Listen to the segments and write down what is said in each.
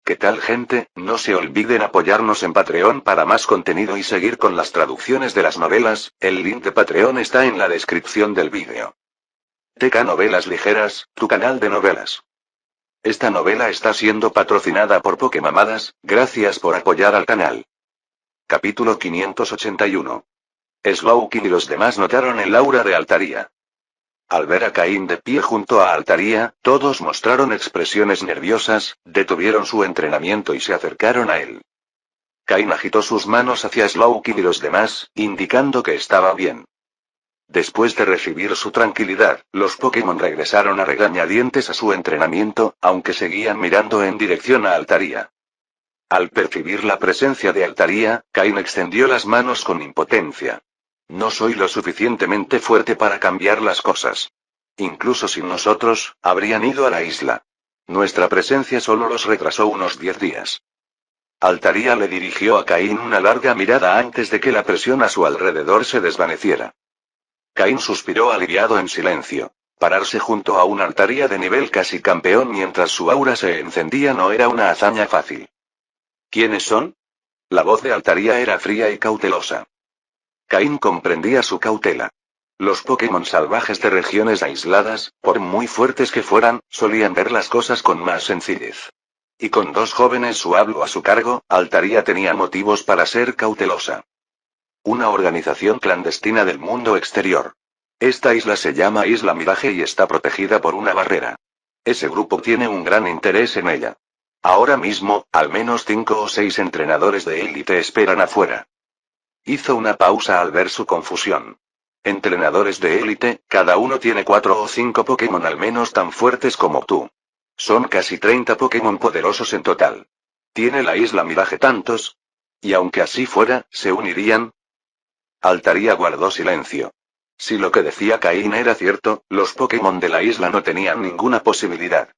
¿Qué tal, gente? No se olviden apoyarnos en Patreon para más contenido y seguir con las traducciones de las novelas. El link de Patreon está en la descripción del vídeo. TK Novelas Ligeras, tu canal de novelas. Esta novela está siendo patrocinada por Pokemamadas. Gracias por apoyar al canal. Capítulo 581. Slowking y los demás notaron el aura de Altaria. Al ver a Caín de pie junto a Altaria, todos mostraron expresiones nerviosas, detuvieron su entrenamiento y se acercaron a él. Caín agitó sus manos hacia Slowking y los demás, indicando que estaba bien. Después de recibir su tranquilidad, los Pokémon regresaron a regañadientes a su entrenamiento, aunque seguían mirando en dirección a Altaria. Al percibir la presencia de Altaria, Caín extendió las manos con impotencia. No soy lo suficientemente fuerte para cambiar las cosas. Incluso sin nosotros, habrían ido a la isla. Nuestra presencia solo los retrasó unos 10 días. Altaria le dirigió a Caín una larga mirada antes de que la presión a su alrededor se desvaneciera. Caín suspiró aliviado en silencio. Pararse junto a un Altaria de nivel casi campeón mientras su aura se encendía no era una hazaña fácil. ¿Quiénes son? La voz de Altaria era fría y cautelosa. Caín comprendía su cautela. Los Pokémon salvajes de regiones aisladas, por muy fuertes que fueran, solían ver las cosas con más sencillez. Y con dos jóvenes Swablu a su cargo, Altaria tenía motivos para ser cautelosa. Una organización clandestina del mundo exterior. Esta isla se llama Isla Mirage y está protegida por una barrera. Ese grupo tiene un gran interés en ella. Ahora mismo, al menos 5 o 6 entrenadores de élite esperan afuera. Hizo una pausa al ver su confusión. Entrenadores de élite, cada uno tiene 4 o 5 Pokémon al menos tan fuertes como tú. Son casi 30 Pokémon poderosos en total. ¿Tiene la isla Mirage tantos? Y aunque así fuera, ¿se unirían? Altaria guardó silencio. Si lo que decía Caín era cierto, los Pokémon de la isla no tenían ninguna posibilidad.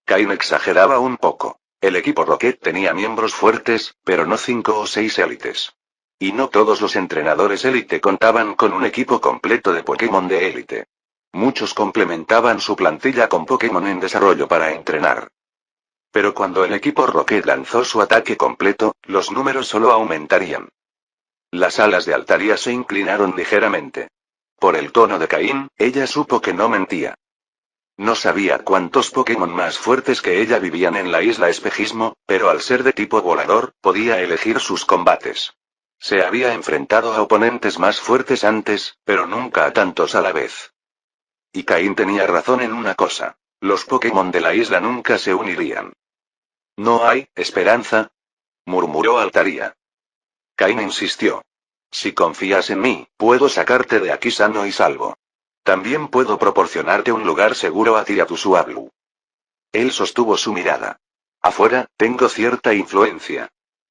Caín exageraba un poco. El equipo Rocket tenía miembros fuertes, pero no 5 o 6 élites. Y no todos los entrenadores élite contaban con un equipo completo de Pokémon de élite. Muchos complementaban su plantilla con Pokémon en desarrollo para entrenar. Pero cuando el equipo Rocket lanzó su ataque completo, los números solo aumentarían. Las alas de Altaria se inclinaron ligeramente. Por el tono de Caín, ella supo que no mentía. No sabía cuántos Pokémon más fuertes que ella vivían en la isla Espejismo, pero al ser de tipo volador, podía elegir sus combates. Se había enfrentado a oponentes más fuertes antes, pero nunca a tantos a la vez. Y Caín tenía razón en una cosa. Los Pokémon de la isla nunca se unirían. ¿No hay esperanza?, murmuró Altaria. Caín insistió. Si confías en mí, puedo sacarte de aquí sano y salvo. También puedo proporcionarte un lugar seguro a ti y a tu Swablu. Él sostuvo su mirada. Afuera, tengo cierta influencia.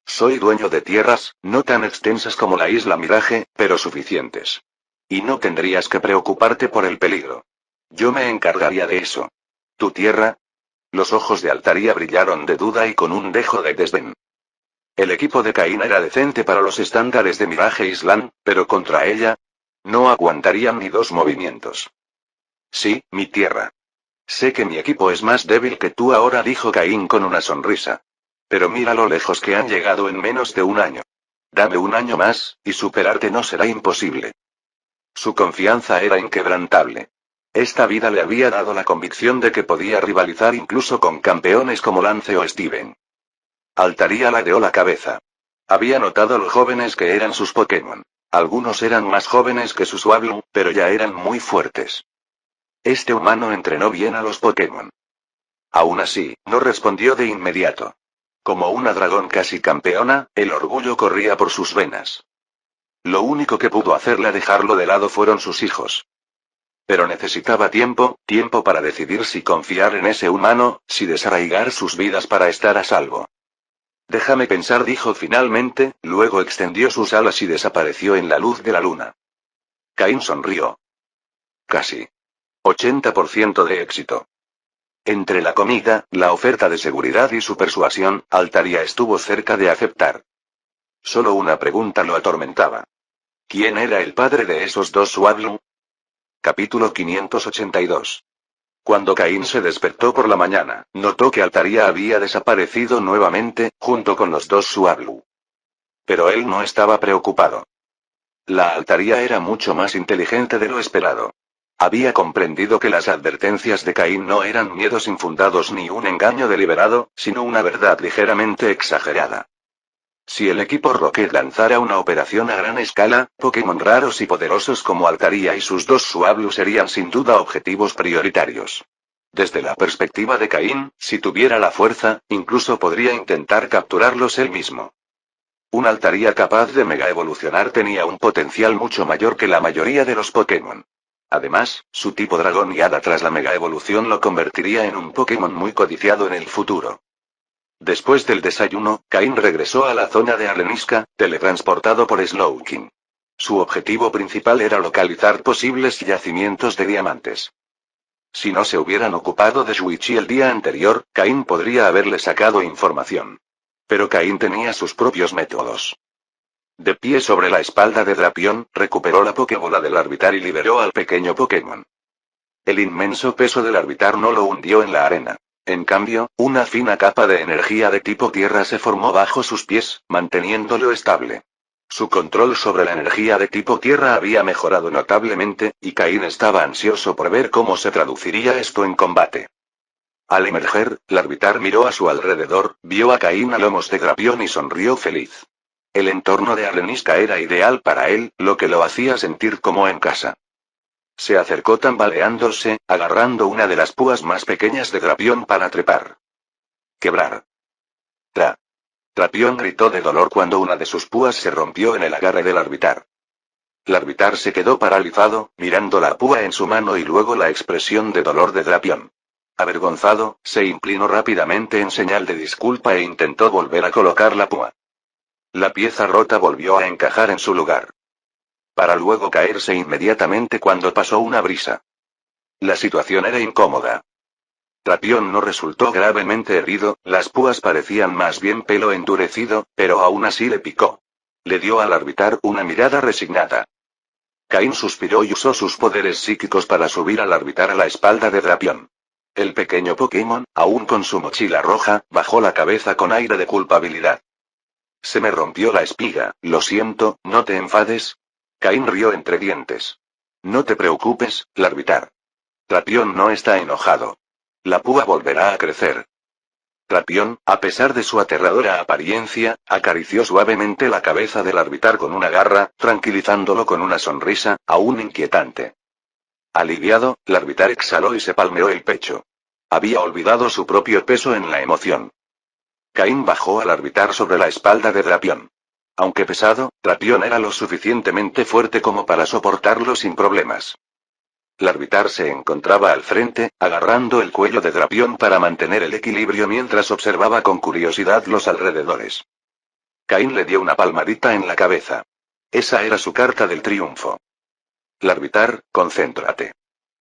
Soy dueño de tierras, no tan extensas como la isla Mirage, pero suficientes. Y no tendrías que preocuparte por el peligro. Yo me encargaría de eso. ¿Tu tierra? Los ojos de Altaria brillaron de duda y con un dejo de desdén. El equipo de Caín era decente para los estándares de Mirage Island, pero contra ella, no aguantarían ni 2 movimientos. Sí, mi tierra. Sé que mi equipo es más débil que tú ahora, dijo Caín con una sonrisa. Pero mira lo lejos que han llegado en menos de un año. Dame un año más, y superarte no será imposible. Su confianza era inquebrantable. Esta vida le había dado la convicción de que podía rivalizar incluso con campeones como Lance o Steven. Altaria ladeó la cabeza. Había notado lo jóvenes que eran sus Pokémon. Algunos eran más jóvenes que sus Swablu, pero ya eran muy fuertes. Este humano entrenó bien a los Pokémon. Aún así, no respondió de inmediato. Como una dragón casi campeona, el orgullo corría por sus venas. Lo único que pudo hacerle dejarlo de lado fueron sus hijos. Pero necesitaba tiempo para decidir si confiar en ese humano, si desarraigar sus vidas para estar a salvo. Déjame pensar, dijo finalmente, luego extendió sus alas y desapareció en la luz de la luna. Caín sonrió. Casi. 80% de éxito. Entre la comida, la oferta de seguridad y su persuasión, Altaria estuvo cerca de aceptar. Solo una pregunta lo atormentaba. ¿Quién era el padre de esos 2 Swablu? Capítulo 582. Cuando Caín se despertó por la mañana, notó que Altaria había desaparecido nuevamente, junto con los dos Suablu. Pero él no estaba preocupado. La Altaria era mucho más inteligente de lo esperado. Había comprendido que las advertencias de Caín no eran miedos infundados ni un engaño deliberado, sino una verdad ligeramente exagerada. Si el equipo Rocket lanzara una operación a gran escala, Pokémon raros y poderosos como Altaria y sus dos Suablu serían sin duda objetivos prioritarios. Desde la perspectiva de Caín, si tuviera la fuerza, incluso podría intentar capturarlos él mismo. Un Altaria capaz de mega evolucionar tenía un potencial mucho mayor que la mayoría de los Pokémon. Además, su tipo dragón y hada tras la mega evolución lo convertiría en un Pokémon muy codiciado en el futuro. Después del desayuno, Caín regresó a la zona de Arenisca, teletransportado por Slowking. Su objetivo principal era localizar posibles yacimientos de diamantes. Si no se hubieran ocupado de Shuichi el día anterior, Caín podría haberle sacado información. Pero Caín tenía sus propios métodos. De pie sobre la espalda de Drapion, recuperó la Pokébola del Larvitar y liberó al pequeño Pokémon. El inmenso peso del Larvitar no lo hundió en la arena. En cambio, una fina capa de energía de tipo tierra se formó bajo sus pies, manteniéndolo estable. Su control sobre la energía de tipo tierra había mejorado notablemente, y Caín estaba ansioso por ver cómo se traduciría esto en combate. Al emerger, Larvitar miró a su alrededor, vio a Caín a lomos de Drapion y sonrió feliz. El entorno de Arenisca era ideal para él, lo que lo hacía sentir como en casa. Se acercó tambaleándose, agarrando una de las púas más pequeñas de Drapion para trepar. Quebrar. Drapion gritó de dolor cuando una de sus púas se rompió en el agarre del Larvitar. Larvitar se quedó paralizado, mirando la púa en su mano y luego la expresión de dolor de Drapion. Avergonzado, se inclinó rápidamente en señal de disculpa e intentó volver a colocar la púa. La pieza rota volvió a encajar en su lugar. Para luego caerse inmediatamente cuando pasó una brisa. La situación era incómoda. Drapion no resultó gravemente herido, las púas parecían más bien pelo endurecido, pero aún así le picó. Le dio al Larvitar una mirada resignada. Caín suspiró y usó sus poderes psíquicos para subir al Larvitar a la espalda de Drapion. El pequeño Pokémon, aún con su mochila roja, bajó la cabeza con aire de culpabilidad. Se me rompió la espiga, lo siento, no te enfades. Caín rió entre dientes. No te preocupes, Larvitar. Drapion no está enojado. La púa volverá a crecer. Drapion, a pesar de su aterradora apariencia, acarició suavemente la cabeza del Larvitar con una garra, tranquilizándolo con una sonrisa, aún inquietante. Aliviado, Larvitar exhaló y se palmeó el pecho. Había olvidado su propio peso en la emoción. Caín bajó al Larvitar sobre la espalda de Drapion. Aunque pesado, Drapion era lo suficientemente fuerte como para soportarlo sin problemas. Larvitar se encontraba al frente, agarrando el cuello de Drapion para mantener el equilibrio mientras observaba con curiosidad los alrededores. Caín le dio una palmadita en la cabeza. Esa era su carta del triunfo. Larvitar, concéntrate.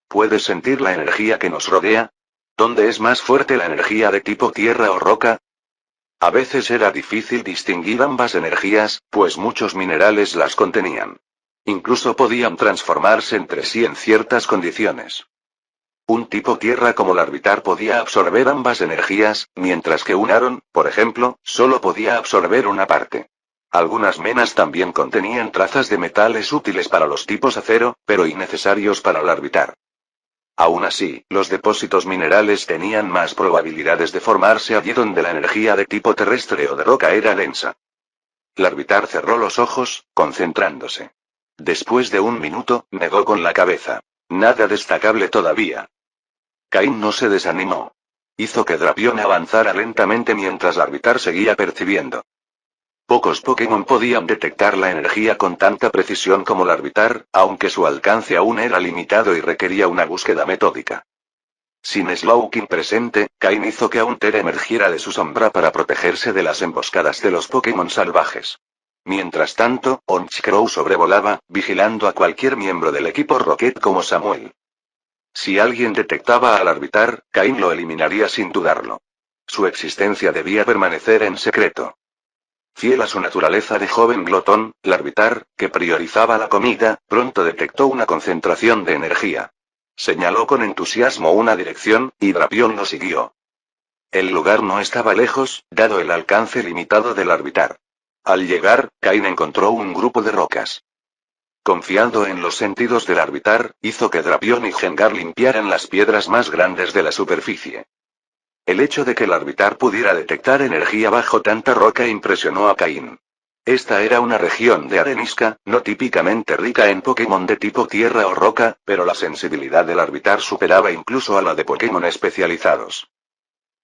¿Puedes sentir la energía que nos rodea? ¿Dónde es más fuerte la energía de tipo tierra o roca? A veces era difícil distinguir ambas energías, pues muchos minerales las contenían. Incluso podían transformarse entre sí en ciertas condiciones. Un tipo tierra como Larvitar podía absorber ambas energías, mientras que un Aron, por ejemplo, solo podía absorber una parte. Algunas menas también contenían trazas de metales útiles para los tipos acero, pero innecesarios para Larvitar. Aún así, los depósitos minerales tenían más probabilidades de formarse allí donde la energía de tipo terrestre o de roca era densa. Larvitar cerró los ojos, concentrándose. Después de un minuto, negó con la cabeza. Nada destacable todavía. Caín no se desanimó. Hizo que Drapion avanzara lentamente mientras Larvitar seguía percibiendo. Pocos Pokémon podían detectar la energía con tanta precisión como Larvitar, aunque su alcance aún era limitado y requería una búsqueda metódica. Sin Slowking presente, Caín hizo que Haunter emergiera de su sombra para protegerse de las emboscadas de los Pokémon salvajes. Mientras tanto, Honchkrow sobrevolaba, vigilando a cualquier miembro del equipo Rocket como Samuel. Si alguien detectaba al Larvitar, Caín lo eliminaría sin dudarlo. Su existencia debía permanecer en secreto. Fiel a su naturaleza de joven glotón, Larvitar, que priorizaba la comida, pronto detectó una concentración de energía. Señaló con entusiasmo una dirección, y Drapión lo siguió. El lugar no estaba lejos, dado el alcance limitado del Arbitar. Al llegar, Cain encontró un grupo de rocas. Confiando en los sentidos del Arbitar, hizo que Drapión y Gengar limpiaran las piedras más grandes de la superficie. El hecho de que el Arbitar pudiera detectar energía bajo tanta roca impresionó a Cain. Esta era una región de arenisca, no típicamente rica en Pokémon de tipo tierra o roca, pero la sensibilidad del Arbitar superaba incluso a la de Pokémon especializados.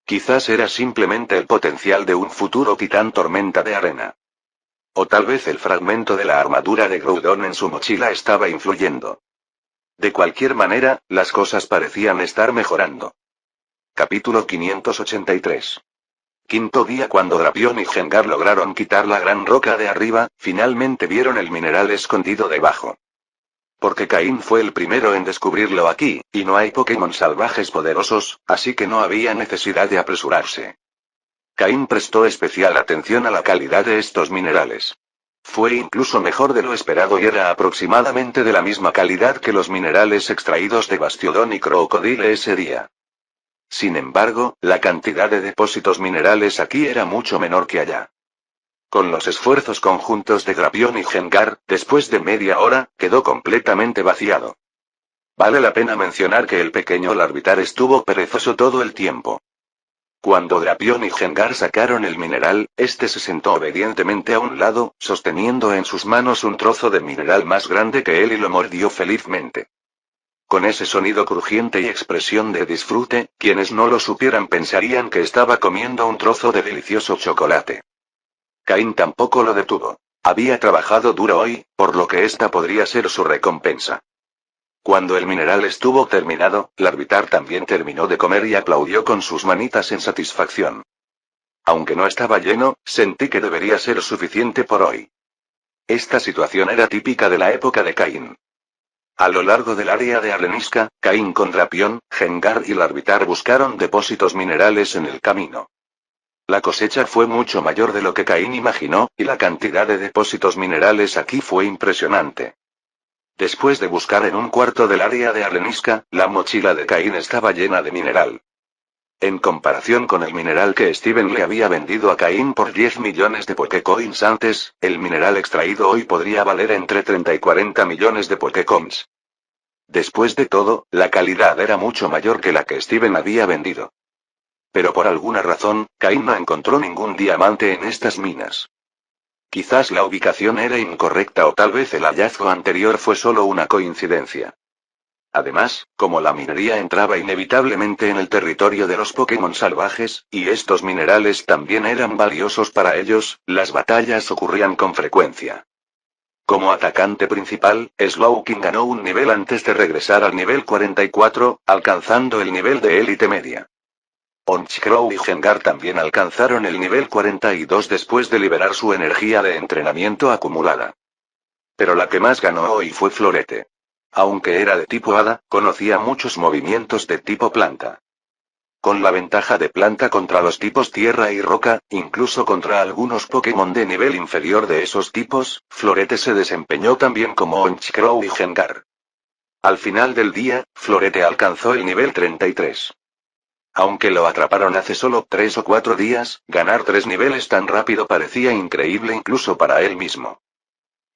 Quizás era simplemente el potencial de un futuro titán tormenta de arena. O tal vez el fragmento de la armadura de Groudon en su mochila estaba influyendo. De cualquier manera, las cosas parecían estar mejorando. Capítulo 583. Quinto día. Cuando Drapión y Gengar lograron quitar la gran roca de arriba, finalmente vieron el mineral escondido debajo. Porque Cain fue el primero en descubrirlo aquí, y no hay Pokémon salvajes poderosos, así que no había necesidad de apresurarse. Cain prestó especial atención a la calidad de estos minerales. Fue incluso mejor de lo esperado y era aproximadamente de la misma calidad que los minerales extraídos de Bastiodon y Crocodile ese día. Sin embargo, la cantidad de depósitos minerales aquí era mucho menor que allá. Con los esfuerzos conjuntos de Drapión y Gengar, después de media hora, quedó completamente vaciado. Vale la pena mencionar que el pequeño Larvitar estuvo perezoso todo el tiempo. Cuando Drapión y Gengar sacaron el mineral, este se sentó obedientemente a un lado, sosteniendo en sus manos un trozo de mineral más grande que él y lo mordió felizmente. Con ese sonido crujiente y expresión de disfrute, quienes no lo supieran pensarían que estaba comiendo un trozo de delicioso chocolate. Cain tampoco lo detuvo. Había trabajado duro hoy, por lo que esta podría ser su recompensa. Cuando el mineral estuvo terminado, Larvitar también terminó de comer y aplaudió con sus manitas en satisfacción. Aunque no estaba lleno, sentí que debería ser suficiente por hoy. Esta situación era típica de la época de Cain. A lo largo del área de arenisca, Cain con Drapión, Gengar y Larvitar buscaron depósitos minerales en el camino. La cosecha fue mucho mayor de lo que Cain imaginó, y la cantidad de depósitos minerales aquí fue impresionante. Después de buscar en un cuarto del área de arenisca, la mochila de Cain estaba llena de mineral. En comparación con el mineral que Steven le había vendido a Cain por 10 millones de Pokécoins antes, el mineral extraído hoy podría valer entre 30 y 40 millones de Pokécoins. Después de todo, la calidad era mucho mayor que la que Steven había vendido. Pero por alguna razón, Cain no encontró ningún diamante en estas minas. Quizás la ubicación era incorrecta o tal vez el hallazgo anterior fue solo una coincidencia. Además, como la minería entraba inevitablemente en el territorio de los Pokémon salvajes, y estos minerales también eran valiosos para ellos, las batallas ocurrían con frecuencia. Como atacante principal, Slowking ganó un nivel antes de regresar al nivel 44, alcanzando el nivel de élite media. Honchkrow y Gengar también alcanzaron el nivel 42 después de liberar su energía de entrenamiento acumulada. Pero la que más ganó hoy fue Florete. Aunque era de tipo hada, conocía muchos movimientos de tipo planta. Con la ventaja de planta contra los tipos tierra y roca, incluso contra algunos Pokémon de nivel inferior de esos tipos, Florete se desempeñó también como Honchkrow y Gengar. Al final del día, Florete alcanzó el nivel 33. Aunque lo atraparon hace solo 3 o 4 días, ganar 3 niveles tan rápido parecía increíble incluso para él mismo.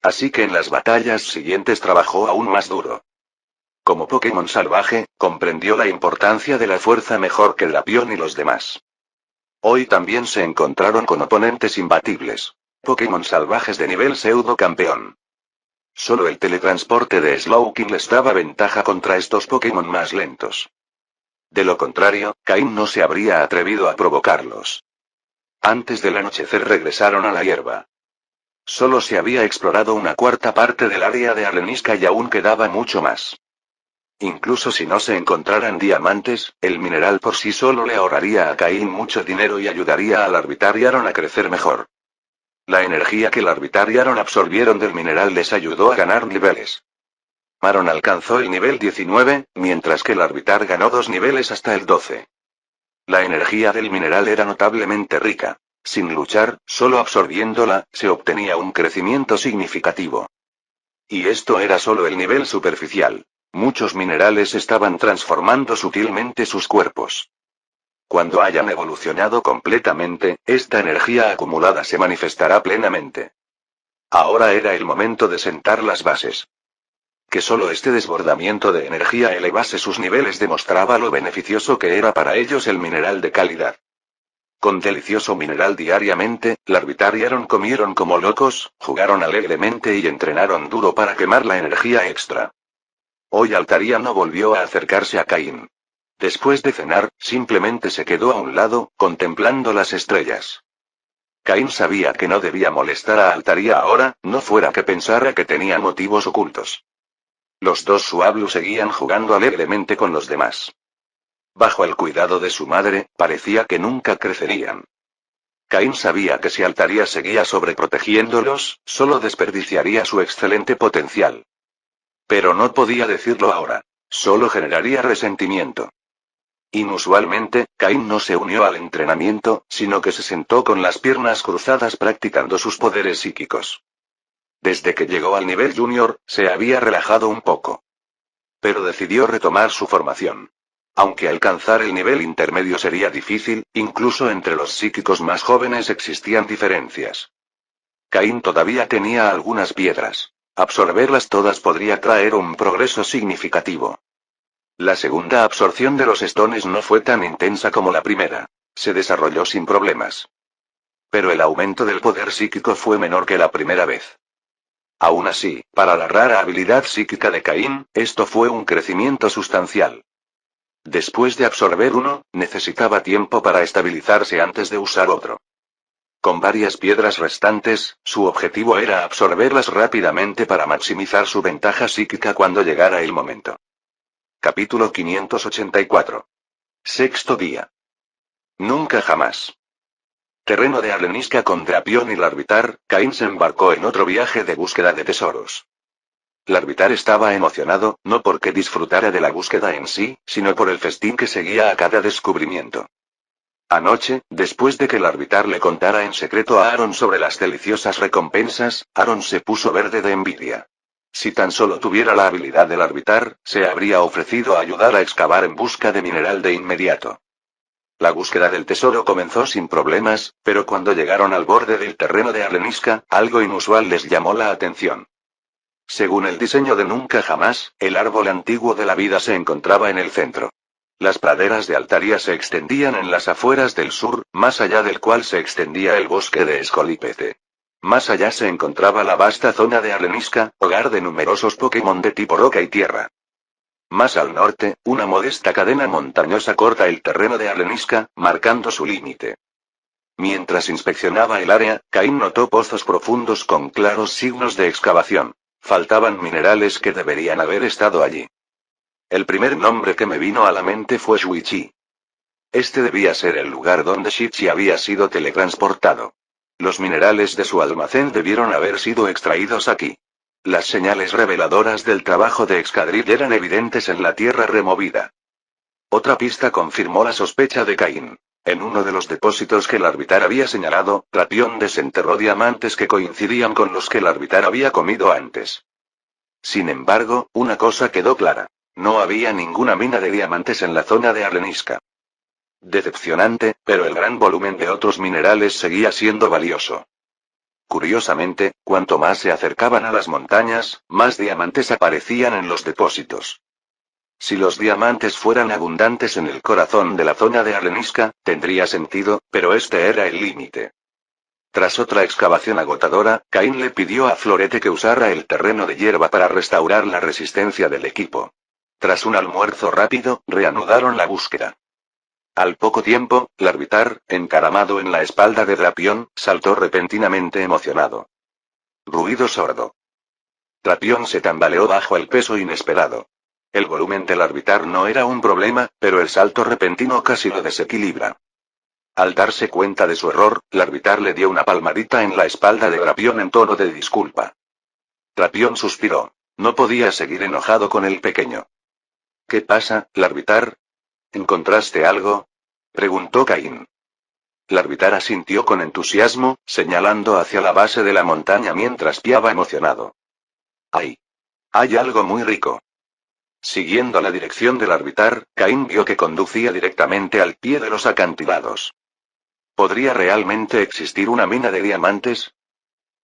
Así que en las batallas siguientes trabajó aún más duro. Como Pokémon salvaje, comprendió la importancia de la fuerza mejor que Drapión y los demás. Hoy también se encontraron con oponentes imbatibles. Pokémon salvajes de nivel pseudo campeón. Solo el teletransporte de Slowking les daba ventaja contra estos Pokémon más lentos. De lo contrario, Cain no se habría atrevido a provocarlos. Antes del anochecer regresaron a la hierba. Solo se había explorado una cuarta parte del área de arenisca y aún quedaba mucho más. Incluso si no se encontraran diamantes, el mineral por sí solo le ahorraría a Cain mucho dinero y ayudaría al Larvitar y Aron a crecer mejor. La energía que Larvitar y Aron absorbieron del mineral les ayudó a ganar niveles. Aron alcanzó el nivel 19, mientras que Larvitar ganó 2 niveles hasta el 12. La energía del mineral era notablemente rica. Sin luchar, solo absorbiéndola, se obtenía un crecimiento significativo. Y esto era solo el nivel superficial. Muchos minerales estaban transformando sutilmente sus cuerpos. Cuando hayan evolucionado completamente, esta energía acumulada se manifestará plenamente. Ahora era el momento de sentar las bases. Que solo este desbordamiento de energía elevase sus niveles demostraba lo beneficioso que era para ellos el mineral de calidad. Con delicioso mineral diariamente, Larvitar y Aaron comieron como locos, jugaron alegremente y entrenaron duro para quemar la energía extra. Hoy Altaria no volvió a acercarse a Caín. Después de cenar, simplemente se quedó a un lado, contemplando las estrellas. Caín sabía que no debía molestar a Altaria ahora, no fuera que pensara que tenía motivos ocultos. Los dos Suablu seguían jugando alegremente con los demás. Bajo el cuidado de su madre, parecía que nunca crecerían. Caín sabía que si Altaria seguía sobreprotegiéndolos, solo desperdiciaría su excelente potencial. Pero no podía decirlo ahora. Solo generaría resentimiento. Inusualmente, Caín no se unió al entrenamiento, sino que se sentó con las piernas cruzadas practicando sus poderes psíquicos. Desde que llegó al nivel junior, se había relajado un poco. Pero decidió retomar su formación. Aunque alcanzar el nivel intermedio sería difícil, incluso entre los psíquicos más jóvenes existían diferencias. Caín todavía tenía algunas piedras. Absorberlas todas podría traer un progreso significativo. La segunda absorción de los estones no fue tan intensa como la primera. Se desarrolló sin problemas. Pero el aumento del poder psíquico fue menor que la primera vez. Aún así, para la rara habilidad psíquica de Caín, esto fue un crecimiento sustancial. Después de absorber uno, necesitaba tiempo para estabilizarse antes de usar otro. Con varias piedras restantes, su objetivo era absorberlas rápidamente para maximizar su ventaja psíquica cuando llegara el momento. Capítulo 584. Sexto día. Nunca jamás. Terreno de arenisca con Drapión y Larvitar, Caín se embarcó en otro viaje de búsqueda de tesoros. Larvitar estaba emocionado, no porque disfrutara de la búsqueda en sí, sino por el festín que seguía a cada descubrimiento. Anoche, después de que Larvitar le contara en secreto a Aaron sobre las deliciosas recompensas, Aaron se puso verde de envidia. Si tan solo tuviera la habilidad de Larvitar, se habría ofrecido a ayudar a excavar en busca de mineral de inmediato. La búsqueda del tesoro comenzó sin problemas, pero cuando llegaron al borde del terreno de arenisca, algo inusual les llamó la atención. Según el diseño de Nunca Jamás, el árbol antiguo de la vida se encontraba en el centro. Las praderas de Altaria se extendían en las afueras del sur, más allá del cual se extendía el bosque de Escolipete. Más allá se encontraba la vasta zona de arenisca, hogar de numerosos Pokémon de tipo roca y tierra. Más al norte, una modesta cadena montañosa corta el terreno de arenisca, marcando su límite. Mientras inspeccionaba el área, Caín notó pozos profundos con claros signos de excavación. Faltaban minerales que deberían haber estado allí. El primer nombre que me vino a la mente fue Shuichi. Este debía ser el lugar donde Shichi había sido teletransportado. Los minerales de su almacén debieron haber sido extraídos aquí. Las señales reveladoras del trabajo de Excadrill eran evidentes en la tierra removida. Otra pista confirmó la sospecha de Caín. En uno de los depósitos que Larvitar había señalado, Drapión desenterró diamantes que coincidían con los que Larvitar había comido antes. Sin embargo, una cosa quedó clara. No había ninguna mina de diamantes en la zona de arenisca. Decepcionante, pero el gran volumen de otros minerales seguía siendo valioso. Curiosamente, cuanto más se acercaban a las montañas, más diamantes aparecían en los depósitos. Si los diamantes fueran abundantes en el corazón de la zona de arenisca, tendría sentido, pero este era el límite. Tras otra excavación agotadora, Caín le pidió a Florete que usara el terreno de hierba para restaurar la resistencia del equipo. Tras un almuerzo rápido, reanudaron la búsqueda. Al poco tiempo, Larvitar, encaramado en la espalda de Drapión, saltó repentinamente emocionado. Ruido sordo. Drapión se tambaleó bajo el peso inesperado. El volumen del Larvitar no era un problema, pero el salto repentino casi lo desequilibra. Al darse cuenta de su error, Larvitar le dio una palmadita en la espalda de Drapión en tono de disculpa. Drapión suspiró. No podía seguir enojado con el pequeño. ¿Qué pasa, Larvitar? ¿Encontraste algo? Preguntó Caín. Larvitar asintió con entusiasmo, señalando hacia la base de la montaña mientras piaba emocionado. ¡Ay! Hay algo muy rico. Siguiendo la dirección del árbitro, Caín vio que conducía directamente al pie de los acantilados. ¿Podría realmente existir una mina de diamantes?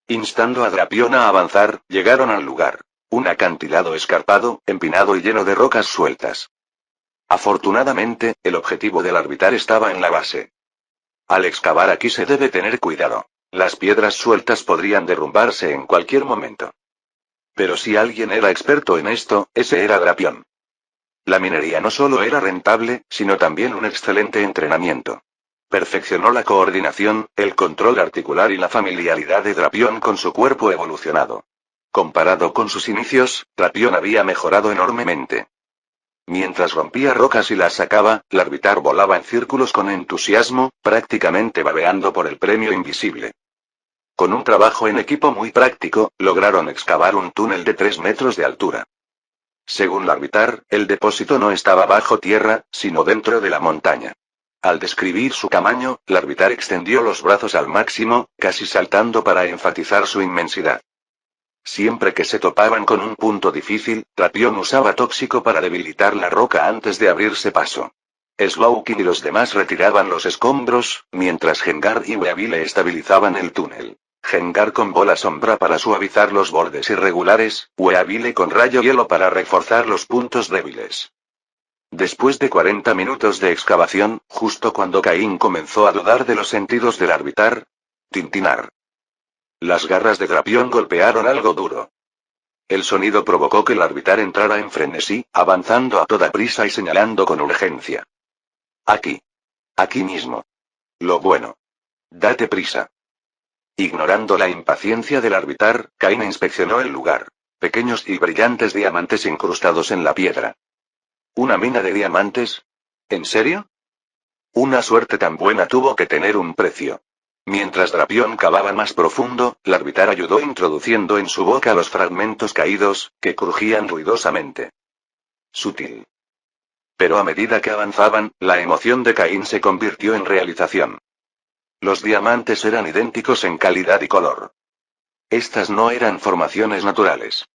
Instando a Drapión a avanzar, llegaron al lugar. Un acantilado escarpado, empinado y lleno de rocas sueltas. Afortunadamente, el objetivo del árbitro estaba en la base. Al excavar aquí se debe tener cuidado. Las piedras sueltas podrían derrumbarse en cualquier momento. Pero si alguien era experto en esto, ese era Drapión. La minería no solo era rentable, sino también un excelente entrenamiento. Perfeccionó la coordinación, el control articular y la familiaridad de Drapión con su cuerpo evolucionado. Comparado con sus inicios, Drapión había mejorado enormemente. Mientras rompía rocas y las sacaba, el árbitro volaba en círculos con entusiasmo, prácticamente babeando por el premio invisible. Con un trabajo en equipo muy práctico, lograron excavar un túnel de 3 metros de altura. Según el árbitro, el depósito no estaba bajo tierra, sino dentro de la montaña. Al describir su tamaño, el árbitro extendió los brazos al máximo, casi saltando para enfatizar su inmensidad. Siempre que se topaban con un punto difícil, Drapión usaba tóxico para debilitar la roca antes de abrirse paso. Slowking y los demás retiraban los escombros, mientras Gengar y Weavile estabilizaban el túnel. Gengar con bola sombra para suavizar los bordes irregulares, Weavile con rayo hielo para reforzar los puntos débiles. Después de 40 minutos de excavación, justo cuando Caín comenzó a dudar de los sentidos del árbitro, tintinar. Las garras de Drapión golpearon algo duro. El sonido provocó que el árbitro entrara en frenesí, avanzando a toda prisa y señalando con urgencia. Aquí. Aquí mismo. Lo bueno. Date prisa. Ignorando la impaciencia del árbitro, Caín inspeccionó el lugar. Pequeños y brillantes diamantes incrustados en la piedra. ¿Una mina de diamantes? ¿En serio? Una suerte tan buena tuvo que tener un precio. Mientras Drapión cavaba más profundo, el árbitro ayudó introduciendo en su boca los fragmentos caídos, que crujían ruidosamente. Sutil. Pero a medida que avanzaban, la emoción de Caín se convirtió en realización. Los diamantes eran idénticos en calidad y color. Estas no eran formaciones naturales.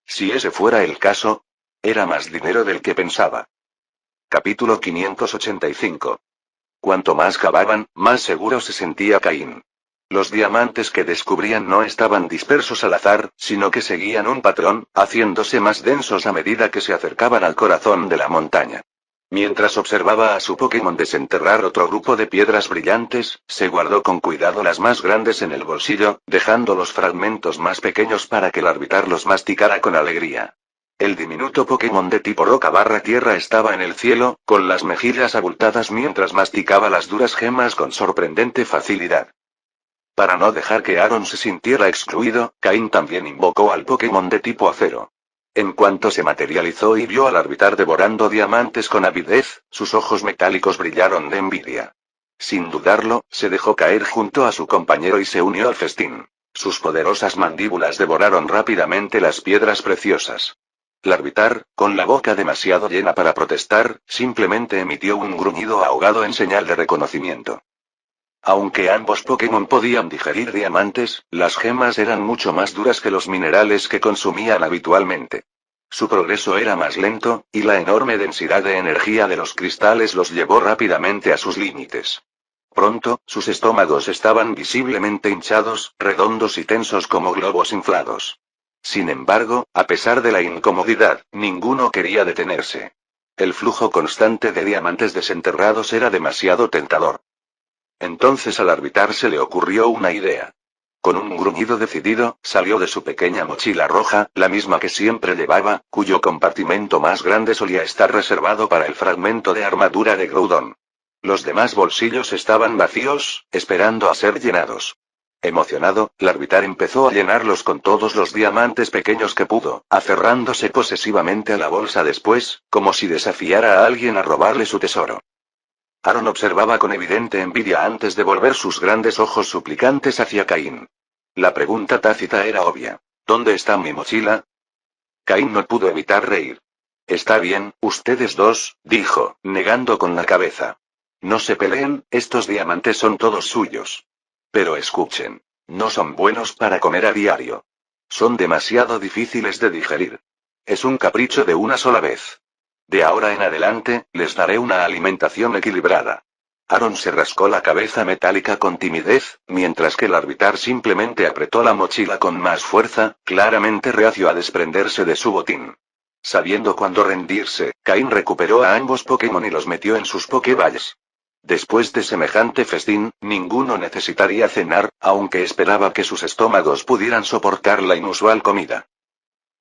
Si ese fuera el caso, era más dinero del que pensaba. Capítulo 585. Cuanto más cavaban, más seguro se sentía Caín. Los diamantes que descubrían no estaban dispersos al azar, sino que seguían un patrón, haciéndose más densos a medida que se acercaban al corazón de la montaña. Mientras observaba a su Pokémon desenterrar otro grupo de piedras brillantes, se guardó con cuidado las más grandes en el bolsillo, dejando los fragmentos más pequeños para que el árbitro los masticara con alegría. El diminuto Pokémon de tipo roca/tierra estaba en el cielo, con las mejillas abultadas mientras masticaba las duras gemas con sorprendente facilidad. Para no dejar que Aaron se sintiera excluido, Caín también invocó al Pokémon de tipo acero. En cuanto se materializó y vio al árbitro devorando diamantes con avidez, sus ojos metálicos brillaron de envidia. Sin dudarlo, se dejó caer junto a su compañero y se unió al festín. Sus poderosas mandíbulas devoraron rápidamente las piedras preciosas. El árbitro, con la boca demasiado llena para protestar, simplemente emitió un gruñido ahogado en señal de reconocimiento. Aunque ambos Pokémon podían digerir diamantes, las gemas eran mucho más duras que los minerales que consumían habitualmente. Su progreso era más lento, y la enorme densidad de energía de los cristales los llevó rápidamente a sus límites. Pronto, sus estómagos estaban visiblemente hinchados, redondos y tensos como globos inflados. Sin embargo, a pesar de la incomodidad, ninguno quería detenerse. El flujo constante de diamantes desenterrados era demasiado tentador. Entonces al árbitro se le ocurrió una idea. Con un gruñido decidido, salió de su pequeña mochila roja, la misma que siempre llevaba, cuyo compartimento más grande solía estar reservado para el fragmento de armadura de Groudon. Los demás bolsillos estaban vacíos, esperando a ser llenados. Emocionado, el árbitro empezó a llenarlos con todos los diamantes pequeños que pudo, aferrándose posesivamente a la bolsa después, como si desafiara a alguien a robarle su tesoro. Aaron observaba con evidente envidia antes de volver sus grandes ojos suplicantes hacia Caín. La pregunta tácita era obvia. ¿Dónde está mi mochila? Caín no pudo evitar reír. Está bien, ustedes dos, dijo, negando con la cabeza. No se peleen, estos diamantes son todos suyos. Pero escuchen. No son buenos para comer a diario. Son demasiado difíciles de digerir. Es un capricho de una sola vez. De ahora en adelante, les daré una alimentación equilibrada. Aaron se rascó la cabeza metálica con timidez, mientras que el árbitro simplemente apretó la mochila con más fuerza, claramente reacio a desprenderse de su botín. Sabiendo cuándo rendirse, Cain recuperó a ambos Pokémon y los metió en sus Pokéballs. Después de semejante festín, ninguno necesitaría cenar, aunque esperaba que sus estómagos pudieran soportar la inusual comida.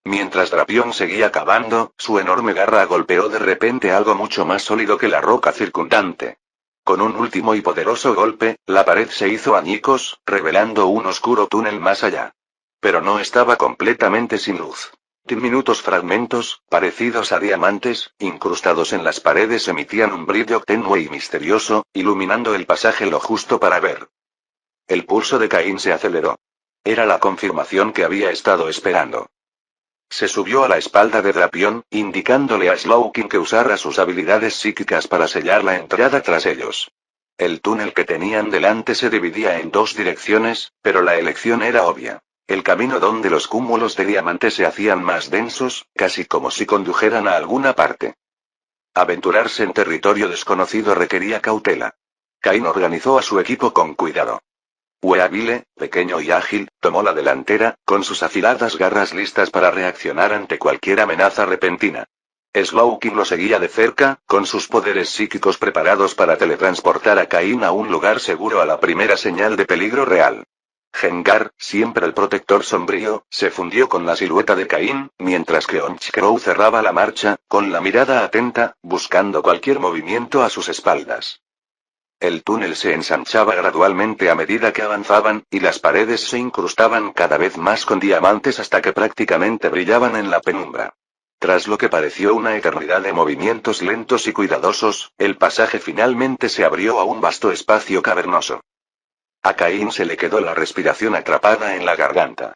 Mientras Drapion seguía cavando, su enorme garra golpeó de repente algo mucho más sólido que la roca circundante. Con un último y poderoso golpe, la pared se hizo añicos, revelando un oscuro túnel más allá. Pero no estaba completamente sin luz. Diminutos fragmentos, parecidos a diamantes, incrustados en las paredes emitían un brillo tenue y misterioso, iluminando el pasaje lo justo para ver. El pulso de Caín se aceleró. Era la confirmación que había estado esperando. Se subió a la espalda de Drapion, indicándole a Slowking que usara sus habilidades psíquicas para sellar la entrada tras ellos. El túnel que tenían delante se dividía en dos direcciones, pero la elección era obvia. El camino donde los cúmulos de diamantes se hacían más densos, casi como si condujeran a alguna parte. Aventurarse en territorio desconocido requería cautela. Cain organizó a su equipo con cuidado. Weavile, pequeño y ágil, tomó la delantera, con sus afiladas garras listas para reaccionar ante cualquier amenaza repentina. Slowking lo seguía de cerca, con sus poderes psíquicos preparados para teletransportar a Cain a un lugar seguro a la primera señal de peligro real. Gengar, siempre el protector sombrío, se fundió con la silueta de Cain, mientras que Honchkrow cerraba la marcha, con la mirada atenta, buscando cualquier movimiento a sus espaldas. El túnel se ensanchaba gradualmente a medida que avanzaban, y las paredes se incrustaban cada vez más con diamantes hasta que prácticamente brillaban en la penumbra. Tras lo que pareció una eternidad de movimientos lentos y cuidadosos, el pasaje finalmente se abrió a un vasto espacio cavernoso. A Caín se le quedó la respiración atrapada en la garganta.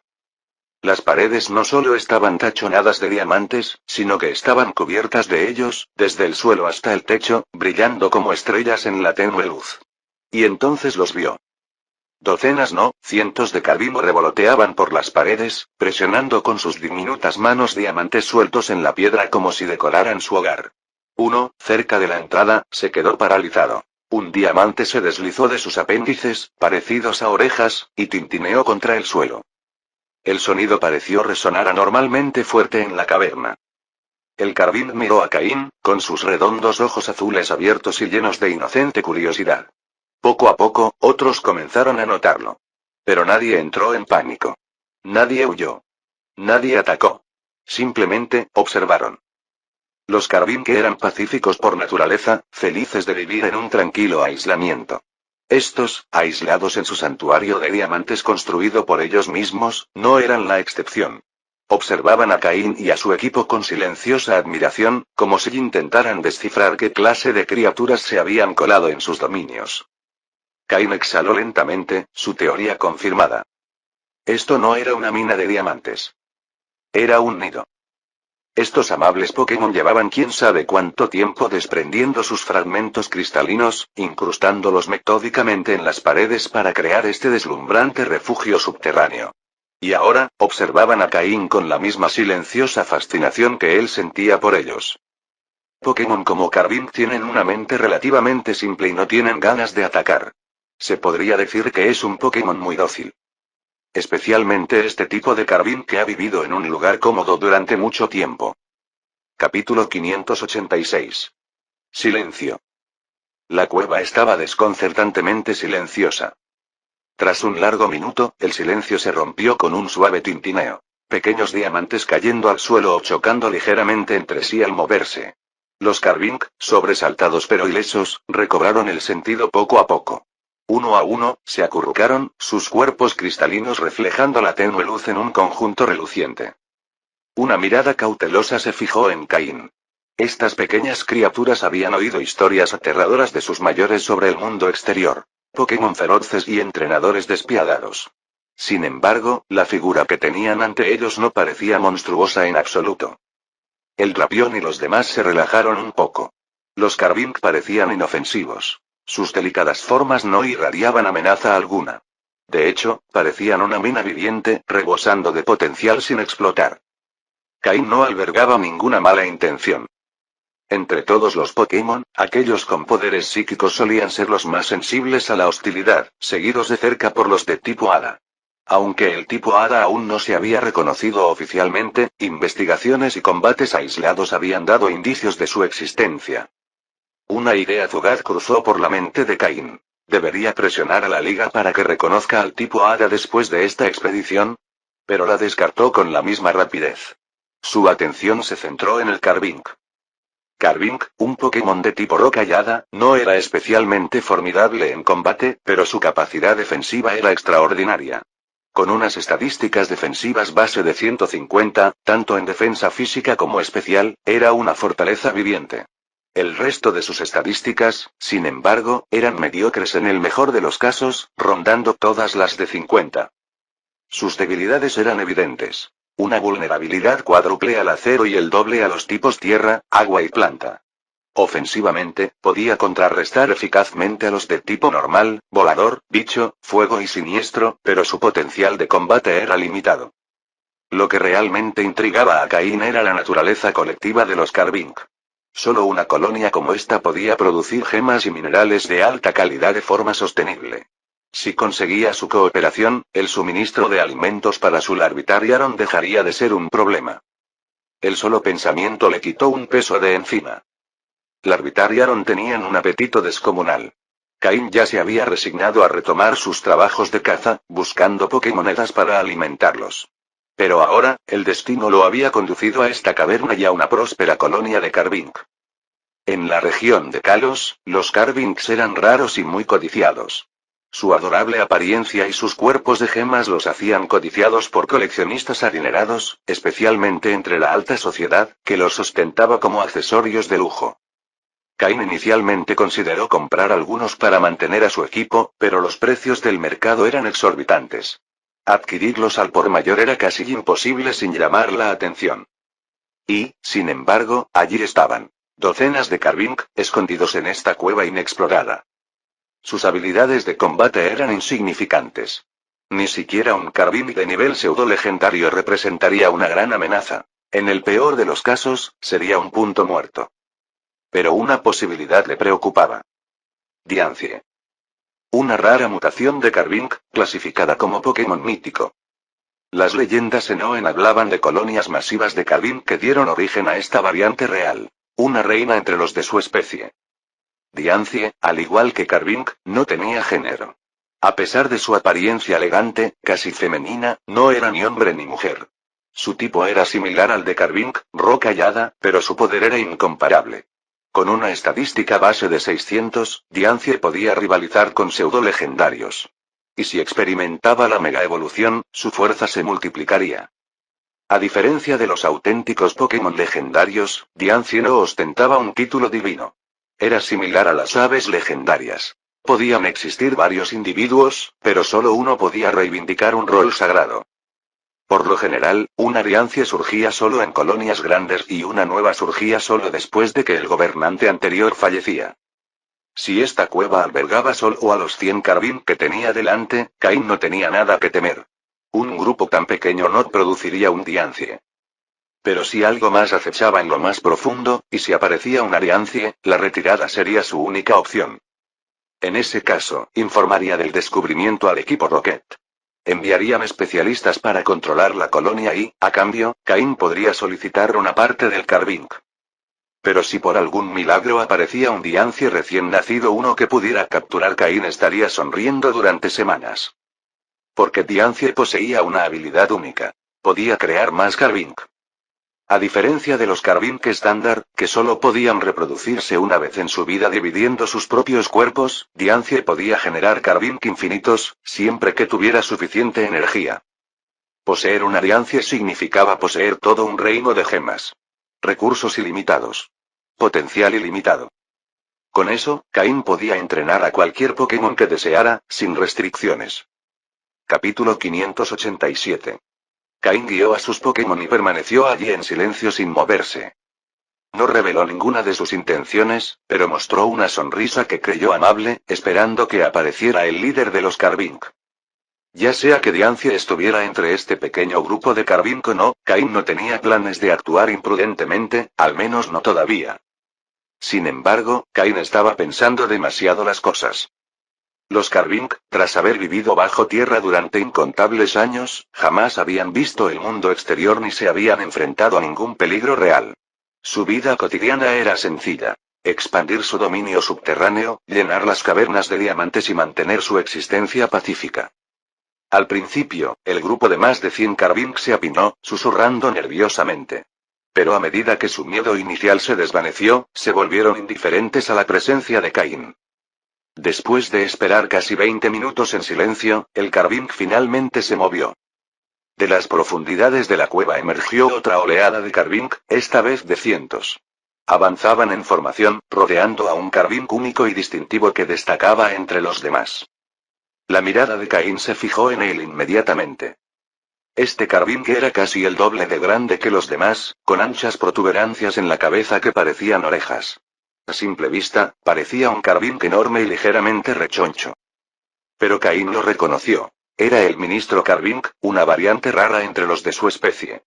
Las paredes no solo estaban tachonadas de diamantes, sino que estaban cubiertas de ellos, desde el suelo hasta el techo, brillando como estrellas en la tenue luz. Y entonces los vio. Docenas no, cientos de Carbimo revoloteaban por las paredes, presionando con sus diminutas manos diamantes sueltos en la piedra como si decoraran su hogar. Uno, cerca de la entrada, se quedó paralizado. Un diamante se deslizó de sus apéndices, parecidos a orejas, y tintineó contra el suelo. El sonido pareció resonar anormalmente fuerte en la caverna. El Carbín miró a Caín, con sus redondos ojos azules abiertos y llenos de inocente curiosidad. Poco a poco, otros comenzaron a notarlo. Pero nadie entró en pánico. Nadie huyó. Nadie atacó. Simplemente, observaron. Los Carbín que eran pacíficos por naturaleza, felices de vivir en un tranquilo aislamiento. Estos, aislados en su santuario de diamantes construido por ellos mismos, no eran la excepción. Observaban a Caín y a su equipo con silenciosa admiración, como si intentaran descifrar qué clase de criaturas se habían colado en sus dominios. Caín exhaló lentamente, su teoría confirmada. Esto no era una mina de diamantes. Era un nido. Estos amables Pokémon llevaban quién sabe cuánto tiempo desprendiendo sus fragmentos cristalinos, incrustándolos metódicamente en las paredes para crear este deslumbrante refugio subterráneo. Y ahora, observaban a Caín con la misma silenciosa fascinación que él sentía por ellos. Pokémon como Carbín tienen una mente relativamente simple y no tienen ganas de atacar. Se podría decir que es un Pokémon muy dócil. Especialmente este tipo de Carbín que ha vivido en un lugar cómodo durante mucho tiempo. Capítulo 586. Silencio. La cueva estaba desconcertantemente silenciosa. Tras un largo minuto, el silencio se rompió con un suave tintineo. Pequeños diamantes cayendo al suelo o chocando ligeramente entre sí al moverse. Los Carbink, sobresaltados pero ilesos, recobraron el sentido poco a poco. Uno a uno, se acurrucaron, sus cuerpos cristalinos reflejando la tenue luz en un conjunto reluciente. Una mirada cautelosa se fijó en Caín. Estas pequeñas criaturas habían oído historias aterradoras de sus mayores sobre el mundo exterior. Pokémon feroces y entrenadores despiadados. Sin embargo, la figura que tenían ante ellos no parecía monstruosa en absoluto. El Drapion y los demás se relajaron un poco. Los Carbink parecían inofensivos. Sus delicadas formas no irradiaban amenaza alguna. De hecho, parecían una mina viviente, rebosando de potencial sin explotar. Caín no albergaba ninguna mala intención. Entre todos los Pokémon, aquellos con poderes psíquicos solían ser los más sensibles a la hostilidad, seguidos de cerca por los de tipo Hada. Aunque el tipo Hada aún no se había reconocido oficialmente, investigaciones y combates aislados habían dado indicios de su existencia. Una idea fugaz cruzó por la mente de Caín. ¿Debería presionar a la Liga para que reconozca al tipo Hada después de esta expedición? Pero la descartó con la misma rapidez. Su atención se centró en el Carbink. Carbink, un Pokémon de tipo roca y hada, no era especialmente formidable en combate, pero su capacidad defensiva era extraordinaria. Con unas estadísticas defensivas base de 150, tanto en defensa física como especial, era una fortaleza viviente. El resto de sus estadísticas, sin embargo, eran mediocres en el mejor de los casos, rondando todas las de 50. Sus debilidades eran evidentes. Una vulnerabilidad cuádruple al acero y el doble a los tipos tierra, agua y planta. Ofensivamente, podía contrarrestar eficazmente a los de tipo normal, volador, bicho, fuego y siniestro, pero su potencial de combate era limitado. Lo que realmente intrigaba a Caín era la naturaleza colectiva de los Carbink. Solo una colonia como esta podía producir gemas y minerales de alta calidad de forma sostenible. Si conseguía su cooperación, el suministro de alimentos para su Larvitariaron dejaría de ser un problema. El solo pensamiento le quitó un peso de encima. Larvitariaron tenían un apetito descomunal. Caín ya se había resignado a retomar sus trabajos de caza, buscando Pokémonedas para alimentarlos. Pero ahora, el destino lo había conducido a esta caverna y a una próspera colonia de Carbink. En la región de Kalos, los Carbinks eran raros y muy codiciados. Su adorable apariencia y sus cuerpos de gemas los hacían codiciados por coleccionistas adinerados, especialmente entre la alta sociedad, que los ostentaba como accesorios de lujo. Caín inicialmente consideró comprar algunos para mantener a su equipo, pero los precios del mercado eran exorbitantes. Adquirirlos al por mayor era casi imposible sin llamar la atención. Y, sin embargo, allí estaban. Docenas de Carbink, escondidos en esta cueva inexplorada. Sus habilidades de combate eran insignificantes. Ni siquiera un Carbink de nivel pseudo-legendario representaría una gran amenaza. En el peor de los casos, sería un punto muerto. Pero una posibilidad le preocupaba. Diancie. Una rara mutación de Carbink, clasificada como Pokémon mítico. Las leyendas en Hoenn hablaban de colonias masivas de Carbink que dieron origen a esta variante real. Una reina entre los de su especie. Diancie, al igual que Carbink, no tenía género. A pesar de su apariencia elegante, casi femenina, no era ni hombre ni mujer. Su tipo era similar al de Carbink, roca y hada, pero su poder era incomparable. Con una estadística base de 600, Diancie podía rivalizar con pseudo-legendarios. Y si experimentaba la mega evolución, su fuerza se multiplicaría. A diferencia de los auténticos Pokémon legendarios, Diancie no ostentaba un título divino. Era similar a las aves legendarias. Podían existir varios individuos, pero solo uno podía reivindicar un rol sagrado. Por lo general, una Diancie surgía solo en colonias grandes y una nueva surgía solo después de que el gobernante anterior fallecía. Si esta cueva albergaba solo a los 100 Carbink que tenía delante, Caín no tenía nada que temer. Un grupo tan pequeño no produciría un Diancie. Pero si algo más acechaba en lo más profundo, y si aparecía una Diancie, la retirada sería su única opción. En ese caso, informaría del descubrimiento al equipo Rocket. Enviarían especialistas para controlar la colonia y, a cambio, Caín podría solicitar una parte del Carbink. Pero si por algún milagro aparecía un Diancie recién nacido, uno que pudiera capturar, Caín estaría sonriendo durante semanas. Porque Diancie poseía una habilidad única. Podía crear más Carbink. A diferencia de los Carbink estándar, que solo podían reproducirse una vez en su vida dividiendo sus propios cuerpos, Diancie podía generar Carbink infinitos, siempre que tuviera suficiente energía. Poseer una Diancie significaba poseer todo un reino de gemas. Recursos ilimitados. Potencial ilimitado. Con eso, Caín podía entrenar a cualquier Pokémon que deseara, sin restricciones. Capítulo 587. Caín guió a sus Pokémon y permaneció allí en silencio sin moverse. No reveló ninguna de sus intenciones, pero mostró una sonrisa que creyó amable, esperando que apareciera el líder de los Carbink. Ya sea que Diancie estuviera entre este pequeño grupo de Carbink o no, Cain no tenía planes de actuar imprudentemente, al menos no todavía. Sin embargo, Cain estaba pensando demasiado las cosas. Los Carbink, tras haber vivido bajo tierra durante incontables años, jamás habían visto el mundo exterior ni se habían enfrentado a ningún peligro real. Su vida cotidiana era sencilla. Expandir su dominio subterráneo, llenar las cavernas de diamantes y mantener su existencia pacífica. Al principio, el grupo de más de 100 Carbink se apinó, susurrando nerviosamente. Pero a medida que su miedo inicial se desvaneció, se volvieron indiferentes a la presencia de Cain. Después de esperar casi 20 minutos en silencio, el Carbink finalmente se movió. De las profundidades de la cueva emergió otra oleada de Carbink, esta vez de cientos. Avanzaban en formación, rodeando a un Carbink único y distintivo que destacaba entre los demás. La mirada de Cain se fijó en él inmediatamente. Este Carbink era casi el doble de grande que los demás, con anchas protuberancias en la cabeza que parecían orejas. A simple vista, parecía un Carbink enorme y ligeramente rechoncho. Pero Cain lo reconoció. Era el ministro Carbink, una variante rara entre los de su especie.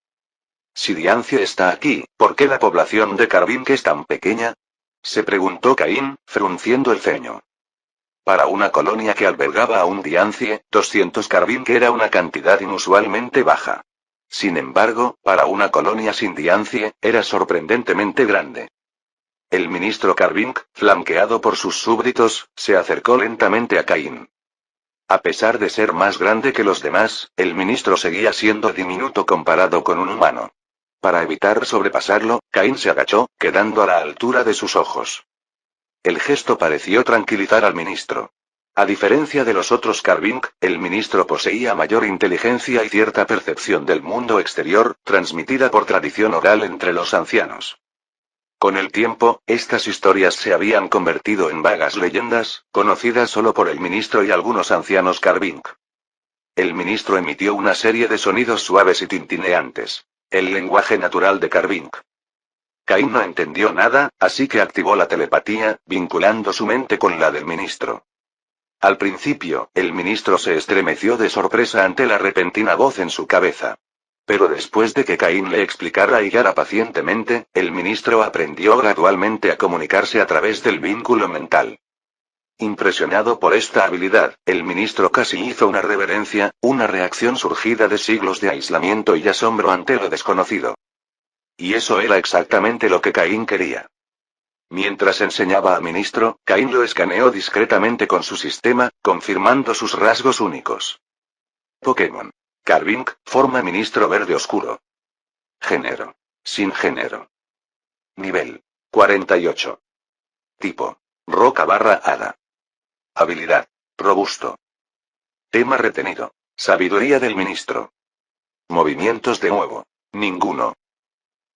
Si Diancie está aquí, ¿por qué la población de Carbink es tan pequeña? Se preguntó Cain, frunciendo el ceño. Para una colonia que albergaba a un Diancie, 200 Carbink era una cantidad inusualmente baja. Sin embargo, para una colonia sin Diancie, era sorprendentemente grande. El ministro Carbink, flanqueado por sus súbditos, se acercó lentamente a Cain. A pesar de ser más grande que los demás, el ministro seguía siendo diminuto comparado con un humano. Para evitar sobrepasarlo, Cain se agachó, quedando a la altura de sus ojos. El gesto pareció tranquilizar al ministro. A diferencia de los otros Carbink, el ministro poseía mayor inteligencia y cierta percepción del mundo exterior, transmitida por tradición oral entre los ancianos. Con el tiempo, estas historias se habían convertido en vagas leyendas, conocidas solo por el ministro y algunos ancianos Carbink. El ministro emitió una serie de sonidos suaves y tintineantes. El lenguaje natural de Carbink. Cain no entendió nada, así que activó la telepatía, vinculando su mente con la del ministro. Al principio, el ministro se estremeció de sorpresa ante la repentina voz en su cabeza. Pero después de que Cain le explicara y guiara pacientemente, el ministro aprendió gradualmente a comunicarse a través del vínculo mental. Impresionado por esta habilidad, el ministro casi hizo una reverencia, una reacción surgida de siglos de aislamiento y asombro ante lo desconocido. Y eso era exactamente lo que Cain quería. Mientras enseñaba al ministro, Cain lo escaneó discretamente con su sistema, confirmando sus rasgos únicos. Pokémon. Carbink, forma ministro verde oscuro. Género. Sin género. Nivel. 48. Tipo. Roca/hada. Habilidad. Robusto. Tema retenido. Sabiduría del ministro. Movimientos de nuevo. Ninguno.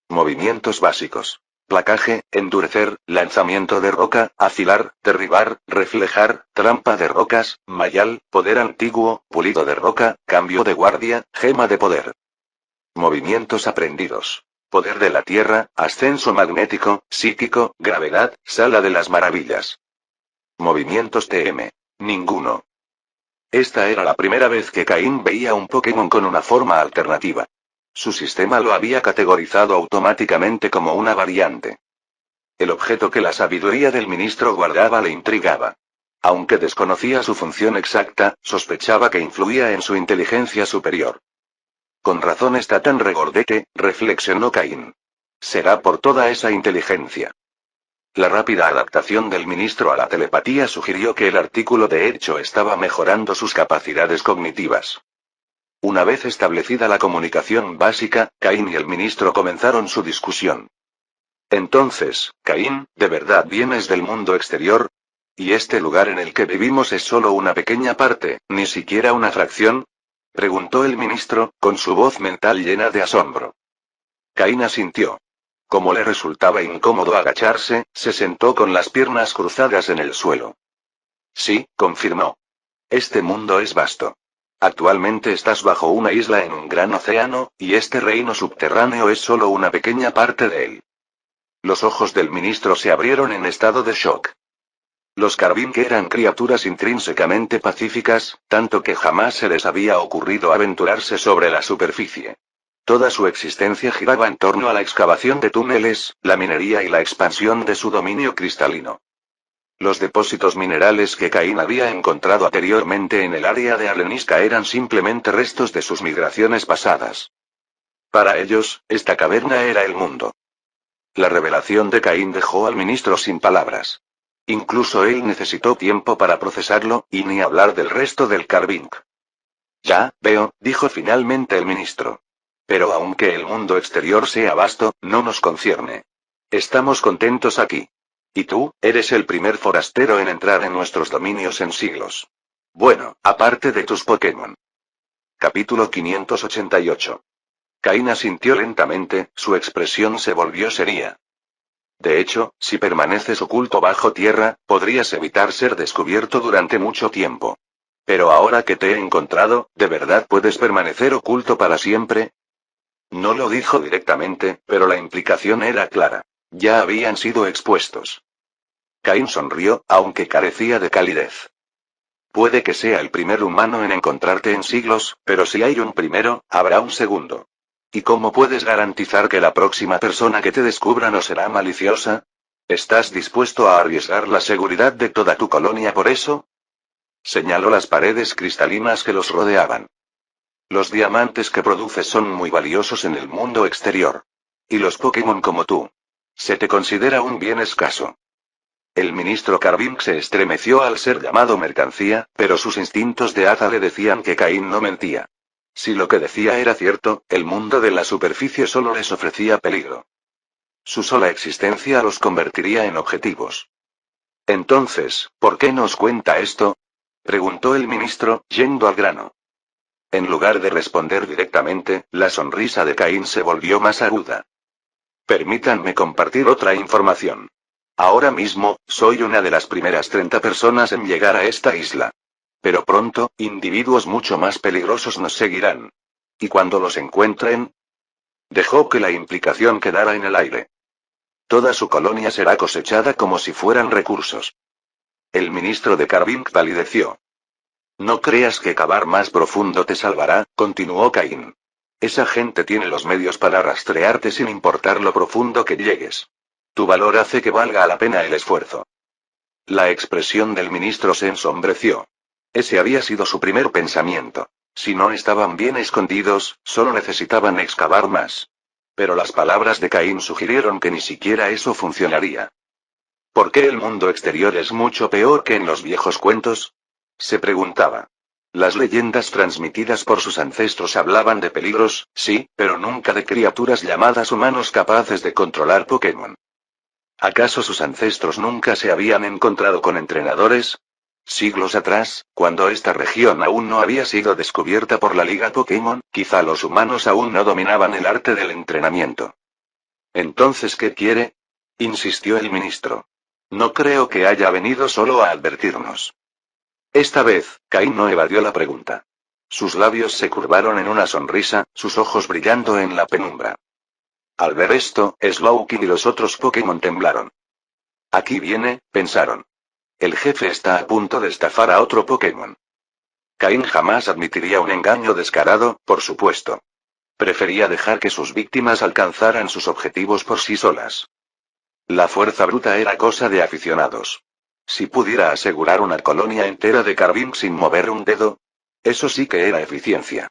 Movimientos básicos. Placaje, endurecer, lanzamiento de roca, afilar, derribar, reflejar, trampa de rocas, mayal, poder antiguo, pulido de roca, cambio de guardia, gema de poder. Movimientos aprendidos. Poder de la tierra, ascenso magnético, psíquico, gravedad, sala de las maravillas. Movimientos TM. Ninguno. Esta era la primera vez que Cain veía un Pokémon con una forma alternativa. Su sistema lo había categorizado automáticamente como una variante. El objeto que la sabiduría del ministro guardaba le intrigaba. Aunque desconocía su función exacta, sospechaba que influía en su inteligencia superior. Con razón está tan regordete, reflexionó Cain. Será por toda esa inteligencia. La rápida adaptación del ministro a la telepatía sugirió que el artículo de hecho estaba mejorando sus capacidades cognitivas. Una vez establecida la comunicación básica, Cain y el ministro comenzaron su discusión. Entonces, Cain, ¿de verdad vienes del mundo exterior? ¿Y este lugar en el que vivimos es solo una pequeña parte, ni siquiera una fracción? Preguntó el ministro, con su voz mental llena de asombro. Cain asintió. Como le resultaba incómodo agacharse, se sentó con las piernas cruzadas en el suelo. Sí, confirmó. Este mundo es vasto. Actualmente estás bajo una isla en un gran océano, y este reino subterráneo es solo una pequeña parte de él. Los ojos del ministro se abrieron en estado de shock. Los Carbink eran criaturas intrínsecamente pacíficas, tanto que jamás se les había ocurrido aventurarse sobre la superficie. Toda su existencia giraba en torno a la excavación de túneles, la minería y la expansión de su dominio cristalino. Los depósitos minerales que Caín había encontrado anteriormente en el área de Arenisca eran simplemente restos de sus migraciones pasadas. Para ellos, esta caverna era el mundo. La revelación de Caín dejó al ministro sin palabras. Incluso él necesitó tiempo para procesarlo, y ni hablar del resto del Carbink. Ya, veo, dijo finalmente el ministro. Pero aunque el mundo exterior sea vasto, no nos concierne. Estamos contentos aquí. Y tú, eres el primer forastero en entrar en nuestros dominios en siglos. Bueno, aparte de tus Pokémon. Capítulo 588. Caín asintió lentamente, su expresión se volvió seria. De hecho, si permaneces oculto bajo tierra, podrías evitar ser descubierto durante mucho tiempo. Pero ahora que te he encontrado, ¿de verdad puedes permanecer oculto para siempre? No lo dijo directamente, pero la implicación era clara. Ya habían sido expuestos. Caín sonrió, aunque carecía de calidez. Puede que sea el primer humano en encontrarte en siglos, pero si hay un primero, habrá un segundo. ¿Y cómo puedes garantizar que la próxima persona que te descubra no será maliciosa? ¿Estás dispuesto a arriesgar la seguridad de toda tu colonia por eso? Señaló las paredes cristalinas que los rodeaban. Los diamantes que produces son muy valiosos en el mundo exterior. Y los Pokémon como tú. Se te considera un bien escaso. El ministro Carbink se estremeció al ser llamado mercancía, pero sus instintos de hada le decían que Caín no mentía. Si lo que decía era cierto, el mundo de la superficie solo les ofrecía peligro. Su sola existencia los convertiría en objetivos. Entonces, ¿por qué nos cuenta esto? Preguntó el ministro, yendo al grano. En lugar de responder directamente, la sonrisa de Caín se volvió más aguda. Permítanme compartir otra información. Ahora mismo, soy una de las primeras 30 personas en llegar a esta isla. Pero pronto, individuos mucho más peligrosos nos seguirán. ¿Y cuando los encuentren? Dejó que la implicación quedara en el aire. Toda su colonia será cosechada como si fueran recursos. El ministro de Carbink palideció. No creas que cavar más profundo te salvará, continuó Caín. Esa gente tiene los medios para rastrearte sin importar lo profundo que llegues. Tu valor hace que valga la pena el esfuerzo. La expresión del ministro se ensombreció. Ese había sido su primer pensamiento. Si no estaban bien escondidos, solo necesitaban excavar más. Pero las palabras de Caín sugirieron que ni siquiera eso funcionaría. ¿Por qué el mundo exterior es mucho peor que en los viejos cuentos? Se preguntaba. Las leyendas transmitidas por sus ancestros hablaban de peligros, sí, pero nunca de criaturas llamadas humanos capaces de controlar Pokémon. ¿Acaso sus ancestros nunca se habían encontrado con entrenadores? Siglos atrás, cuando esta región aún no había sido descubierta por la Liga Pokémon, quizá los humanos aún no dominaban el arte del entrenamiento. ¿Entonces qué quiere? Insistió el ministro. No creo que haya venido solo a advertirnos. Esta vez, Caín no evadió la pregunta. Sus labios se curvaron en una sonrisa, sus ojos brillando en la penumbra. Al ver esto, Slowking y los otros Pokémon temblaron. Aquí viene, pensaron. El jefe está a punto de estafar a otro Pokémon. Caín jamás admitiría un engaño descarado, por supuesto. Prefería dejar que sus víctimas alcanzaran sus objetivos por sí solas. La fuerza bruta era cosa de aficionados. Si pudiera asegurar una colonia entera de Carbink sin mover un dedo, eso sí que era eficiencia.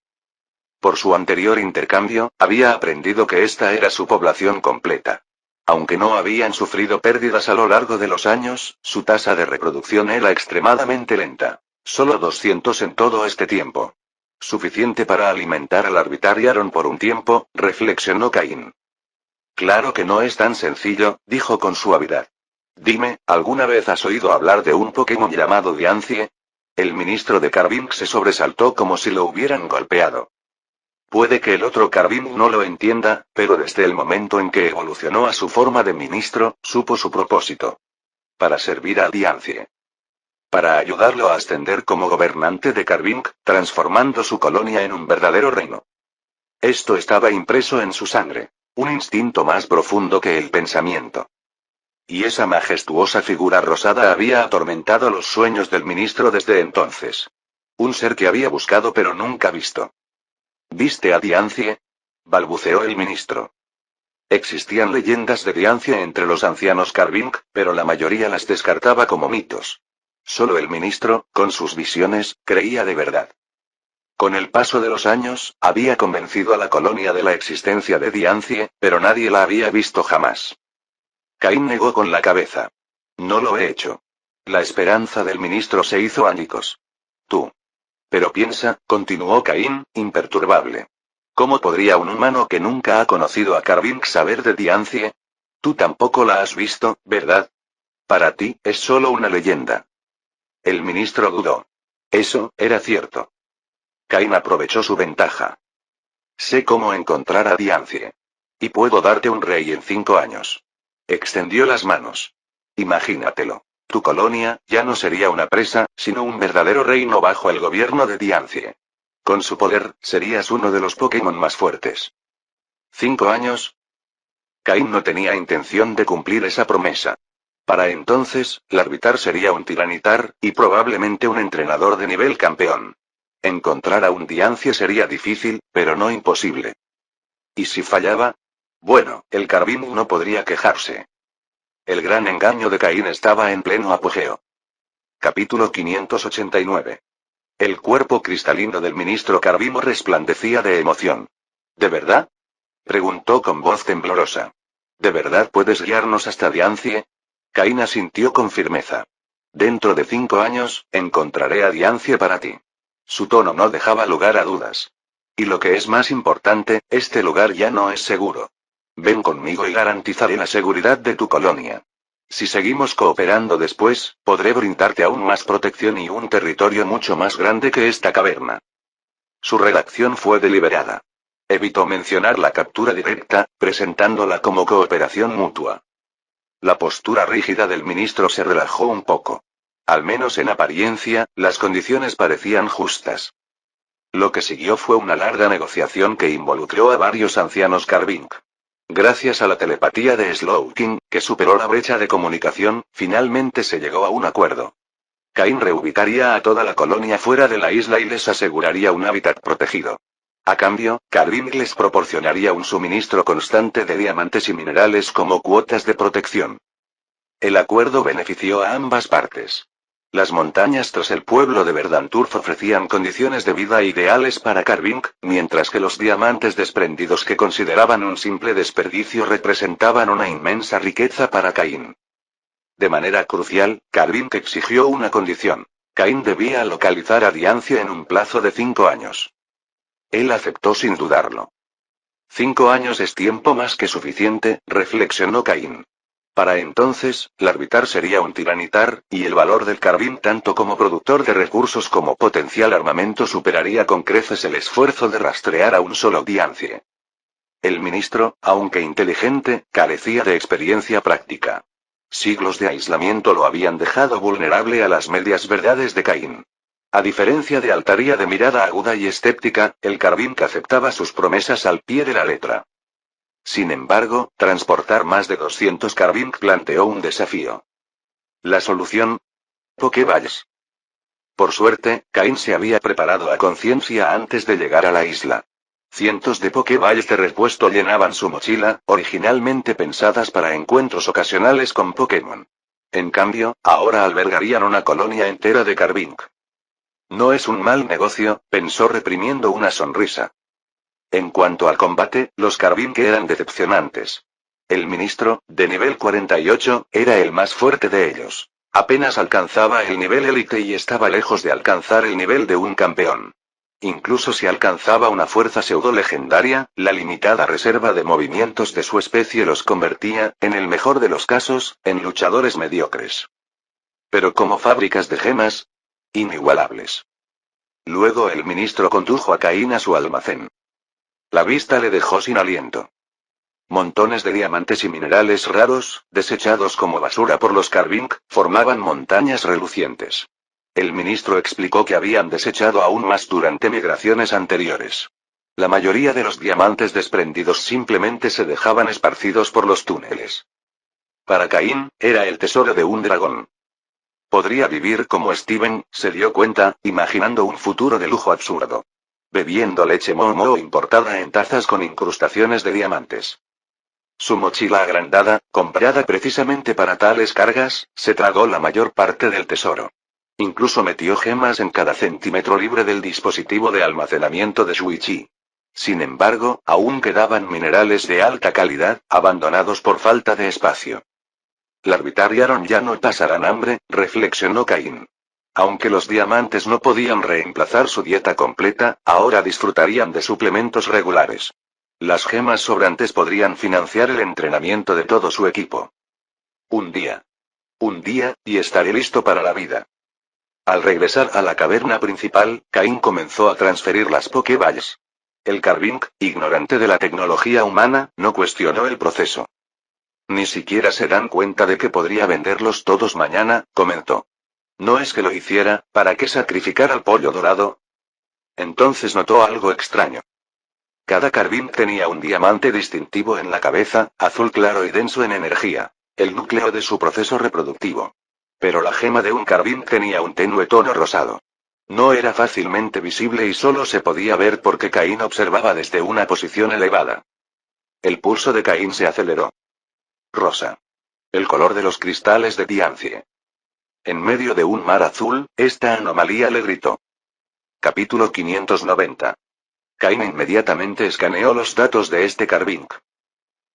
Por su anterior intercambio, había aprendido que esta era su población completa. Aunque no habían sufrido pérdidas a lo largo de los años, su tasa de reproducción era extremadamente lenta. Solo 200 en todo este tiempo. Suficiente para alimentar al Arbitrariaron por un tiempo, reflexionó Caín. Claro que no es tan sencillo, dijo con suavidad. Dime, ¿alguna vez has oído hablar de un Pokémon llamado Diancie? El ministro de Carbink se sobresaltó como si lo hubieran golpeado. Puede que el otro Carbink no lo entienda, pero desde el momento en que evolucionó a su forma de ministro, supo su propósito. Para servir a Diancie. Para ayudarlo a ascender como gobernante de Carbink, transformando su colonia en un verdadero reino. Esto estaba impreso en su sangre. Un instinto más profundo que el pensamiento. Y esa majestuosa figura rosada había atormentado los sueños del ministro desde entonces. Un ser que había buscado pero nunca visto. ¿Viste a Diancie?, balbuceó el ministro. Existían leyendas de Diancie entre los ancianos Carving, pero la mayoría las descartaba como mitos. Solo el ministro, con sus visiones, creía de verdad. Con el paso de los años, había convencido a la colonia de la existencia de Diancie, pero nadie la había visto jamás. Caín negó con la cabeza. No lo he hecho. La esperanza del ministro se hizo añicos. Tú. Pero piensa, continuó Caín, imperturbable. ¿Cómo podría un humano que nunca ha conocido a Carving saber de Diancie? Tú tampoco la has visto, ¿verdad? Para ti, es solo una leyenda. El ministro dudó. Eso, era cierto. Caín aprovechó su ventaja. Sé cómo encontrar a Diancie. Y puedo darte un rey en 5 años. Extendió las manos. Imagínatelo. Tu colonia, ya no sería una presa, sino un verdadero reino bajo el gobierno de Diancie. Con su poder, serías uno de los Pokémon más fuertes. 5 años. Caín no tenía intención de cumplir esa promesa. Para entonces, Larvitar sería un tiranitar, y probablemente un entrenador de nivel campeón. Encontrar a un Diancie sería difícil, pero no imposible. ¿Y si fallaba? Bueno, el Carving no podría quejarse. El gran engaño de Caín estaba en pleno apogeo. Capítulo 589. El cuerpo cristalino del ministro Carvimo resplandecía de emoción. ¿De verdad?, preguntó con voz temblorosa. ¿De verdad puedes guiarnos hasta Diancie? Caín asintió con firmeza. Dentro de 5 años, encontraré a Diancie para ti. Su tono no dejaba lugar a dudas. Y lo que es más importante, este lugar ya no es seguro. Ven conmigo y garantizaré la seguridad de tu colonia. Si seguimos cooperando después, podré brindarte aún más protección y un territorio mucho más grande que esta caverna. Su redacción fue deliberada. Evitó mencionar la captura directa, presentándola como cooperación mutua. La postura rígida del ministro se relajó un poco. Al menos en apariencia, las condiciones parecían justas. Lo que siguió fue una larga negociación que involucró a varios ancianos Carving. Gracias a la telepatía de Slowking, que superó la brecha de comunicación, finalmente se llegó a un acuerdo. Caín reubicaría a toda la colonia fuera de la isla y les aseguraría un hábitat protegido. A cambio, Carving les proporcionaría un suministro constante de diamantes y minerales como cuotas de protección. El acuerdo benefició a ambas partes. Las montañas tras el pueblo de Verdanturf ofrecían condiciones de vida ideales para Carving, mientras que los diamantes desprendidos que consideraban un simple desperdicio representaban una inmensa riqueza para Caín. De manera crucial, Carving exigió una condición. Caín debía localizar a Diancie en un plazo de 5 años. Él aceptó sin dudarlo. 5 años es tiempo más que suficiente, reflexionó Caín. Para entonces, Larvitar sería un tiranitar, y el valor del Carving tanto como productor de recursos como potencial armamento superaría con creces el esfuerzo de rastrear a un solo Diancie. El ministro, aunque inteligente, carecía de experiencia práctica. Siglos de aislamiento lo habían dejado vulnerable a las medias verdades de Caín. A diferencia de Altaria de mirada aguda y escéptica, el Carving aceptaba sus promesas al pie de la letra. Sin embargo, transportar más de 200 Carving planteó un desafío. ¿La solución? Pokéballs. Por suerte, Caín se había preparado a conciencia antes de llegar a la isla. Cientos de Pokéballs de repuesto llenaban su mochila, originalmente pensadas para encuentros ocasionales con Pokémon. En cambio, ahora albergarían una colonia entera de Carving. No es un mal negocio, pensó reprimiendo una sonrisa. En cuanto al combate, los Carving eran decepcionantes. El ministro, de nivel 48, era el más fuerte de ellos. Apenas alcanzaba el nivel élite y estaba lejos de alcanzar el nivel de un campeón. Incluso si alcanzaba una fuerza pseudo-legendaria, la limitada reserva de movimientos de su especie los convertía, en el mejor de los casos, en luchadores mediocres. Pero como fábricas de gemas, inigualables. Luego el ministro condujo a Caín a su almacén. La vista le dejó sin aliento. Montones de diamantes y minerales raros, desechados como basura por los Carving, formaban montañas relucientes. El ministro explicó que habían desechado aún más durante migraciones anteriores. La mayoría de los diamantes desprendidos simplemente se dejaban esparcidos por los túneles. Para Caín, era el tesoro de un dragón. Podría vivir como Steven, se dio cuenta, imaginando un futuro de lujo absurdo. Bebiendo leche Momo importada en tazas con incrustaciones de diamantes. Su mochila agrandada, comprada precisamente para tales cargas, se tragó la mayor parte del tesoro. Incluso metió gemas en cada centímetro libre del dispositivo de almacenamiento de Shuichi. Sin embargo, aún quedaban minerales de alta calidad, abandonados por falta de espacio. Larvitariaron ya no pasarán hambre, reflexionó Caín. Aunque los diamantes no podían reemplazar su dieta completa, ahora disfrutarían de suplementos regulares. Las gemas sobrantes podrían financiar el entrenamiento de todo su equipo. Un día, y estaré listo para la vida. Al regresar a la caverna principal, Caín comenzó a transferir las Pokéballs. El Carvink, ignorante de la tecnología humana, no cuestionó el proceso. Ni siquiera se dan cuenta de que podría venderlos todos mañana, comentó. No es que lo hiciera, ¿para qué sacrificar al pollo dorado? Entonces notó algo extraño. Cada Carvink tenía un diamante distintivo en la cabeza, azul claro y denso en energía, el núcleo de su proceso reproductivo. Pero la gema de un Carvink tenía un tenue tono rosado. No era fácilmente visible y solo se podía ver porque Caín observaba desde una posición elevada. El pulso de Caín se aceleró. Rosa. El color de los cristales de Diancie. En medio de un mar azul, esta anomalía le gritó. Capítulo 590. Caín inmediatamente escaneó los datos de este Carvink.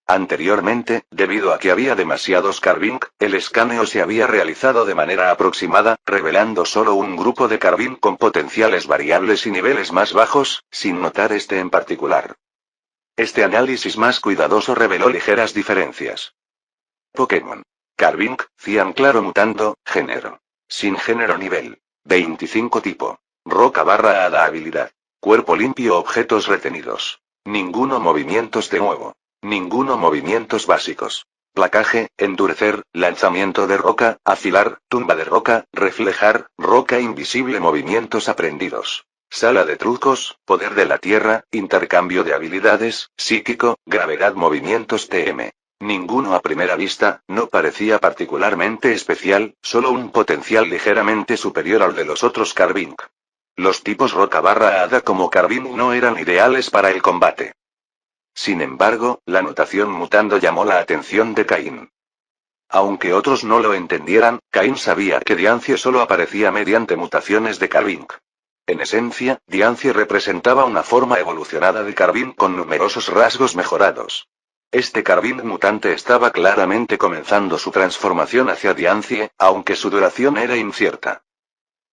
Anteriormente, debido a que había demasiados Carvink, el escaneo se había realizado de manera aproximada, revelando solo un grupo de Carvink con potenciales variables y niveles más bajos, sin notar este en particular. Este análisis más cuidadoso reveló ligeras diferencias. Pokémon. Carvink, cian claro mutando, género. Sin género nivel. 25 tipo. Roca barra hada habilidad. Cuerpo limpio objetos retenidos. Ninguno movimientos de nuevo. Ninguno movimientos básicos. Placaje, endurecer, lanzamiento de roca, afilar, tumba de roca, reflejar, roca invisible movimientos aprendidos. Sala de trucos, poder de la tierra, intercambio de habilidades, psíquico, gravedad movimientos TM. Ninguno a primera vista, no parecía particularmente especial, solo un potencial ligeramente superior al de los otros Carvink. Los tipos roca barra hada como Carvink no eran ideales para el combate. Sin embargo, la notación mutando llamó la atención de Caín. Aunque otros no lo entendieran, Caín sabía que Diancie solo aparecía mediante mutaciones de Carvink. En esencia, Diancie representaba una forma evolucionada de Carvink con numerosos rasgos mejorados. Este Carvink mutante estaba claramente comenzando su transformación hacia Diancie, aunque su duración era incierta.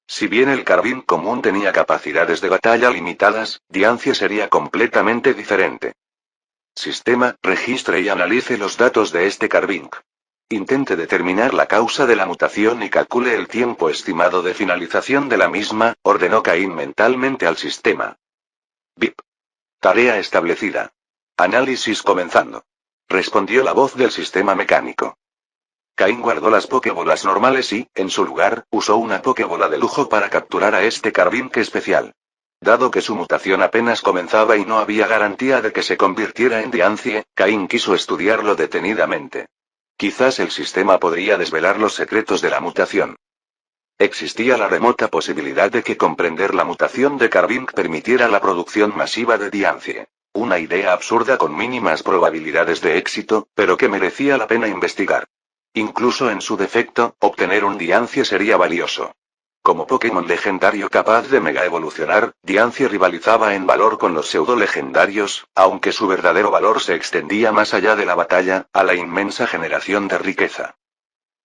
Si bien el Carvink común tenía capacidades de batalla limitadas, Diancie sería completamente diferente. Sistema, registre y analice los datos de este Carvink. Intente determinar la causa de la mutación y calcule el tiempo estimado de finalización de la misma, ordenó Caín mentalmente al sistema. BIP. Tarea establecida. Análisis comenzando. Respondió la voz del sistema mecánico. Caín guardó las Pokébolas normales y, en su lugar, usó una Pokébola de lujo para capturar a este Carvink especial. Dado que su mutación apenas comenzaba y no había garantía de que se convirtiera en Diancie, Caín quiso estudiarlo detenidamente. Quizás el sistema podría desvelar los secretos de la mutación. Existía la remota posibilidad de que comprender la mutación de Carvink permitiera la producción masiva de Diancie. Una idea absurda con mínimas probabilidades de éxito, pero que merecía la pena investigar. Incluso en su defecto, obtener un Diancie sería valioso. Como Pokémon legendario capaz de mega evolucionar, Diancie rivalizaba en valor con los pseudo-legendarios, aunque su verdadero valor se extendía más allá de la batalla, a la inmensa generación de riqueza.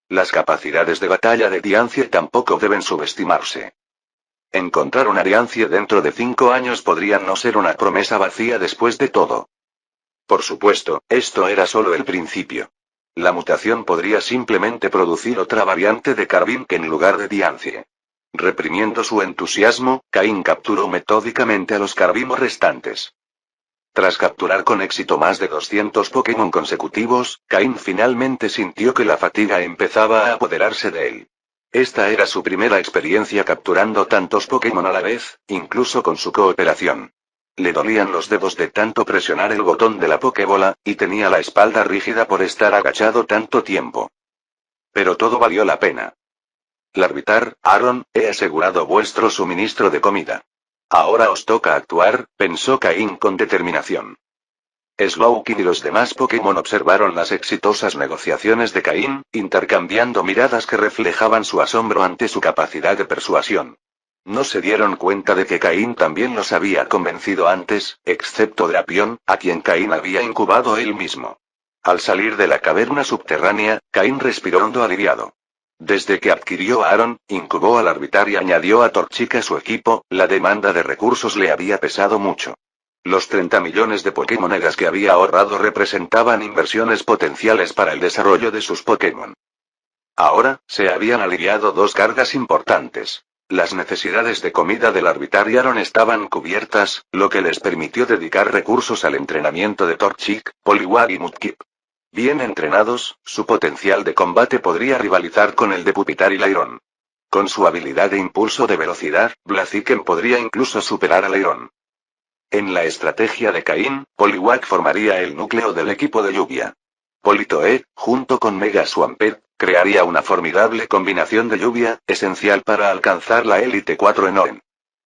Las capacidades de batalla de Diancie tampoco deben subestimarse. Encontrar una Diancie dentro de 5 años podría no ser una promesa vacía después de todo. Por supuesto, esto era solo el principio. La mutación podría simplemente producir otra variante de Carvink en lugar de Diancie. Reprimiendo su entusiasmo, Caín capturó metódicamente a los Carvimos restantes. Tras capturar con éxito más de 200 Pokémon consecutivos, Caín finalmente sintió que la fatiga empezaba a apoderarse de él. Esta era su primera experiencia capturando tantos Pokémon a la vez, incluso con su cooperación. Le dolían los dedos de tanto presionar el botón de la Pokébola, y tenía la espalda rígida por estar agachado tanto tiempo. Pero todo valió la pena. Larvitar, Aaron, he asegurado vuestro suministro de comida. Ahora os toca actuar, pensó Caín con determinación. Slowking y los demás Pokémon observaron las exitosas negociaciones de Caín, intercambiando miradas que reflejaban su asombro ante su capacidad de persuasión. No se dieron cuenta de que Caín también los había convencido antes, excepto Drapion, a quien Caín había incubado él mismo. Al salir de la caverna subterránea, Caín respiró hondo aliviado. Desde que adquirió a Aaron, incubó al Larvitar y añadió a Torchic a su equipo, la demanda de recursos le había pesado mucho. Los 30 millones de Pokémonedas que había ahorrado representaban inversiones potenciales para el desarrollo de sus Pokémon. Ahora, se habían aliviado dos cargas importantes. Las necesidades de comida del Larvitar y Aaron estaban cubiertas, lo que les permitió dedicar recursos al entrenamiento de Torchic, Poliwag y Mudkip. Bien entrenados, su potencial de combate podría rivalizar con el de Pupitar y Lairon. Con su habilidad de impulso de velocidad, Blaziken podría incluso superar a Lairon. En la estrategia de Caín, Poliwag formaría el núcleo del equipo de lluvia. Politoed, junto con Mega Swampert, crearía una formidable combinación de lluvia, esencial para alcanzar la Elite 4 en Oren.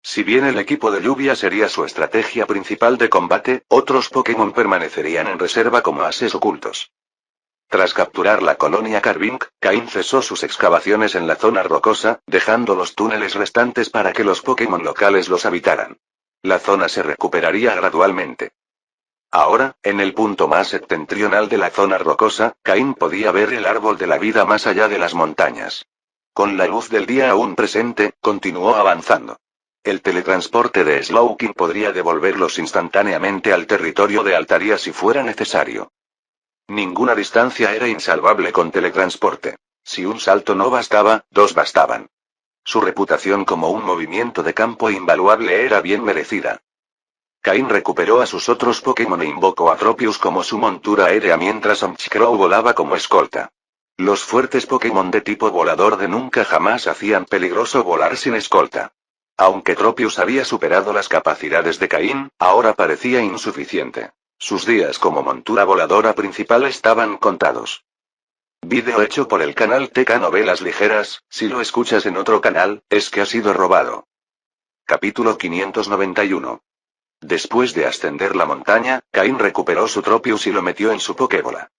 Si bien el equipo de lluvia sería su estrategia principal de combate, otros Pokémon permanecerían en reserva como ases ocultos. Tras capturar la colonia Carvink, Caín cesó sus excavaciones en la zona rocosa, dejando los túneles restantes para que los Pokémon locales los habitaran. La zona se recuperaría gradualmente. Ahora, en el punto más septentrional de la zona rocosa, Caín podía ver el árbol de la vida más allá de las montañas. Con la luz del día aún presente, continuó avanzando. El teletransporte de Slowking podría devolverlos instantáneamente al territorio de Altaria si fuera necesario. Ninguna distancia era insalvable con teletransporte. Si un salto no bastaba, dos bastaban. Su reputación como un movimiento de campo invaluable era bien merecida. Caín recuperó a sus otros Pokémon e invocó a Tropius como su montura aérea mientras Omchicrow volaba como escolta. Los fuertes Pokémon de tipo volador de nunca jamás hacían peligroso volar sin escolta. Aunque Tropius había superado las capacidades de Caín, ahora parecía insuficiente. Sus días como montura voladora principal estaban contados. Vídeo hecho por el canal TK Novelas Ligeras. Si lo escuchas en otro canal, es que ha sido robado. Capítulo 591. Después de ascender la montaña, Caín recuperó su Tropius y lo metió en su Pokébola.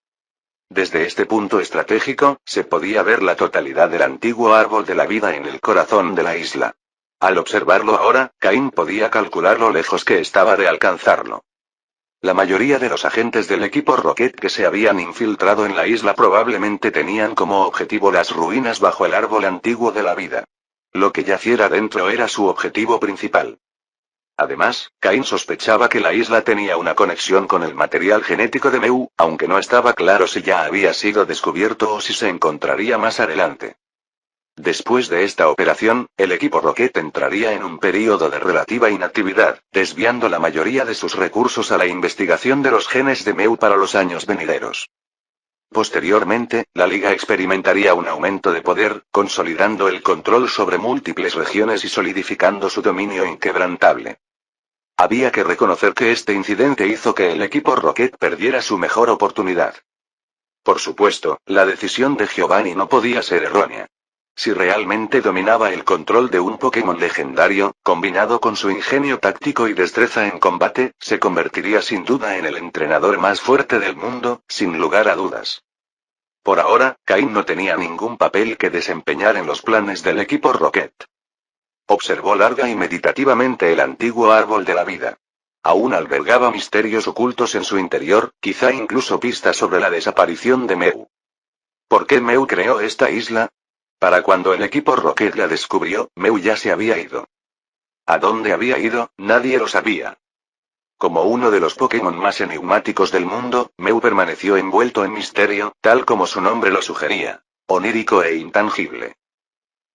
Desde este punto estratégico, se podía ver la totalidad del antiguo árbol de la vida en el corazón de la isla. Al observarlo ahora, Caín podía calcular lo lejos que estaba de alcanzarlo. La mayoría de los agentes del equipo Rocket que se habían infiltrado en la isla probablemente tenían como objetivo las ruinas bajo el árbol antiguo de la vida. Lo que yaciera dentro era su objetivo principal. Además, Caín sospechaba que la isla tenía una conexión con el material genético de Mew, aunque no estaba claro si ya había sido descubierto o si se encontraría más adelante. Después de esta operación, el equipo Rocket entraría en un período de relativa inactividad, desviando la mayoría de sus recursos a la investigación de los genes de Mew para los años venideros. Posteriormente, la Liga experimentaría un aumento de poder, consolidando el control sobre múltiples regiones y solidificando su dominio inquebrantable. Había que reconocer que este incidente hizo que el equipo Rocket perdiera su mejor oportunidad. Por supuesto, la decisión de Giovanni no podía ser errónea. Si realmente dominaba el control de un Pokémon legendario, combinado con su ingenio táctico y destreza en combate, se convertiría sin duda en el entrenador más fuerte del mundo, sin lugar a dudas. Por ahora, Caín no tenía ningún papel que desempeñar en los planes del equipo Rocket. Observó larga y meditativamente el antiguo árbol de la vida. Aún albergaba misterios ocultos en su interior, quizá incluso pistas sobre la desaparición de Mew. ¿Por qué Mew creó esta isla? Para cuando el equipo Rocket la descubrió, Mew ya se había ido. ¿A dónde había ido? Nadie lo sabía. Como uno de los Pokémon más enigmáticos del mundo, Mew permaneció envuelto en misterio, tal como su nombre lo sugería, onírico e intangible.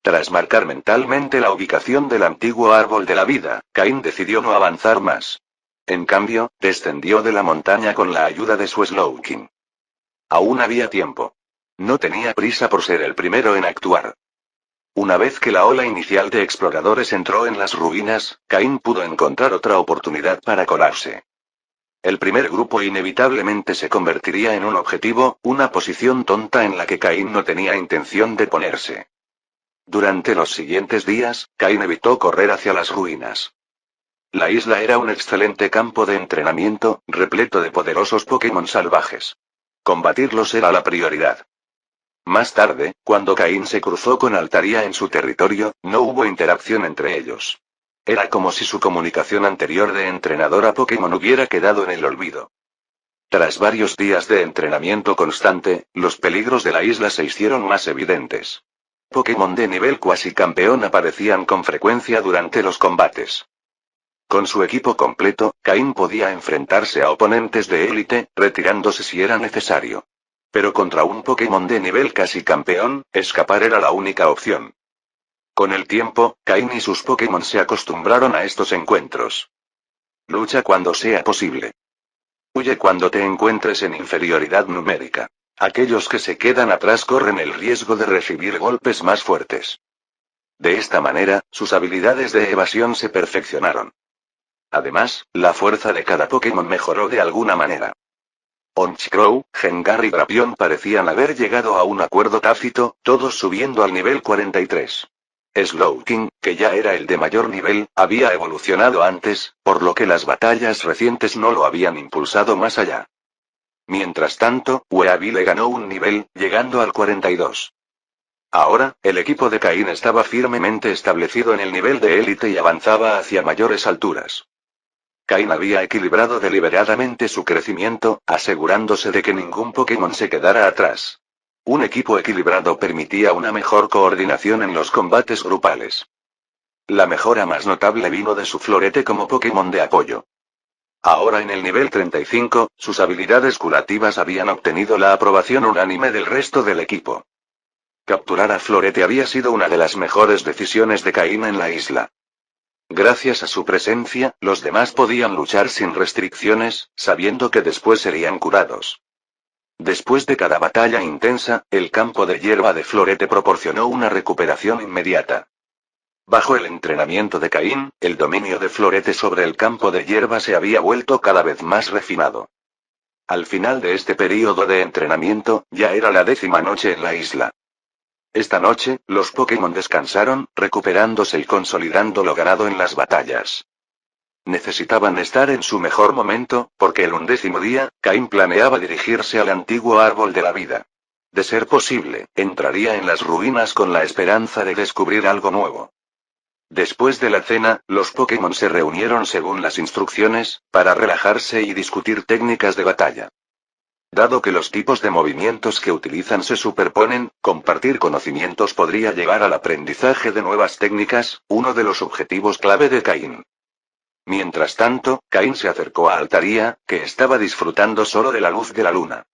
Tras marcar mentalmente la ubicación del antiguo árbol de la vida, Caín decidió no avanzar más. En cambio, descendió de la montaña con la ayuda de su Slowking. Aún había tiempo. No tenía prisa por ser el primero en actuar. Una vez que la ola inicial de exploradores entró en las ruinas, Caín pudo encontrar otra oportunidad para colarse. El primer grupo inevitablemente se convertiría en un objetivo, una posición tonta en la que Caín no tenía intención de ponerse. Durante los siguientes días, Caín evitó correr hacia las ruinas. La isla era un excelente campo de entrenamiento, repleto de poderosos Pokémon salvajes. Combatirlos era la prioridad. Más tarde, cuando Caín se cruzó con Altaria en su territorio, no hubo interacción entre ellos. Era como si su comunicación anterior de entrenador a Pokémon hubiera quedado en el olvido. Tras varios días de entrenamiento constante, los peligros de la isla se hicieron más evidentes. Pokémon de nivel cuasi campeón aparecían con frecuencia durante los combates. Con su equipo completo, Caín podía enfrentarse a oponentes de élite, retirándose si era necesario. Pero contra un Pokémon de nivel casi campeón, escapar era la única opción. Con el tiempo, Caín y sus Pokémon se acostumbraron a estos encuentros. Lucha cuando sea posible. Huye cuando te encuentres en inferioridad numérica. Aquellos que se quedan atrás corren el riesgo de recibir golpes más fuertes. De esta manera, sus habilidades de evasión se perfeccionaron. Además, la fuerza de cada Pokémon mejoró de alguna manera. Honchkrow, Gengar y Drapion parecían haber llegado a un acuerdo tácito, todos subiendo al nivel 43. Slowking, que ya era el de mayor nivel, había evolucionado antes, por lo que las batallas recientes no lo habían impulsado más allá. Mientras tanto, Weavile le ganó un nivel, llegando al 42. Ahora, el equipo de Caín estaba firmemente establecido en el nivel de élite y avanzaba hacia mayores alturas. Caín había equilibrado deliberadamente su crecimiento, asegurándose de que ningún Pokémon se quedara atrás. Un equipo equilibrado permitía una mejor coordinación en los combates grupales. La mejora más notable vino de su Florete como Pokémon de apoyo. Ahora en el nivel 35, sus habilidades curativas habían obtenido la aprobación unánime del resto del equipo. Capturar a Florete había sido una de las mejores decisiones de Caín en la isla. Gracias a su presencia, los demás podían luchar sin restricciones, sabiendo que después serían curados. Después de cada batalla intensa, el campo de hierba de Florete proporcionó una recuperación inmediata. Bajo el entrenamiento de Caín, el dominio de Florete sobre el campo de hierba se había vuelto cada vez más refinado. Al final de este período de entrenamiento, ya era la 10ª noche en la isla. Esta noche, los Pokémon descansaron, recuperándose y consolidando lo ganado en las batallas. Necesitaban estar en su mejor momento, porque el 11º día, Caín planeaba dirigirse al antiguo árbol de la vida. De ser posible, entraría en las ruinas con la esperanza de descubrir algo nuevo. Después de la cena, los Pokémon se reunieron según las instrucciones, para relajarse y discutir técnicas de batalla. Dado que los tipos de movimientos que utilizan se superponen, compartir conocimientos podría llevar al aprendizaje de nuevas técnicas, uno de los objetivos clave de Caín. Mientras tanto, Caín se acercó a Altaria, que estaba disfrutando solo de la luz de la luna.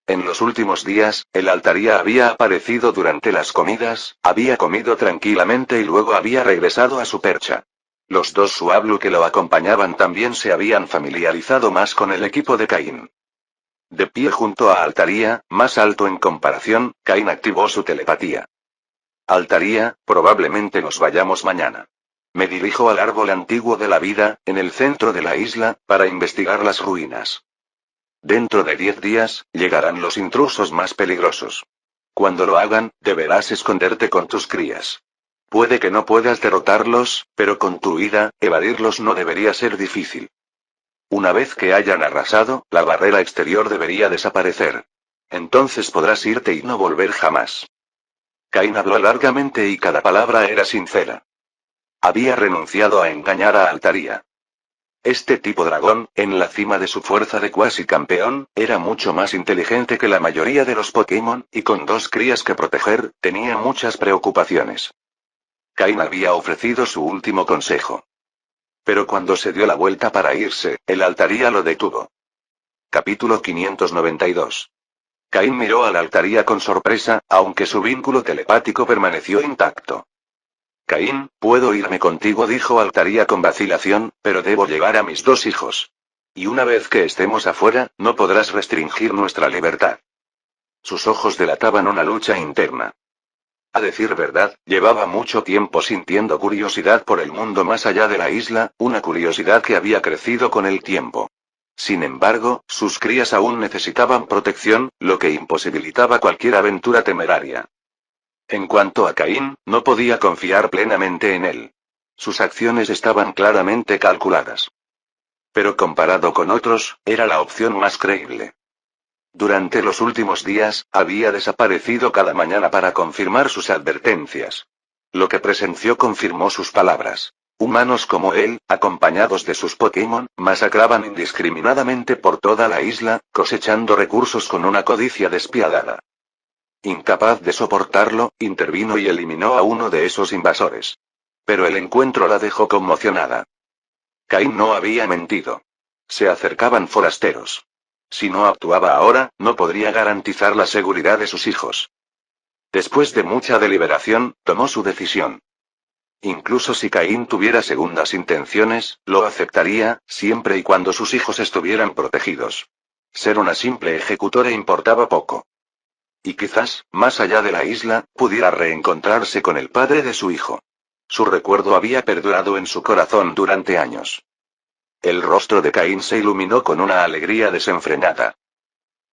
En los últimos días, el Altaria había aparecido durante las comidas, había comido tranquilamente y luego había regresado a su percha. Los dos Suablu que lo acompañaban también se habían familiarizado más con el equipo de Caín. De pie junto a Altaria, más alto en comparación, Caín activó su telepatía. Altaria, probablemente nos vayamos mañana. Me dirijo al árbol antiguo de la vida, en el centro de la isla, para investigar las ruinas. Dentro de 10 días, llegarán los intrusos más peligrosos. Cuando lo hagan, deberás esconderte con tus crías. Puede que no puedas derrotarlos, pero con tu huida, evadirlos no debería ser difícil. Una vez que hayan arrasado, la barrera exterior debería desaparecer. Entonces podrás irte y no volver jamás. Caín habló largamente y cada palabra era sincera. Había renunciado a engañar a Altaria. Este tipo dragón, en la cima de su fuerza de cuasi campeón, era mucho más inteligente que la mayoría de los Pokémon, y con 2 crías que proteger, tenía muchas preocupaciones. Caín había ofrecido su último consejo. Pero cuando se dio la vuelta para irse, el Altaria lo detuvo. Capítulo 592. Caín miró al Altaria con sorpresa, aunque su vínculo telepático permaneció intacto. Caín, puedo irme contigo, dijo Altaria con vacilación, pero debo llevar a mis 2 hijos. Y una vez que estemos afuera, no podrás restringir nuestra libertad. Sus ojos delataban una lucha interna. A decir verdad, llevaba mucho tiempo sintiendo curiosidad por el mundo más allá de la isla, una curiosidad que había crecido con el tiempo. Sin embargo, sus crías aún necesitaban protección, lo que imposibilitaba cualquier aventura temeraria. En cuanto a Caín, no podía confiar plenamente en él. Sus acciones estaban claramente calculadas. Pero comparado con otros, era la opción más creíble. Durante los últimos días, había desaparecido cada mañana para confirmar sus advertencias. Lo que presenció confirmó sus palabras. Humanos como él, acompañados de sus Pokémon, masacraban indiscriminadamente por toda la isla, cosechando recursos con una codicia despiadada. Incapaz de soportarlo, intervino y eliminó a uno de esos invasores. Pero el encuentro la dejó conmocionada. Caín no había mentido. Se acercaban forasteros. Si no actuaba ahora, no podría garantizar la seguridad de sus hijos. Después de mucha deliberación, tomó su decisión. Incluso si Caín tuviera segundas intenciones, lo aceptaría, siempre y cuando sus hijos estuvieran protegidos. Ser una simple ejecutora importaba poco. Y quizás, más allá de la isla, pudiera reencontrarse con el padre de su hijo. Su recuerdo había perdurado en su corazón durante años. El rostro de Caín se iluminó con una alegría desenfrenada.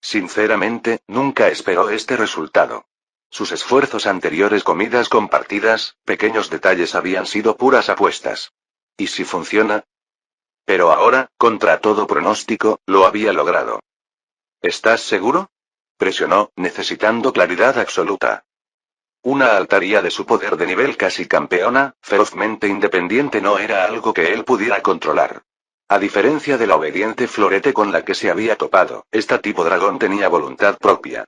Sinceramente, nunca esperó este resultado. Sus esfuerzos anteriores, comidas compartidas, pequeños detalles habían sido puras apuestas. ¿Y si funciona? Pero ahora, contra todo pronóstico, lo había logrado. ¿Estás seguro? Presionó, necesitando claridad absoluta. Una altaría de su poder de nivel casi campeona, ferozmente independiente, no era algo que él pudiera controlar. A diferencia de la obediente florete con la que se había topado, esta tipo dragón tenía voluntad propia.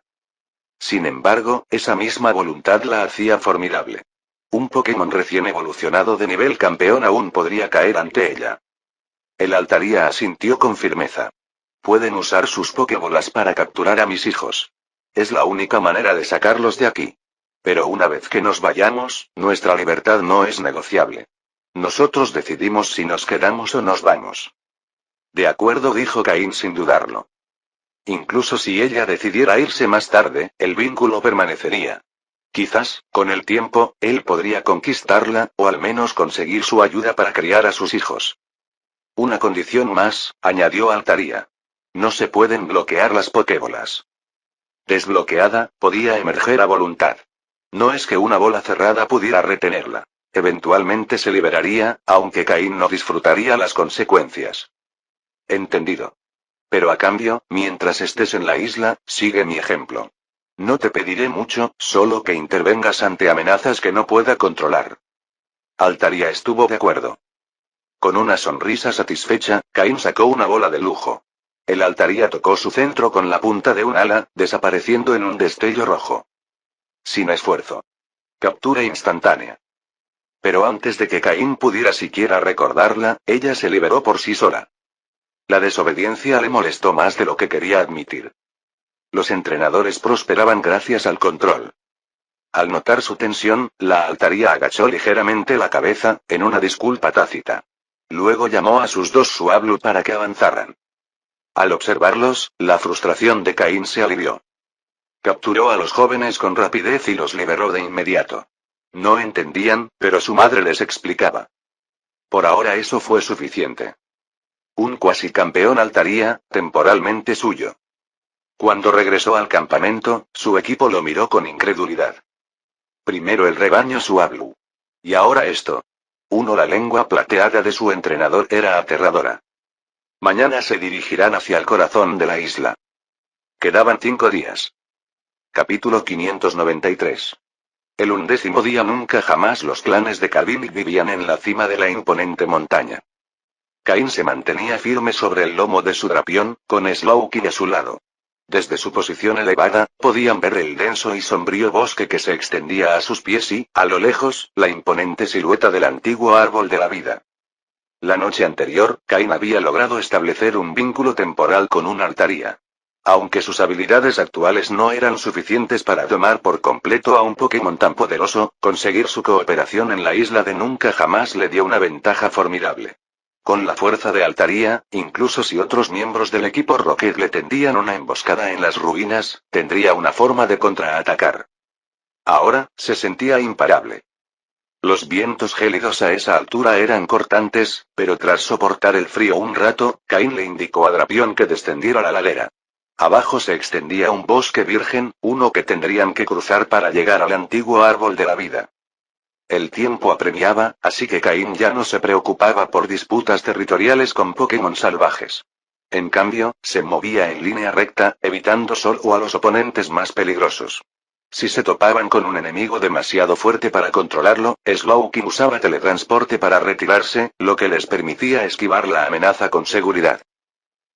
Sin embargo, esa misma voluntad la hacía formidable. Un Pokémon recién evolucionado de nivel campeón aún podría caer ante ella. El altaría asintió con firmeza. Pueden usar sus Pokébolas para capturar a mis hijos. Es la única manera de sacarlos de aquí. Pero una vez que nos vayamos, nuestra libertad no es negociable. Nosotros decidimos si nos quedamos o nos vamos. De acuerdo, dijo Caín sin dudarlo. Incluso si ella decidiera irse más tarde, el vínculo permanecería. Quizás, con el tiempo, él podría conquistarla, o al menos conseguir su ayuda para criar a sus hijos. Una condición más, añadió Altaria. No se pueden bloquear las Pokébolas. Desbloqueada, podía emerger a voluntad. No es que una bola cerrada pudiera retenerla. Eventualmente se liberaría, aunque Caín no disfrutaría las consecuencias. Entendido. Pero a cambio, mientras estés en la isla, sigue mi ejemplo. No te pediré mucho, solo que intervengas ante amenazas que no pueda controlar. Altaria estuvo de acuerdo. Con una sonrisa satisfecha, Caín sacó una bola de lujo. El Altaria tocó su centro con la punta de un ala, desapareciendo en un destello rojo. Sin esfuerzo. Captura instantánea. Pero antes de que Caín pudiera siquiera recordarla, ella se liberó por sí sola. La desobediencia le molestó más de lo que quería admitir. Los entrenadores prosperaban gracias al control. Al notar su tensión, la Altaria agachó ligeramente la cabeza, en una disculpa tácita. Luego llamó a sus dos Suablu para que avanzaran. Al observarlos, la frustración de Caín se alivió. Capturó a los jóvenes con rapidez y los liberó de inmediato. No entendían, pero su madre les explicaba. Por ahora eso fue suficiente. Un cuasi campeón Altaria, temporalmente suyo. Cuando regresó al campamento, su equipo lo miró con incredulidad. Primero el rebaño Suablu. Y ahora esto. La lengua plateada de su entrenador era aterradora. Mañana se dirigirán hacia el corazón de la isla. Quedaban 5 días. Capítulo 593. El 11º día. Nunca jamás los clanes de Calvin vivían en la cima de la imponente montaña. Caín se mantenía firme sobre el lomo de su drapión, con Slowky a su lado. Desde su posición elevada, podían ver el denso y sombrío bosque que se extendía a sus pies y, a lo lejos, la imponente silueta del antiguo árbol de la vida. La noche anterior, Caín había logrado establecer un vínculo temporal con un Altaria. Aunque sus habilidades actuales no eran suficientes para domar por completo a un Pokémon tan poderoso, conseguir su cooperación en la isla de Nunca Jamás le dio una ventaja formidable. Con la fuerza de Altaria, incluso si otros miembros del equipo Rocket le tendían una emboscada en las ruinas, tendría una forma de contraatacar. Ahora, se sentía imparable. Los vientos gélidos a esa altura eran cortantes, pero tras soportar el frío un rato, Caín le indicó a Drapión que descendiera la ladera. Abajo se extendía un bosque virgen, uno que tendrían que cruzar para llegar al antiguo árbol de la vida. El tiempo apremiaba, así que Caín ya no se preocupaba por disputas territoriales con Pokémon salvajes. En cambio, se movía en línea recta, evitando solo a los oponentes más peligrosos. Si se topaban con un enemigo demasiado fuerte para controlarlo, Slowking usaba teletransporte para retirarse, lo que les permitía esquivar la amenaza con seguridad.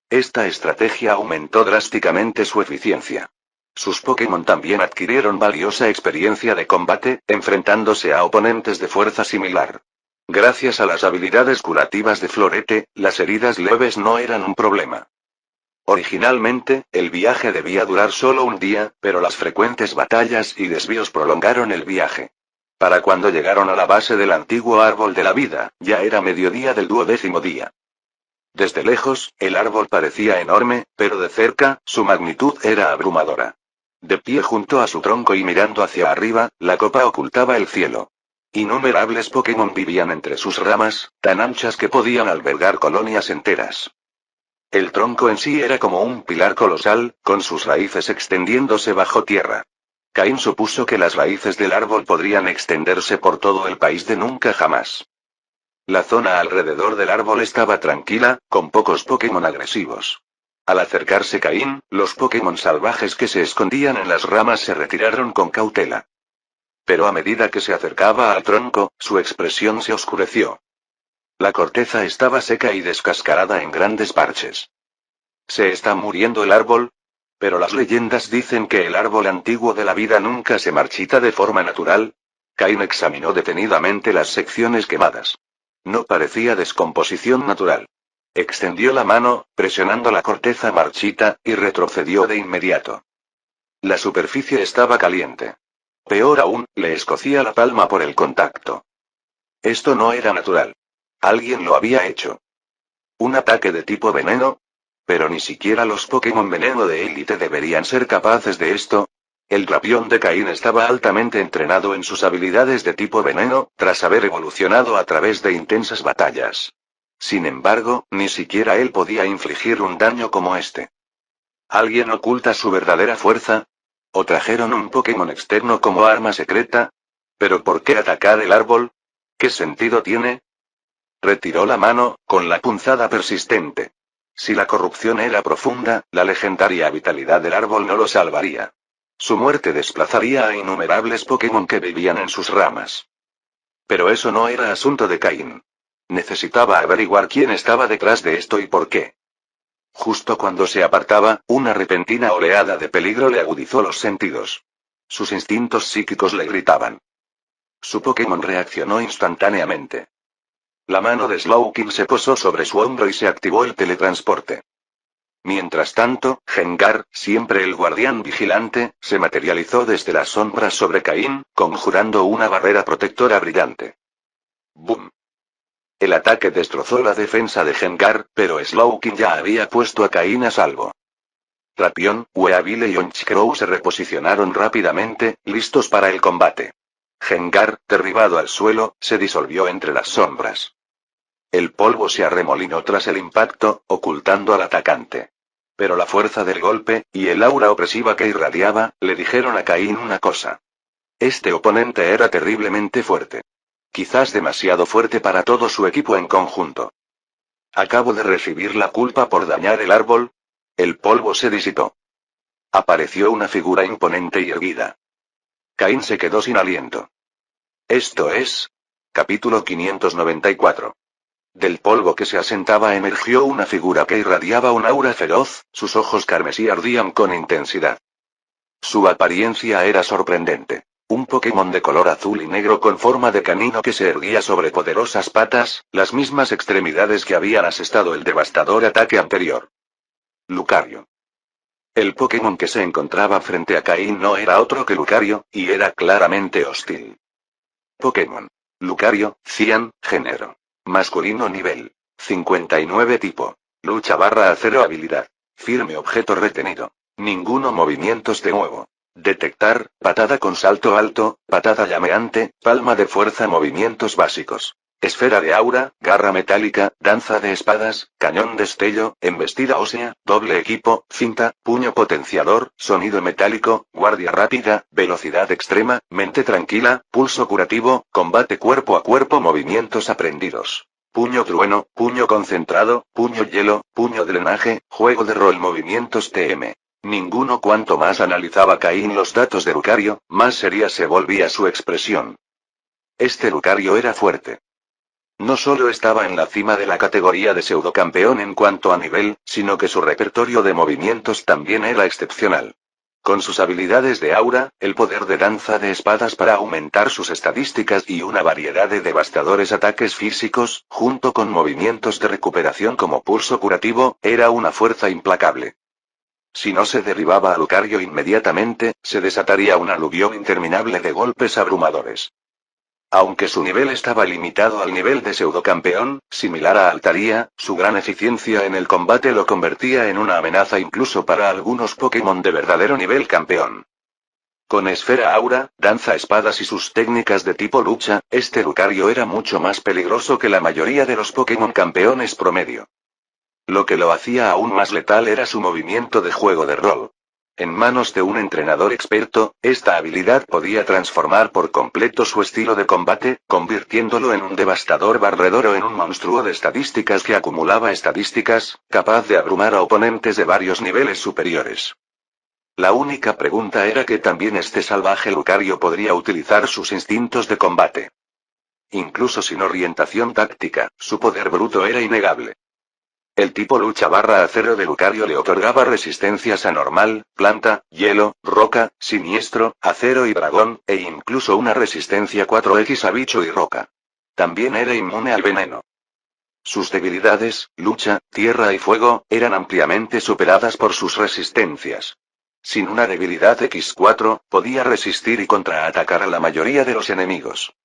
Esta estrategia aumentó drásticamente su eficiencia. Sus Pokémon también adquirieron valiosa experiencia de combate, enfrentándose a oponentes de fuerza similar. Gracias a las habilidades curativas de Florete, las heridas leves no eran un problema. Originalmente, el viaje debía durar solo un día, pero las frecuentes batallas y desvíos prolongaron el viaje. Para cuando llegaron a la base del antiguo árbol de la vida, ya era mediodía del 12º día. Desde lejos, el árbol parecía enorme, pero de cerca, su magnitud era abrumadora. De pie junto a su tronco y mirando hacia arriba, la copa ocultaba el cielo. Innumerables Pokémon vivían entre sus ramas, tan anchas que podían albergar colonias enteras. El tronco en sí era como un pilar colosal, con sus raíces extendiéndose bajo tierra. Caín supuso que las raíces del árbol podrían extenderse por todo el país de nunca jamás. La zona alrededor del árbol estaba tranquila, con pocos Pokémon agresivos. Al acercarse Caín, los Pokémon salvajes que se escondían en las ramas se retiraron con cautela. Pero a medida que se acercaba al tronco, su expresión se oscureció. La corteza estaba seca y descascarada en grandes parches. ¿Se está muriendo el árbol? Pero las leyendas dicen que el árbol antiguo de la vida nunca se marchita de forma natural. Caín examinó detenidamente las secciones quemadas. No parecía descomposición natural. Extendió la mano, presionando la corteza marchita, y retrocedió de inmediato. La superficie estaba caliente. Peor aún, le escocía la palma por el contacto. Esto no era natural. Alguien lo había hecho. ¿Un ataque de tipo veneno? Pero ni siquiera los Pokémon veneno de élite deberían ser capaces de esto. El Drapión de Caín estaba altamente entrenado en sus habilidades de tipo veneno, tras haber evolucionado a través de intensas batallas. Sin embargo, ni siquiera él podía infligir un daño como este. ¿Alguien oculta su verdadera fuerza? ¿O trajeron un Pokémon externo como arma secreta? ¿Pero por qué atacar el árbol? ¿Qué sentido tiene? Retiró la mano, con la punzada persistente. Si la corrupción era profunda, la legendaria vitalidad del árbol no lo salvaría. Su muerte desplazaría a innumerables Pokémon que vivían en sus ramas. Pero eso no era asunto de Caín. Necesitaba averiguar quién estaba detrás de esto y por qué. Justo cuando se apartaba, una repentina oleada de peligro le agudizó los sentidos. Sus instintos psíquicos le gritaban. Su Pokémon reaccionó instantáneamente. La mano de Slowking se posó sobre su hombro y se activó el teletransporte. Mientras tanto, Gengar, siempre el guardián vigilante, se materializó desde las sombras sobre Caín, conjurando una barrera protectora brillante. ¡Bum! El ataque destrozó la defensa de Gengar, pero Slowking ya había puesto a Caín a salvo. Drapión, Weavile y Honchkrow se reposicionaron rápidamente, listos para el combate. Gengar, derribado al suelo, se disolvió entre las sombras. El polvo se arremolinó tras el impacto, ocultando al atacante. Pero la fuerza del golpe, y el aura opresiva que irradiaba, le dijeron a Caín una cosa. Este oponente era terriblemente fuerte. Quizás demasiado fuerte para todo su equipo en conjunto. Acabo de recibir la culpa por dañar el árbol. El polvo se disipó. Apareció una figura imponente y erguida. Caín se quedó sin aliento. Esto es... Capítulo 594. Del polvo que se asentaba emergió una figura que irradiaba un aura feroz, sus ojos carmesí ardían con intensidad. Su apariencia era sorprendente. Un Pokémon de color azul y negro con forma de canino que se erguía sobre poderosas patas, las mismas extremidades que habían asestado el devastador ataque anterior. Lucario. El Pokémon que se encontraba frente a Caín no era otro que Lucario, y era claramente hostil. Pokémon. Lucario, Cian, género. Masculino nivel. 59 tipo. Lucha /acero habilidad. Firme objeto retenido. Ninguno movimientos de nuevo. Detectar, patada con salto alto, patada llameante, palma de fuerza, movimientos básicos. Esfera de aura, garra metálica, danza de espadas, cañón destello, embestida ósea, doble equipo, cinta, puño potenciador, sonido metálico, guardia rápida, velocidad extrema, mente tranquila, pulso curativo, combate cuerpo a cuerpo, movimientos aprendidos. Puño trueno, puño concentrado, puño hielo, puño drenaje, juego de rol, movimientos TM. Ninguno. Cuanto más analizaba Caín los datos de Lucario, más seria se volvía su expresión. Este Lucario era fuerte. No solo estaba en la cima de la categoría de pseudocampeón en cuanto a nivel, sino que su repertorio de movimientos también era excepcional. Con sus habilidades de aura, el poder de danza de espadas para aumentar sus estadísticas y una variedad de devastadores ataques físicos, junto con movimientos de recuperación como pulso curativo, era una fuerza implacable. Si no se derribaba a Lucario inmediatamente, se desataría un aluvión interminable de golpes abrumadores. Aunque su nivel estaba limitado al nivel de pseudocampeón, similar a Altaria, su gran eficiencia en el combate lo convertía en una amenaza incluso para algunos Pokémon de verdadero nivel campeón. Con esfera aura, danza espadas y sus técnicas de tipo lucha, este Lucario era mucho más peligroso que la mayoría de los Pokémon campeones promedio. Lo que lo hacía aún más letal era su movimiento de juego de rol. En manos de un entrenador experto, esta habilidad podía transformar por completo su estilo de combate, convirtiéndolo en un devastador barredor o en un monstruo de estadísticas que acumulaba estadísticas, capaz de abrumar a oponentes de varios niveles superiores. La única pregunta era que también este salvaje Lucario podría utilizar sus instintos de combate. Incluso sin orientación táctica, su poder bruto era innegable. El tipo lucha/acero de Lucario le otorgaba resistencias a normal, planta, hielo, roca, siniestro, acero y dragón, e incluso una resistencia 4X a bicho y roca. También era inmune al veneno. Sus debilidades, lucha, tierra y fuego, eran ampliamente superadas por sus resistencias. Sin una debilidad X4, podía resistir y contraatacar a la mayoría de los enemigos.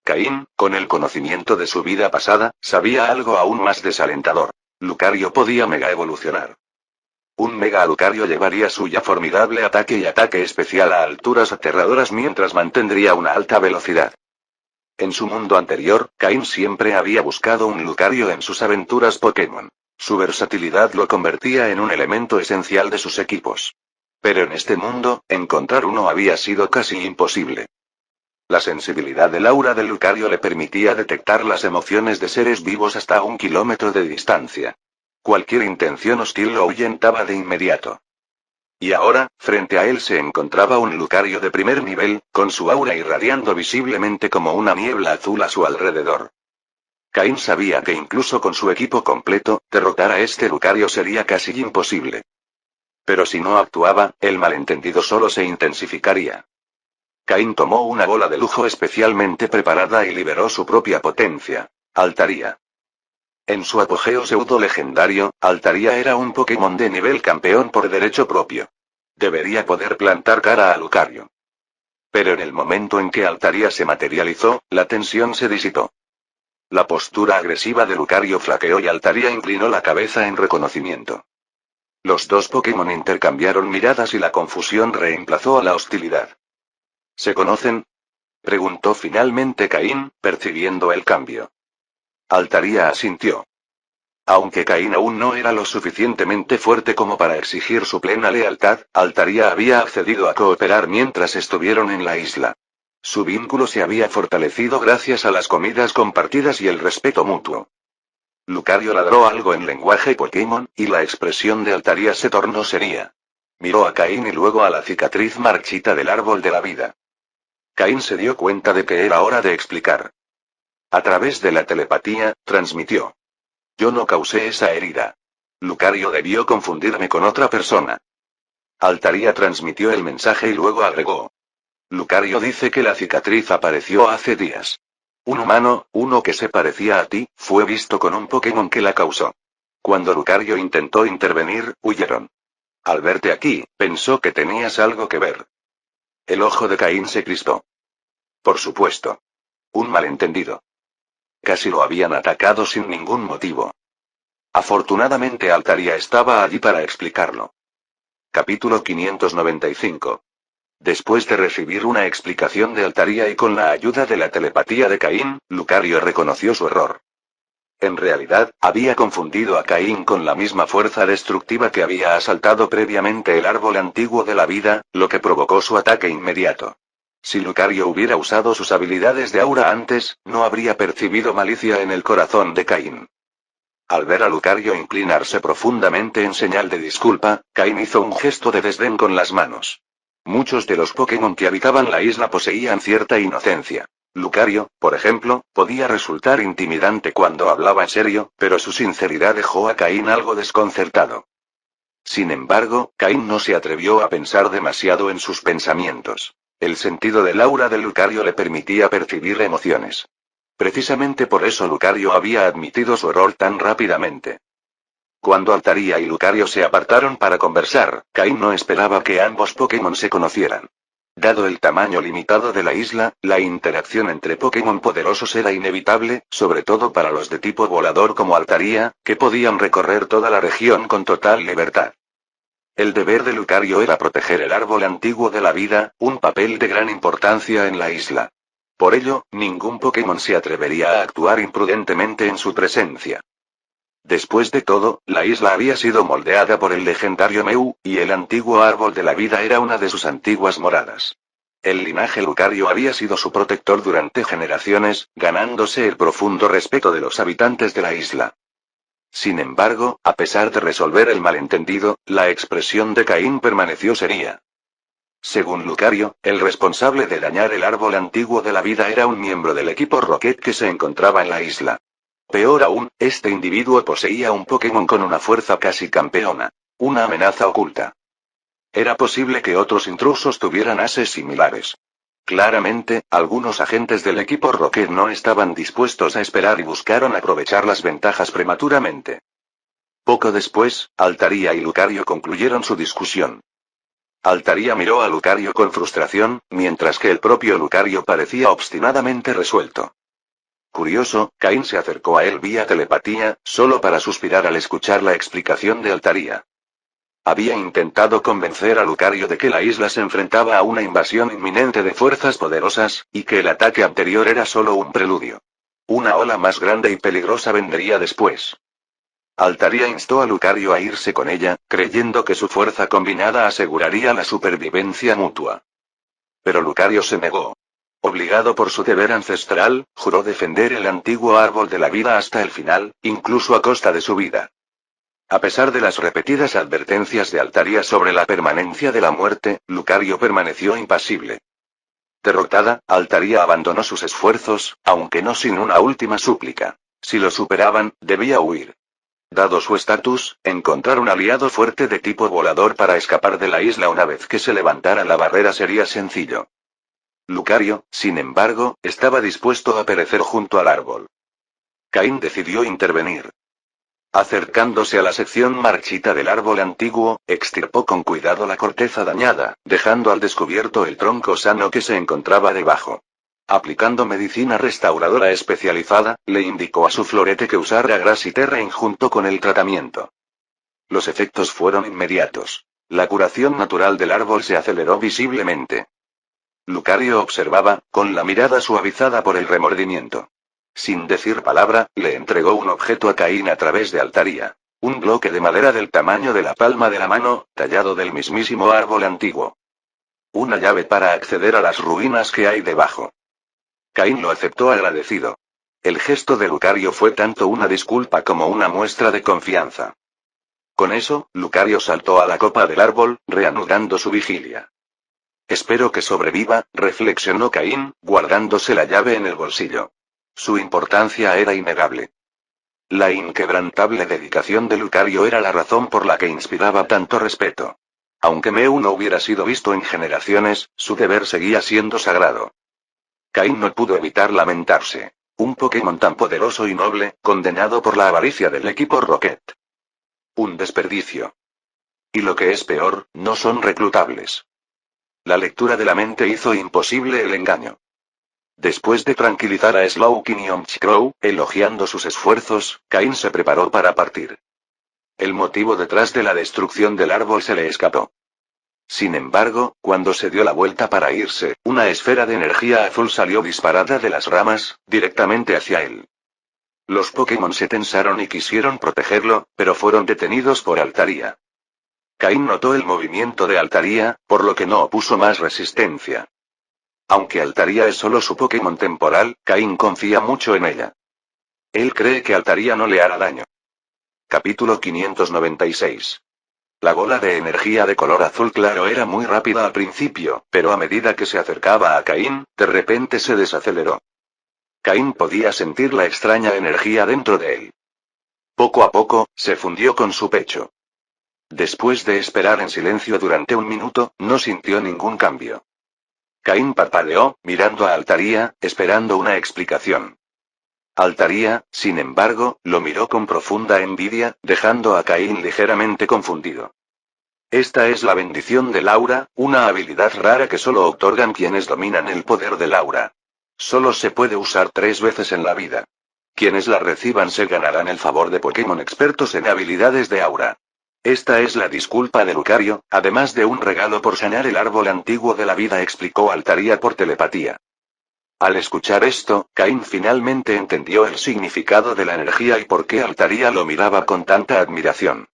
Caín, con el conocimiento de su vida pasada, sabía algo aún más desalentador. Lucario podía mega evolucionar. Un mega Lucario llevaría su ya formidable ataque y ataque especial a alturas aterradoras mientras mantendría una alta velocidad. En su mundo anterior, Caín siempre había buscado un Lucario en sus aventuras Pokémon. Su versatilidad lo convertía en un elemento esencial de sus equipos. Pero en este mundo, encontrar uno había sido casi imposible. La sensibilidad del aura del Lucario le permitía detectar las emociones de seres vivos hasta 1 kilómetro de distancia. Cualquier intención hostil lo ahuyentaba de inmediato. Y ahora, frente a él se encontraba un Lucario de primer nivel, con su aura irradiando visiblemente como una niebla azul a su alrededor. Caín sabía que incluso con su equipo completo, derrotar a este Lucario sería casi imposible. Pero si no actuaba, el malentendido solo se intensificaría. Caín tomó una bola de lujo especialmente preparada y liberó su propia potencia. Altaria. En su apogeo pseudo-legendario, Altaria era un Pokémon de nivel campeón por derecho propio. Debería poder plantar cara a Lucario. Pero en el momento en que Altaria se materializó, la tensión se disipó. La postura agresiva de Lucario flaqueó y Altaria inclinó la cabeza en reconocimiento. Los dos Pokémon intercambiaron miradas y la confusión reemplazó a la hostilidad. ¿Se conocen?, preguntó finalmente Caín, percibiendo el cambio. Altaria asintió. Aunque Caín aún no era lo suficientemente fuerte como para exigir su plena lealtad, Altaria había accedido a cooperar mientras estuvieron en la isla. Su vínculo se había fortalecido gracias a las comidas compartidas y el respeto mutuo. Lucario ladró algo en lenguaje Pokémon, y la expresión de Altaria se tornó seria. Miró a Caín y luego a la cicatriz marchita del árbol de la vida. Caín se dio cuenta de que era hora de explicar. A través de la telepatía, transmitió. Yo no causé esa herida. Lucario debió confundirme con otra persona. Altaria transmitió el mensaje y luego agregó. Lucario dice que la cicatriz apareció hace días. Un humano, uno que se parecía a ti, fue visto con un Pokémon que la causó. Cuando Lucario intentó intervenir, huyeron. Al verte aquí, pensó que tenías algo que ver. El ojo de Caín se crispó. Por supuesto. Un malentendido. Casi lo habían atacado sin ningún motivo. Afortunadamente Altaria estaba allí para explicarlo. Capítulo 595. Después de recibir una explicación de Altaria y con la ayuda de la telepatía de Caín, Lucario reconoció su error. En realidad, había confundido a Caín con la misma fuerza destructiva que había asaltado previamente el árbol antiguo de la vida, lo que provocó su ataque inmediato. Si Lucario hubiera usado sus habilidades de aura antes, no habría percibido malicia en el corazón de Caín. Al ver a Lucario inclinarse profundamente en señal de disculpa, Caín hizo un gesto de desdén con las manos. Muchos de los Pokémon que habitaban la isla poseían cierta inocencia. Lucario, por ejemplo, podía resultar intimidante cuando hablaba en serio, pero su sinceridad dejó a Caín algo desconcertado. Sin embargo, Caín no se atrevió a pensar demasiado en sus pensamientos. El sentido del aura de Lucario le permitía percibir emociones. Precisamente por eso Lucario había admitido su error tan rápidamente. Cuando Altaria y Lucario se apartaron para conversar, Caín no esperaba que ambos Pokémon se conocieran. Dado el tamaño limitado de la isla, la interacción entre Pokémon poderosos era inevitable, sobre todo para los de tipo volador como Altaria, que podían recorrer toda la región con total libertad. El deber de Lucario era proteger el árbol antiguo de la vida, un papel de gran importancia en la isla. Por ello, ningún Pokémon se atrevería a actuar imprudentemente en su presencia. Después de todo, la isla había sido moldeada por el legendario Meu, y el antiguo árbol de la vida era una de sus antiguas moradas. El linaje Lucario había sido su protector durante generaciones, ganándose el profundo respeto de los habitantes de la isla. Sin embargo, a pesar de resolver el malentendido, la expresión de Caín permaneció seria. Según Lucario, el responsable de dañar el árbol antiguo de la vida era un miembro del equipo Rocket que se encontraba en la isla. Peor aún, este individuo poseía un Pokémon con una fuerza casi campeona. Una amenaza oculta. Era posible que otros intrusos tuvieran ases similares. Claramente, algunos agentes del equipo Rocket no estaban dispuestos a esperar y buscaron aprovechar las ventajas prematuramente. Poco después, Altaria y Lucario concluyeron su discusión. Altaria miró a Lucario con frustración, mientras que el propio Lucario parecía obstinadamente resuelto. Curioso, Caín se acercó a él vía telepatía, solo para suspirar al escuchar la explicación de Altaria. Había intentado convencer a Lucario de que la isla se enfrentaba a una invasión inminente de fuerzas poderosas, y que el ataque anterior era solo un preludio. Una ola más grande y peligrosa vendría después. Altaria instó a Lucario a irse con ella, creyendo que su fuerza combinada aseguraría la supervivencia mutua. Pero Lucario se negó. Obligado por su deber ancestral, juró defender el antiguo árbol de la vida hasta el final, incluso a costa de su vida. A pesar de las repetidas advertencias de Altaria sobre la permanencia de la muerte, Lucario permaneció impasible. Derrotada, Altaria abandonó sus esfuerzos, aunque no sin una última súplica. Si lo superaban, debía huir. Dado su estatus, encontrar un aliado fuerte de tipo volador para escapar de la isla una vez que se levantara la barrera sería sencillo. Lucario, sin embargo, estaba dispuesto a perecer junto al árbol. Caín decidió intervenir. Acercándose a la sección marchita del árbol antiguo, extirpó con cuidado la corteza dañada, dejando al descubierto el tronco sano que se encontraba debajo. Aplicando medicina restauradora especializada, le indicó a su florete que usara Grass y Terrain junto con el tratamiento. Los efectos fueron inmediatos. La curación natural del árbol se aceleró visiblemente. Lucario observaba, con la mirada suavizada por el remordimiento. Sin decir palabra, le entregó un objeto a Caín a través de Altaria. Un bloque de madera del tamaño de la palma de la mano, tallado del mismísimo árbol antiguo. Una llave para acceder a las ruinas que hay debajo. Caín lo aceptó agradecido. El gesto de Lucario fue tanto una disculpa como una muestra de confianza. Con eso, Lucario saltó a la copa del árbol, reanudando su vigilia. Espero que sobreviva, reflexionó Caín, guardándose la llave en el bolsillo. Su importancia era innegable. La inquebrantable dedicación de Lucario era la razón por la que inspiraba tanto respeto. Aunque Meu no hubiera sido visto en generaciones, su deber seguía siendo sagrado. Caín no pudo evitar lamentarse. Un Pokémon tan poderoso y noble, condenado por la avaricia del equipo Rocket. Un desperdicio. Y lo que es peor, no son reclutables. La lectura de la mente hizo imposible el engaño. Después de tranquilizar a Slowking y Omchcrow, elogiando sus esfuerzos, Caín se preparó para partir. El motivo detrás de la destrucción del árbol se le escapó. Sin embargo, cuando se dio la vuelta para irse, una esfera de energía azul salió disparada de las ramas, directamente hacia él. Los Pokémon se tensaron y quisieron protegerlo, pero fueron detenidos por Altaria. Caín notó el movimiento de Altaria, por lo que no opuso más resistencia. Aunque Altaria es solo su Pokémon temporal, Caín confía mucho en ella. Él cree que Altaria no le hará daño. Capítulo 596. La bola de energía de color azul claro era muy rápida al principio, pero a medida que se acercaba a Caín, de repente se desaceleró. Caín podía sentir la extraña energía dentro de él. Poco a poco, se fundió con su pecho. Después de esperar en silencio durante un minuto, no sintió ningún cambio. Caín parpadeó, mirando a Altaria, esperando una explicación. Altaria, sin embargo, lo miró con profunda envidia, dejando a Caín ligeramente confundido. Esta es la bendición del aura, una habilidad rara que solo otorgan quienes dominan el poder del aura. Solo se puede usar 3 veces en la vida. Quienes la reciban se ganarán el favor de Pokémon expertos en habilidades de aura. Esta es la disculpa de Lucario, además de un regalo por sanar el árbol antiguo de la vida, explicó Altaria por telepatía. Al escuchar esto, Caín finalmente entendió el significado de la energía y por qué Altaria lo miraba con tanta admiración.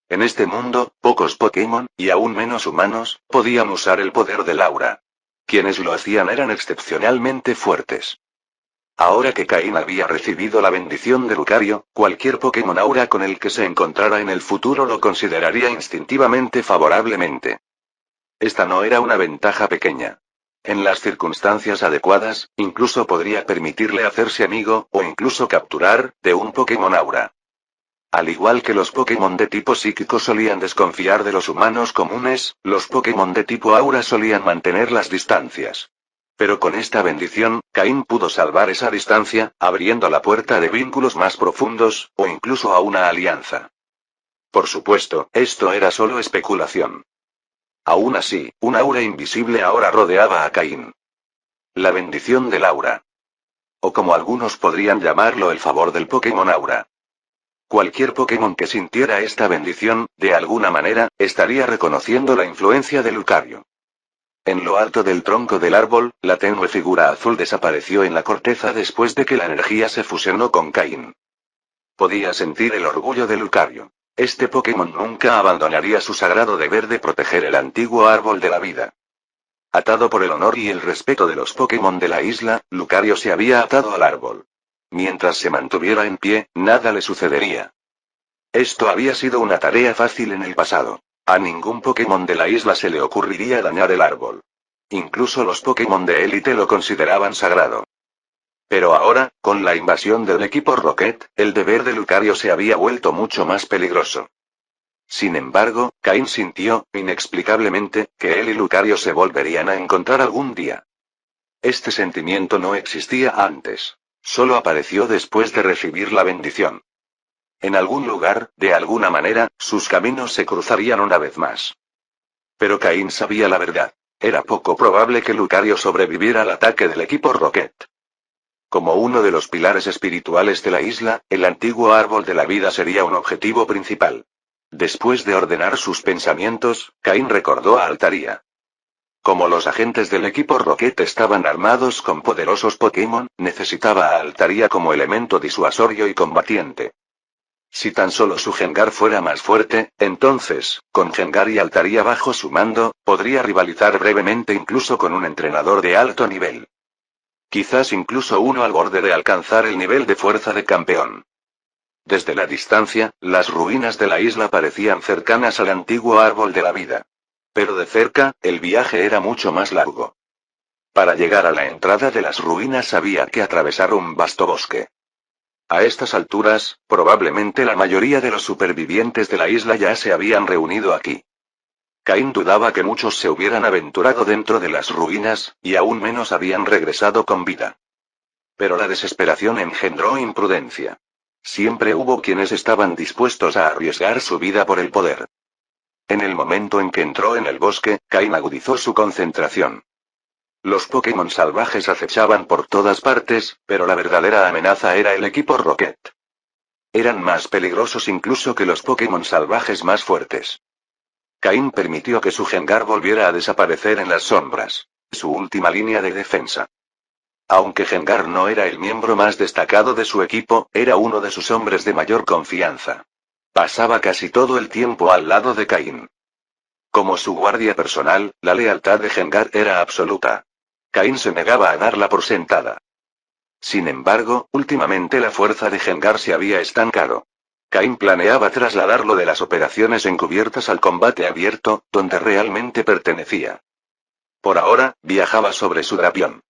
En este mundo, pocos Pokémon, y aún menos humanos, podían usar el poder del aura. Quienes lo hacían eran excepcionalmente fuertes. Ahora que Caín había recibido la bendición de Lucario, cualquier Pokémon aura con el que se encontrara en el futuro lo consideraría instintivamente favorablemente. Esta no era una ventaja pequeña. En las circunstancias adecuadas, incluso podría permitirle hacerse amigo, o incluso capturar, de un Pokémon aura. Al igual que los Pokémon de tipo psíquico solían desconfiar de los humanos comunes, los Pokémon de tipo aura solían mantener las distancias. Pero con esta bendición, Caín pudo salvar esa distancia, abriendo la puerta de vínculos más profundos, o incluso a una alianza. Por supuesto, esto era solo especulación. Aún así, un aura invisible ahora rodeaba a Caín. La bendición del aura. O como algunos podrían llamarlo, el favor del Pokémon aura. Cualquier Pokémon que sintiera esta bendición, de alguna manera, estaría reconociendo la influencia de Lucario. En lo alto del tronco del árbol, la tenue figura azul desapareció en la corteza después de que la energía se fusionó con Caín. Podía sentir el orgullo de Lucario. Este Pokémon nunca abandonaría su sagrado deber de proteger el antiguo árbol de la vida. Atado por el honor y el respeto de los Pokémon de la isla, Lucario se había atado al árbol. Mientras se mantuviera en pie, nada le sucedería. Esto había sido una tarea fácil en el pasado. A ningún Pokémon de la isla se le ocurriría dañar el árbol. Incluso los Pokémon de élite lo consideraban sagrado. Pero ahora, con la invasión del equipo Rocket, el deber de Lucario se había vuelto mucho más peligroso. Sin embargo, Caín sintió, inexplicablemente, que él y Lucario se volverían a encontrar algún día. Este sentimiento no existía antes. Solo apareció después de recibir la bendición. En algún lugar, de alguna manera, sus caminos se cruzarían una vez más. Pero Caín sabía la verdad. Era poco probable que Lucario sobreviviera al ataque del equipo Rocket. Como uno de los pilares espirituales de la isla, el antiguo árbol de la vida sería un objetivo principal. Después de ordenar sus pensamientos, Caín recordó a Altaria. Como los agentes del equipo Rocket estaban armados con poderosos Pokémon, necesitaba a Altaria como elemento disuasorio y combatiente. Si tan solo su Gengar fuera más fuerte, entonces, con Gengar y Altaria bajo su mando, podría rivalizar brevemente incluso con un entrenador de alto nivel. Quizás incluso uno al borde de alcanzar el nivel de fuerza de campeón. Desde la distancia, las ruinas de la isla parecían cercanas al antiguo árbol de la vida. Pero de cerca, el viaje era mucho más largo. Para llegar a la entrada de las ruinas había que atravesar un vasto bosque. A estas alturas, probablemente la mayoría de los supervivientes de la isla ya se habían reunido aquí. Caín dudaba que muchos se hubieran aventurado dentro de las ruinas, y aún menos habían regresado con vida. Pero la desesperación engendró imprudencia. Siempre hubo quienes estaban dispuestos a arriesgar su vida por el poder. En el momento en que entró en el bosque, Caín agudizó su concentración. Los Pokémon salvajes acechaban por todas partes, pero la verdadera amenaza era el equipo Rocket. Eran más peligrosos incluso que los Pokémon salvajes más fuertes. Caín permitió que su Gengar volviera a desaparecer en las sombras. Su última línea de defensa. Aunque Gengar no era el miembro más destacado de su equipo, era uno de sus hombres de mayor confianza. Pasaba casi todo el tiempo al lado de Caín. Como su guardia personal, la lealtad de Gengar era absoluta. Caín se negaba a darla por sentada. Sin embargo, últimamente la fuerza de Gengar se había estancado. Caín planeaba trasladarlo de las operaciones encubiertas al combate abierto, donde realmente pertenecía. Por ahora, viajaba sobre su Drapión.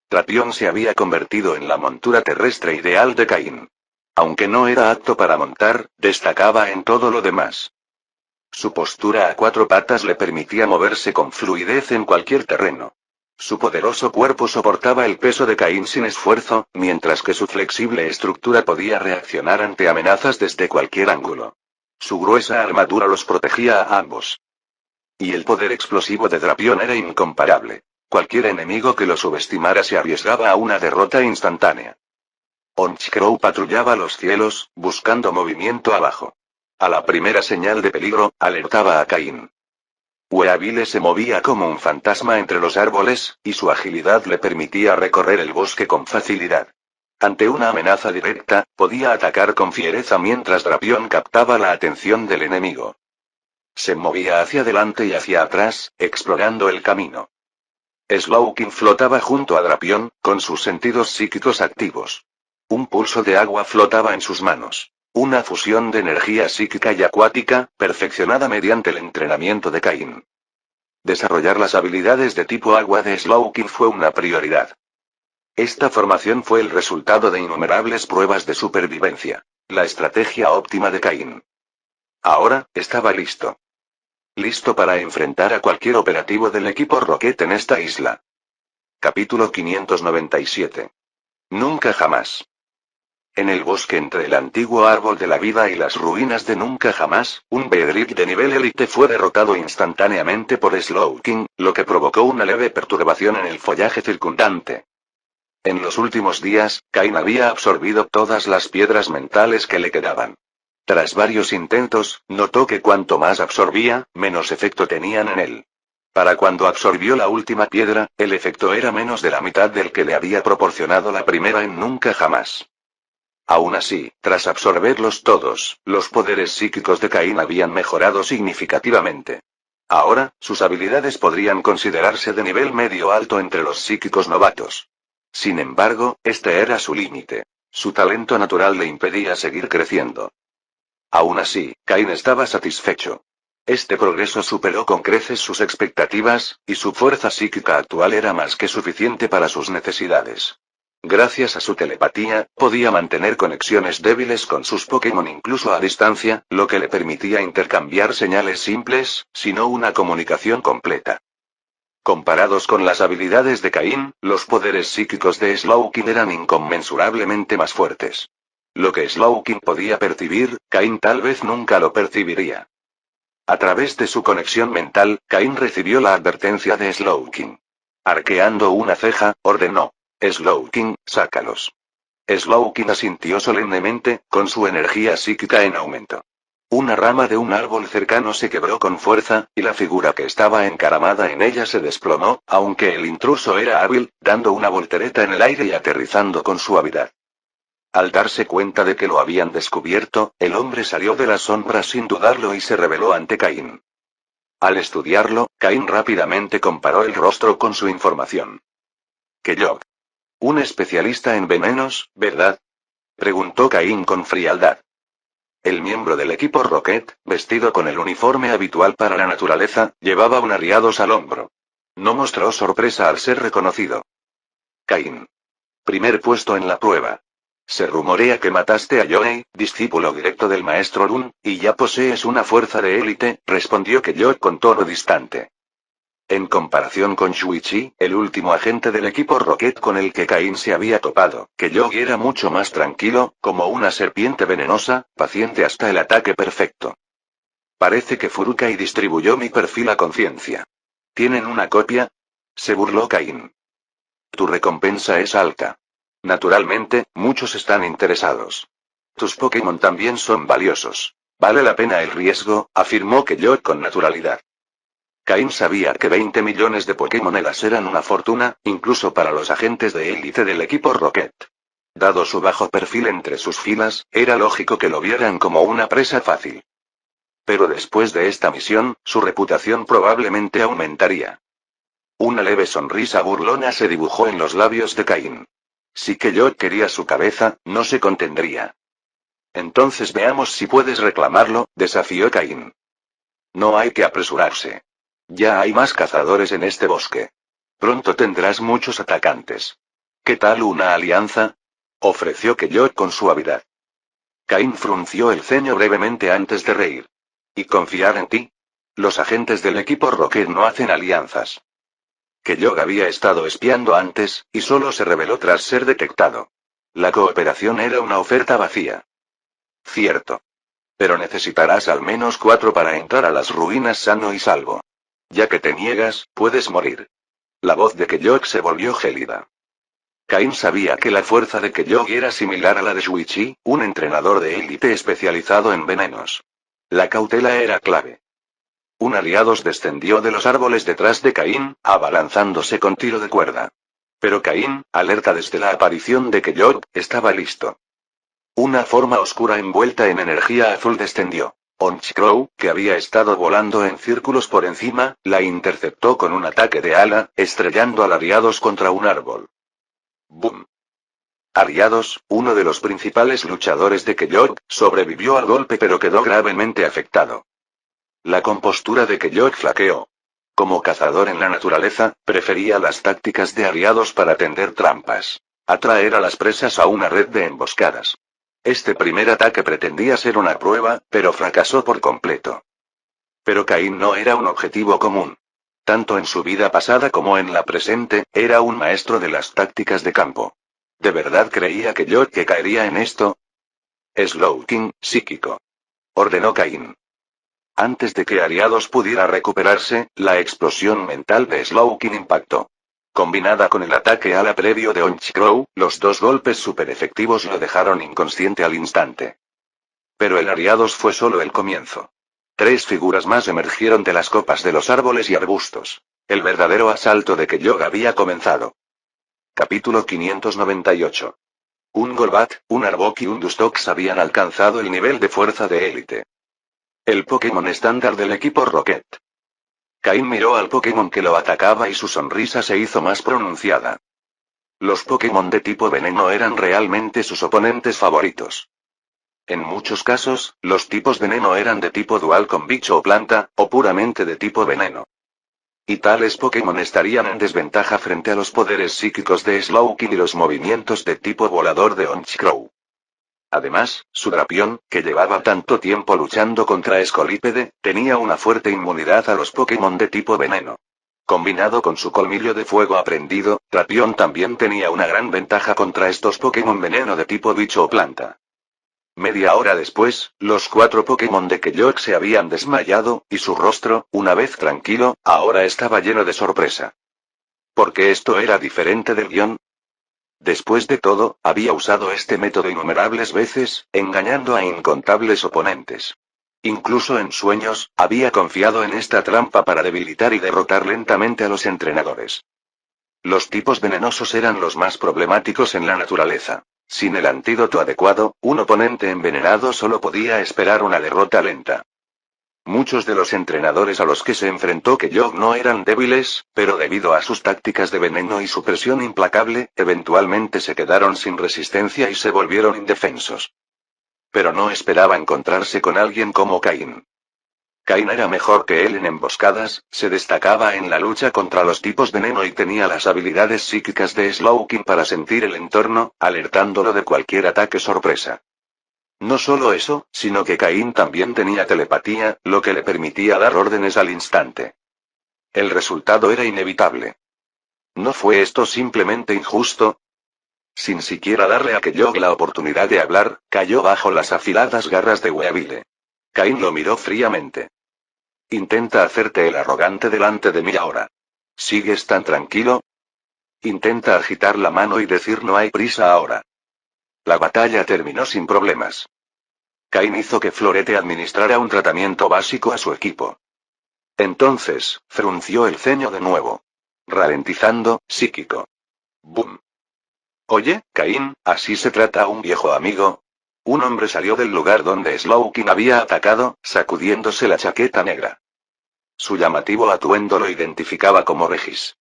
Drapión se había convertido en la montura terrestre ideal de Caín. Aunque no era apto para montar, destacaba en todo lo demás. Su postura a cuatro patas le permitía moverse con fluidez en cualquier terreno. Su poderoso cuerpo soportaba el peso de Caín sin esfuerzo, mientras que su flexible estructura podía reaccionar ante amenazas desde cualquier ángulo. Su gruesa armadura los protegía a ambos. Y el poder explosivo de Drapión era incomparable. Cualquier enemigo que lo subestimara se arriesgaba a una derrota instantánea. Honchkrow patrullaba los cielos, buscando movimiento abajo. A la primera señal de peligro, alertaba a Caín. Weavile se movía como un fantasma entre los árboles, y su agilidad le permitía recorrer el bosque con facilidad. Ante una amenaza directa, podía atacar con fiereza mientras Drapión captaba la atención del enemigo. Se movía hacia adelante y hacia atrás, explorando el camino. Slowking flotaba junto a Drapión, con sus sentidos psíquicos activos. Un pulso de agua flotaba en sus manos. Una fusión de energía psíquica y acuática, perfeccionada mediante el entrenamiento de Caín. Desarrollar las habilidades de tipo agua de Slowking fue una prioridad. Esta formación fue el resultado de innumerables pruebas de supervivencia. La estrategia óptima de Caín. Ahora, estaba listo. Listo para enfrentar a cualquier operativo del equipo Rocket en esta isla. Capítulo 597. Nunca jamás. En el bosque entre el antiguo árbol de la vida y las ruinas de Nunca Jamás, un Beedrill de nivel élite fue derrotado instantáneamente por Slowking, lo que provocó una leve perturbación en el follaje circundante. En los últimos días, Caín había absorbido todas las piedras mentales que le quedaban. Tras varios intentos, notó que cuanto más absorbía, menos efecto tenían en él. Para cuando absorbió la última piedra, el efecto era menos de la mitad del que le había proporcionado la primera en Nunca Jamás. Aún así, tras absorberlos todos, los poderes psíquicos de Caín habían mejorado significativamente. Ahora, sus habilidades podrían considerarse de nivel medio-alto entre los psíquicos novatos. Sin embargo, este era su límite. Su talento natural le impedía seguir creciendo. Aún así, Caín estaba satisfecho. Este progreso superó con creces sus expectativas, y su fuerza psíquica actual era más que suficiente para sus necesidades. Gracias a su telepatía, podía mantener conexiones débiles con sus Pokémon incluso a distancia, lo que le permitía intercambiar señales simples, sino una comunicación completa. Comparados con las habilidades de Caín, los poderes psíquicos de Slowking eran inconmensurablemente más fuertes. Lo que Slowking podía percibir, Caín tal vez nunca lo percibiría. A través de su conexión mental, Caín recibió la advertencia de Slowking. Arqueando una ceja, ordenó. Slowking, sácalos. Slowking asintió solemnemente, con su energía psíquica en aumento. Una rama de un árbol cercano se quebró con fuerza, y la figura que estaba encaramada en ella se desplomó, aunque el intruso era hábil, dando una voltereta en el aire y aterrizando con suavidad. Al darse cuenta de que lo habían descubierto, el hombre salió de las sombras sin dudarlo y se rebeló ante Caín. Al estudiarlo, Caín rápidamente comparó el rostro con su información. Kellogg. Un especialista en venenos, ¿verdad? Preguntó Caín con frialdad. El miembro del equipo Rocket, vestido con el uniforme habitual para la naturaleza, llevaba un arriados al hombro. No mostró sorpresa al ser reconocido. Caín. Primer puesto en la prueba. Se rumorea que mataste a Yohei, discípulo directo del maestro Lun, y ya posees una fuerza de élite, respondió Kellogg con tono distante. En comparación con Shuichi, el último agente del equipo Rocket con el que Caín se había topado, Kellogg era mucho más tranquilo, como una serpiente venenosa, paciente hasta el ataque perfecto. Parece que Furukai distribuyó mi perfil a conciencia. ¿Tienen una copia? Se burló Caín. Tu recompensa es alta. Naturalmente, muchos están interesados. Tus Pokémon también son valiosos. Vale la pena el riesgo, afirmó Kellogg con naturalidad. Cain sabía que 20 millones de Pokémonedas eran una fortuna, incluso para los agentes de élite del equipo Rocket. Dado su bajo perfil entre sus filas, era lógico que lo vieran como una presa fácil. Pero después de esta misión, su reputación probablemente aumentaría. Una leve sonrisa burlona se dibujó en los labios de Cain. Si Kellogg quería su cabeza, no se contendría. Entonces veamos si puedes reclamarlo, desafió Cain. No hay que apresurarse. Ya hay más cazadores en este bosque. Pronto tendrás muchos atacantes. ¿Qué tal una alianza? Ofreció Kellogg con suavidad. Cain frunció el ceño brevemente antes de reír. ¿Y confiar en ti? Los agentes del equipo Rocket no hacen alianzas. Kellogg había estado espiando antes, y solo se reveló tras ser detectado. La cooperación era una oferta vacía. Cierto. Pero necesitarás al menos 4 para entrar a las ruinas sano y salvo. Ya que te niegas, puedes morir. La voz de Kellogg se volvió gélida. Cain sabía que la fuerza de Kellogg era similar a la de Shuichi, un entrenador de élite especializado en venenos. La cautela era clave. Un aliados descendió de los árboles detrás de Cain, abalanzándose con tiro de cuerda. Pero Cain, alerta desde la aparición de Kellogg, estaba listo. Una forma oscura envuelta en energía azul descendió. Honchkrow, que había estado volando en círculos por encima, la interceptó con un ataque de ala, estrellando al aliados contra un árbol. ¡Bum! Ariados, uno de los principales luchadores de Kellogg, sobrevivió al golpe pero quedó gravemente afectado. La compostura de Kellogg flaqueó. Como cazador en la naturaleza, prefería las tácticas de Ariados para tender trampas. Atraer a las presas a una red de emboscadas. Este primer ataque pretendía ser una prueba, pero fracasó por completo. Pero Cain no era un objetivo común. Tanto en su vida pasada como en la presente, era un maestro de las tácticas de campo. ¿De verdad creía Kellogg que caería en esto? Slowking, psíquico. Ordenó Cain. Antes de que Ariados pudiera recuperarse, la explosión mental de Slowking impactó. Combinada con el ataque ala previo de Honchkrow, los dos golpes super efectivos lo dejaron inconsciente al instante. Pero el Ariados fue solo el comienzo. 3 figuras más emergieron de las copas de los árboles y arbustos. El verdadero asalto de Kellogg había comenzado. Capítulo 598. Un Golbat, un Arbok y un Dustox habían alcanzado el nivel de fuerza de élite. El Pokémon estándar del equipo Rocket. Cain miró al Pokémon que lo atacaba y su sonrisa se hizo más pronunciada. Los Pokémon de tipo veneno eran realmente sus oponentes favoritos. En muchos casos, los tipos veneno eran de tipo dual con bicho o planta, o puramente de tipo veneno. Y tales Pokémon estarían en desventaja frente a los poderes psíquicos de Slowking y los movimientos de tipo volador de Honchkrow. Además, su Drapion, que llevaba tanto tiempo luchando contra Scolipede, tenía una fuerte inmunidad a los Pokémon de tipo veneno. Combinado con su colmillo de fuego aprendido, Drapion también tenía una gran ventaja contra estos Pokémon veneno de tipo bicho o planta. Media hora después, los 4 Pokémon de Kellogg se habían desmayado, y su rostro, una vez tranquilo, ahora estaba lleno de sorpresa. ¿Por qué esto era diferente del guión? Después de todo, había usado este método innumerables veces, engañando a incontables oponentes. Incluso en sueños, había confiado en esta trampa para debilitar y derrotar lentamente a los entrenadores. Los tipos venenosos eran los más problemáticos en la naturaleza. Sin el antídoto adecuado, un oponente envenenado solo podía esperar una derrota lenta. Muchos de los entrenadores a los que se enfrentó Kellogg no eran débiles, pero debido a sus tácticas de veneno y su presión implacable, eventualmente se quedaron sin resistencia y se volvieron indefensos. Pero no esperaba encontrarse con alguien como Cain. Cain era mejor que él en emboscadas, se destacaba en la lucha contra los tipos veneno y tenía las habilidades psíquicas de Slowking para sentir el entorno, alertándolo de cualquier ataque sorpresa. No solo eso, sino que Cain también tenía telepatía, lo que le permitía dar órdenes al instante. El resultado era inevitable. ¿No fue esto simplemente injusto? Sin siquiera darle a Kellogg la oportunidad de hablar, cayó bajo las afiladas garras de Weavile. Cain lo miró fríamente. Intenta hacerte el arrogante delante de mí ahora. ¿Sigues tan tranquilo? Intenta agitar la mano y decir no hay prisa ahora. La batalla terminó sin problemas. Cain hizo que Florete administrara un tratamiento básico a su equipo. Entonces, frunció el ceño de nuevo. Ralentizando, psíquico. ¡Bum! Oye, Caín, ¿así se trata a un viejo amigo? Un hombre salió del lugar donde Slowking había atacado, sacudiéndose la chaqueta negra. Su llamativo atuendo lo identificaba como Regis.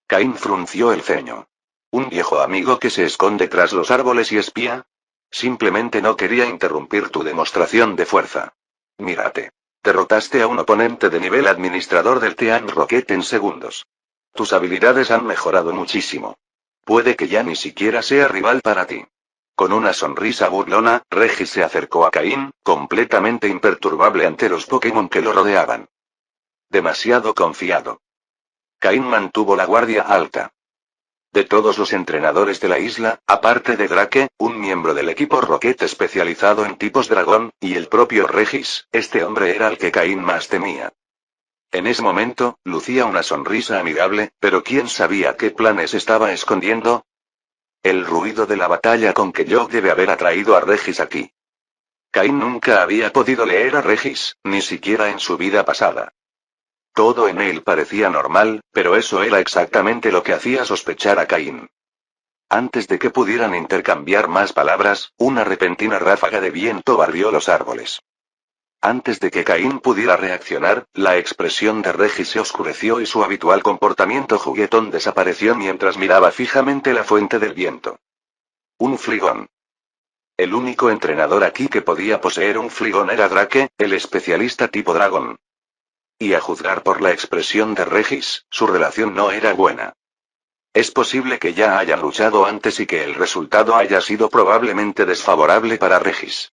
Caín frunció el ceño. ¿Un viejo amigo que se esconde tras los árboles y espía? Simplemente no quería interrumpir tu demostración de fuerza. Mírate. Derrotaste a un oponente de nivel administrador del Team Rocket en segundos. Tus habilidades han mejorado muchísimo. Puede que ya ni siquiera sea rival para ti. Con una sonrisa burlona, Regis se acercó a Caín, completamente imperturbable ante los Pokémon que lo rodeaban. Demasiado confiado. Caín mantuvo la guardia alta. De todos los entrenadores de la isla, aparte de Drake, un miembro del equipo Rocket especializado en tipos dragón, y el propio Regis, este hombre era el que Caín más temía. En ese momento, lucía una sonrisa amigable, pero ¿quién sabía qué planes estaba escondiendo? El ruido de la batalla con Kellogg debe haber atraído a Regis aquí. Caín nunca había podido leer a Regis, ni siquiera en su vida pasada. Todo en él parecía normal, pero eso era exactamente lo que hacía sospechar a Caín. Antes de que pudieran intercambiar más palabras, una repentina ráfaga de viento barrió los árboles. Antes de que Caín pudiera reaccionar, la expresión de Regis se oscureció y su habitual comportamiento juguetón desapareció mientras miraba fijamente la fuente del viento. Un fligón. El único entrenador aquí que podía poseer un fligón era Drake, el especialista tipo dragón. Y a juzgar por la expresión de Regis, su relación no era buena. Es posible que ya hayan luchado antes y que el resultado haya sido probablemente desfavorable para Regis.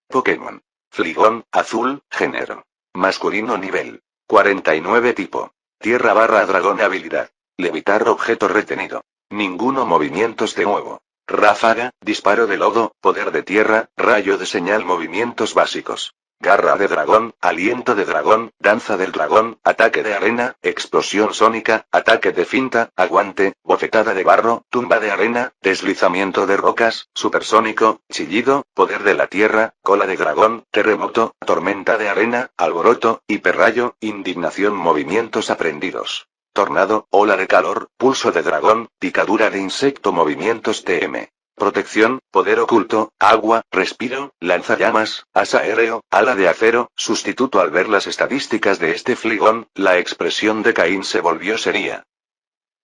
Pokémon. Fligón, azul, género. Masculino nivel. 49 tipo. Tierra/dragón habilidad. Levitar objeto retenido. Ninguno movimientos de nuevo. Ráfaga, disparo de lodo, poder de tierra, rayo de señal movimientos básicos. Garra de dragón, aliento de dragón, danza del dragón, ataque de arena, explosión sónica, ataque de finta, aguante, bofetada de barro, tumba de arena, deslizamiento de rocas, supersónico, chillido, poder de la tierra, cola de dragón, terremoto, tormenta de arena, alboroto, hiperrayo, indignación movimientos aprendidos. Tornado, ola de calor, pulso de dragón, picadura de insecto movimientos TM. Protección, poder oculto, agua, respiro, lanzallamas, asa aéreo, ala de acero, sustituto. Al ver las estadísticas de este fligón, la expresión de Caín se volvió seria.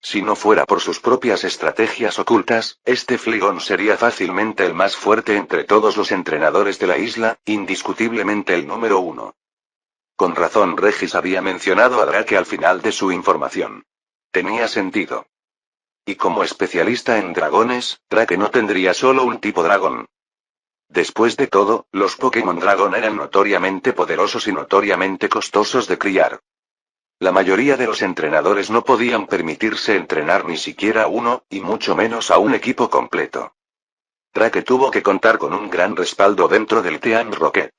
Si no fuera por sus propias estrategias ocultas, este fligón sería fácilmente el más fuerte entre todos los entrenadores de la isla, indiscutiblemente el número 1. Con razón Regis había mencionado a Drake al final de su información. Tenía sentido. Y como especialista en dragones, Drake no tendría solo un tipo dragón. Después de todo, los Pokémon Dragón eran notoriamente poderosos y notoriamente costosos de criar. La mayoría de los entrenadores no podían permitirse entrenar ni siquiera a uno, y mucho menos a un equipo completo. Drake tuvo que contar con un gran respaldo dentro del Team Rocket.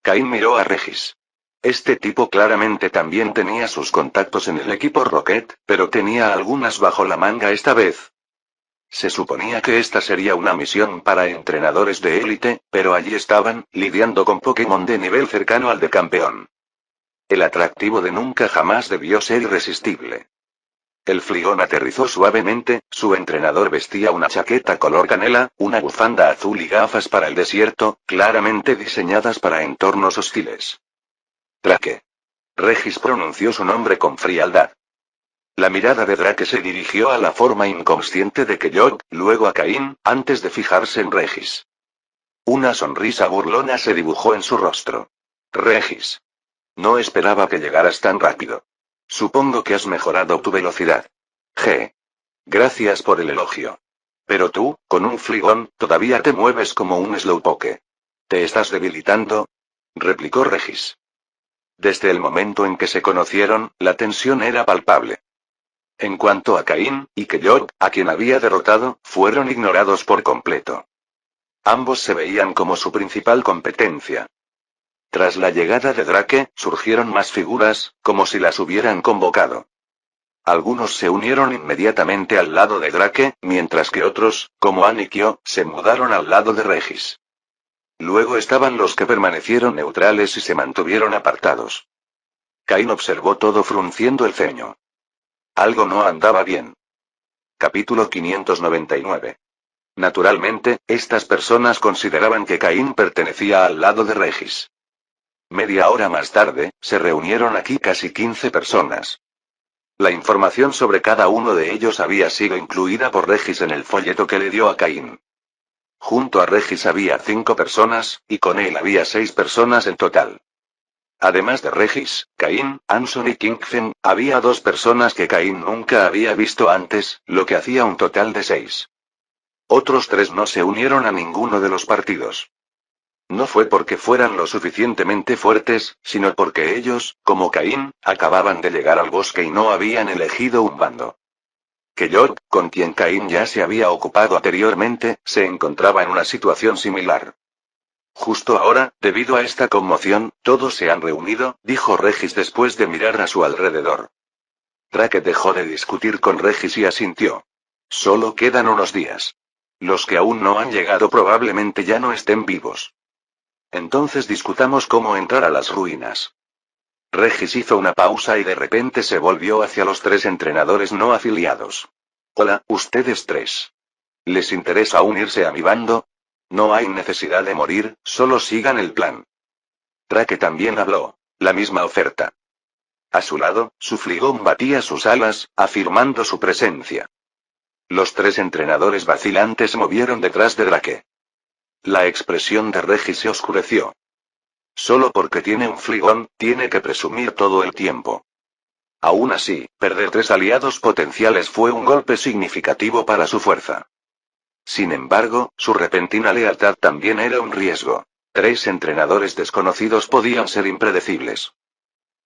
Caín miró a Regis. Este tipo claramente también tenía sus contactos en el equipo Rocket, pero tenía algunas bajo la manga esta vez. Se suponía que esta sería una misión para entrenadores de élite, pero allí estaban, lidiando con Pokémon de nivel cercano al de campeón. El atractivo de nunca jamás debió ser irresistible. El fligón aterrizó suavemente, su entrenador vestía una chaqueta color canela, una bufanda azul y gafas para el desierto, claramente diseñadas para entornos hostiles. Drake. Regis pronunció su nombre con frialdad. La mirada de Drake se dirigió a la forma inconsciente de Kellogg, luego a Caín, antes de fijarse en Regis. Una sonrisa burlona se dibujó en su rostro. Regis. No esperaba que llegaras tan rápido. Supongo que has mejorado tu velocidad. G. Gracias por el elogio. Pero tú, con un fligón, todavía te mueves como un slowpoke. ¿Te estás debilitando? Replicó Regis. Desde el momento en que se conocieron, la tensión era palpable. En cuanto a Caín, y Kellogg, a quien había derrotado, fueron ignorados por completo. Ambos se veían como su principal competencia. Tras la llegada de Drake, surgieron más figuras, como si las hubieran convocado. Algunos se unieron inmediatamente al lado de Drake, mientras que otros, como Anikyo, se mudaron al lado de Regis. Luego estaban los que permanecieron neutrales y se mantuvieron apartados. Caín observó todo frunciendo el ceño. Algo no andaba bien. Capítulo 599. Naturalmente, estas personas consideraban que Caín pertenecía al lado de Regis. Media hora más tarde, se reunieron aquí casi 15 personas. La información sobre cada uno de ellos había sido incluida por Regis en el folleto que le dio a Caín. Junto a Regis había 5 personas, y con él había 6 personas en total. Además de Regis, Caín, Anson y Kingfen, había 2 personas que Caín nunca había visto antes, lo que hacía un total de 6. Otros 3 no se unieron a ninguno de los partidos. No fue porque fueran lo suficientemente fuertes, sino porque ellos, como Caín, acababan de llegar al bosque y no habían elegido un bando. Kellogg, con quien Caín ya se había ocupado anteriormente, se encontraba en una situación similar. Justo ahora, debido a esta conmoción, todos se han reunido, dijo Regis después de mirar a su alrededor. Drake dejó de discutir con Regis y asintió. Solo quedan unos días. Los que aún no han llegado probablemente ya no estén vivos. Entonces discutamos cómo entrar a las ruinas. Regis hizo una pausa y de repente se volvió hacia los 3 entrenadores no afiliados. Hola, ustedes 3. ¿Les interesa unirse a mi bando? No hay necesidad de morir, solo sigan el plan. Drake también habló. La misma oferta. A su lado, su Fligón batía sus alas, afirmando su presencia. Los 3 entrenadores vacilantes se movieron detrás de Drake. La expresión de Regis se oscureció. Solo porque tiene un Fligón, tiene que presumir todo el tiempo. Aún así, perder 3 aliados potenciales fue un golpe significativo para su fuerza. Sin embargo, su repentina lealtad también era un riesgo. 3 entrenadores desconocidos podían ser impredecibles.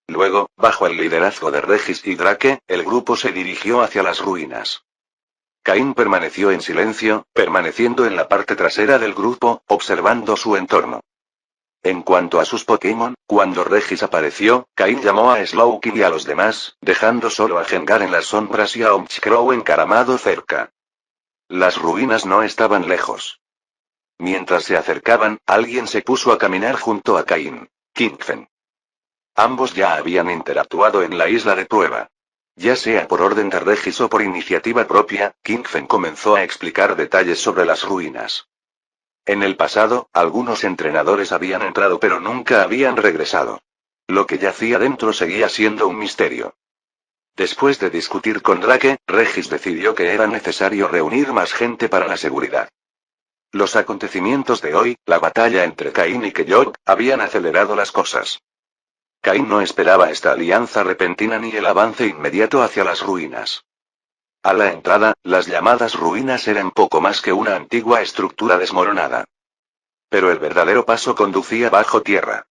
Luego, bajo el liderazgo de Regis y Drake, el grupo se dirigió hacia las ruinas. Caín permaneció en silencio, permaneciendo en la parte trasera del grupo, observando su entorno. En cuanto a sus Pokémon, cuando Regis apareció, Caín llamó a Slowking y a los demás, dejando solo a Gengar en las sombras y a Omchcrow encaramado cerca. Las ruinas no estaban lejos. Mientras se acercaban, alguien se puso a caminar junto a Caín. Kingfen. Ambos ya habían interactuado en la isla de prueba. Ya sea por orden de Regis o por iniciativa propia, Kingfen comenzó a explicar detalles sobre las ruinas. En el pasado, algunos entrenadores habían entrado pero nunca habían regresado. Lo que yacía dentro seguía siendo un misterio. Después de discutir con Drake, Regis decidió que era necesario reunir más gente para la seguridad. Los acontecimientos de hoy, la batalla entre Caín y Kellogg, habían acelerado las cosas. Caín no esperaba esta alianza repentina ni el avance inmediato hacia las ruinas. A la entrada, las llamadas ruinas eran poco más que una antigua estructura desmoronada. Pero el verdadero paso conducía bajo tierra.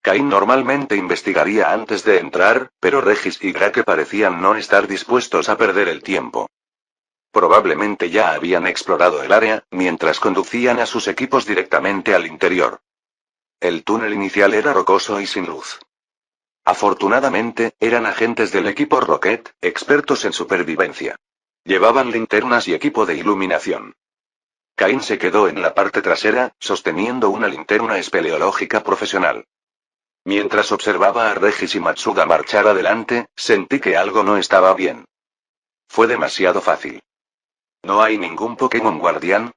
Caín normalmente investigaría antes de entrar, pero Regis y Drake parecían no estar dispuestos a perder el tiempo. Probablemente ya habían explorado el área, mientras conducían a sus equipos directamente al interior. El túnel inicial era rocoso y sin luz. Afortunadamente, eran agentes del equipo Rocket, expertos en supervivencia. Llevaban linternas y equipo de iluminación. Caín se quedó en la parte trasera, sosteniendo una linterna espeleológica profesional. Mientras observaba a Regis y Matsuda marchar adelante, sentí que algo no estaba bien. Fue demasiado fácil. ¿No hay ningún Pokémon guardián?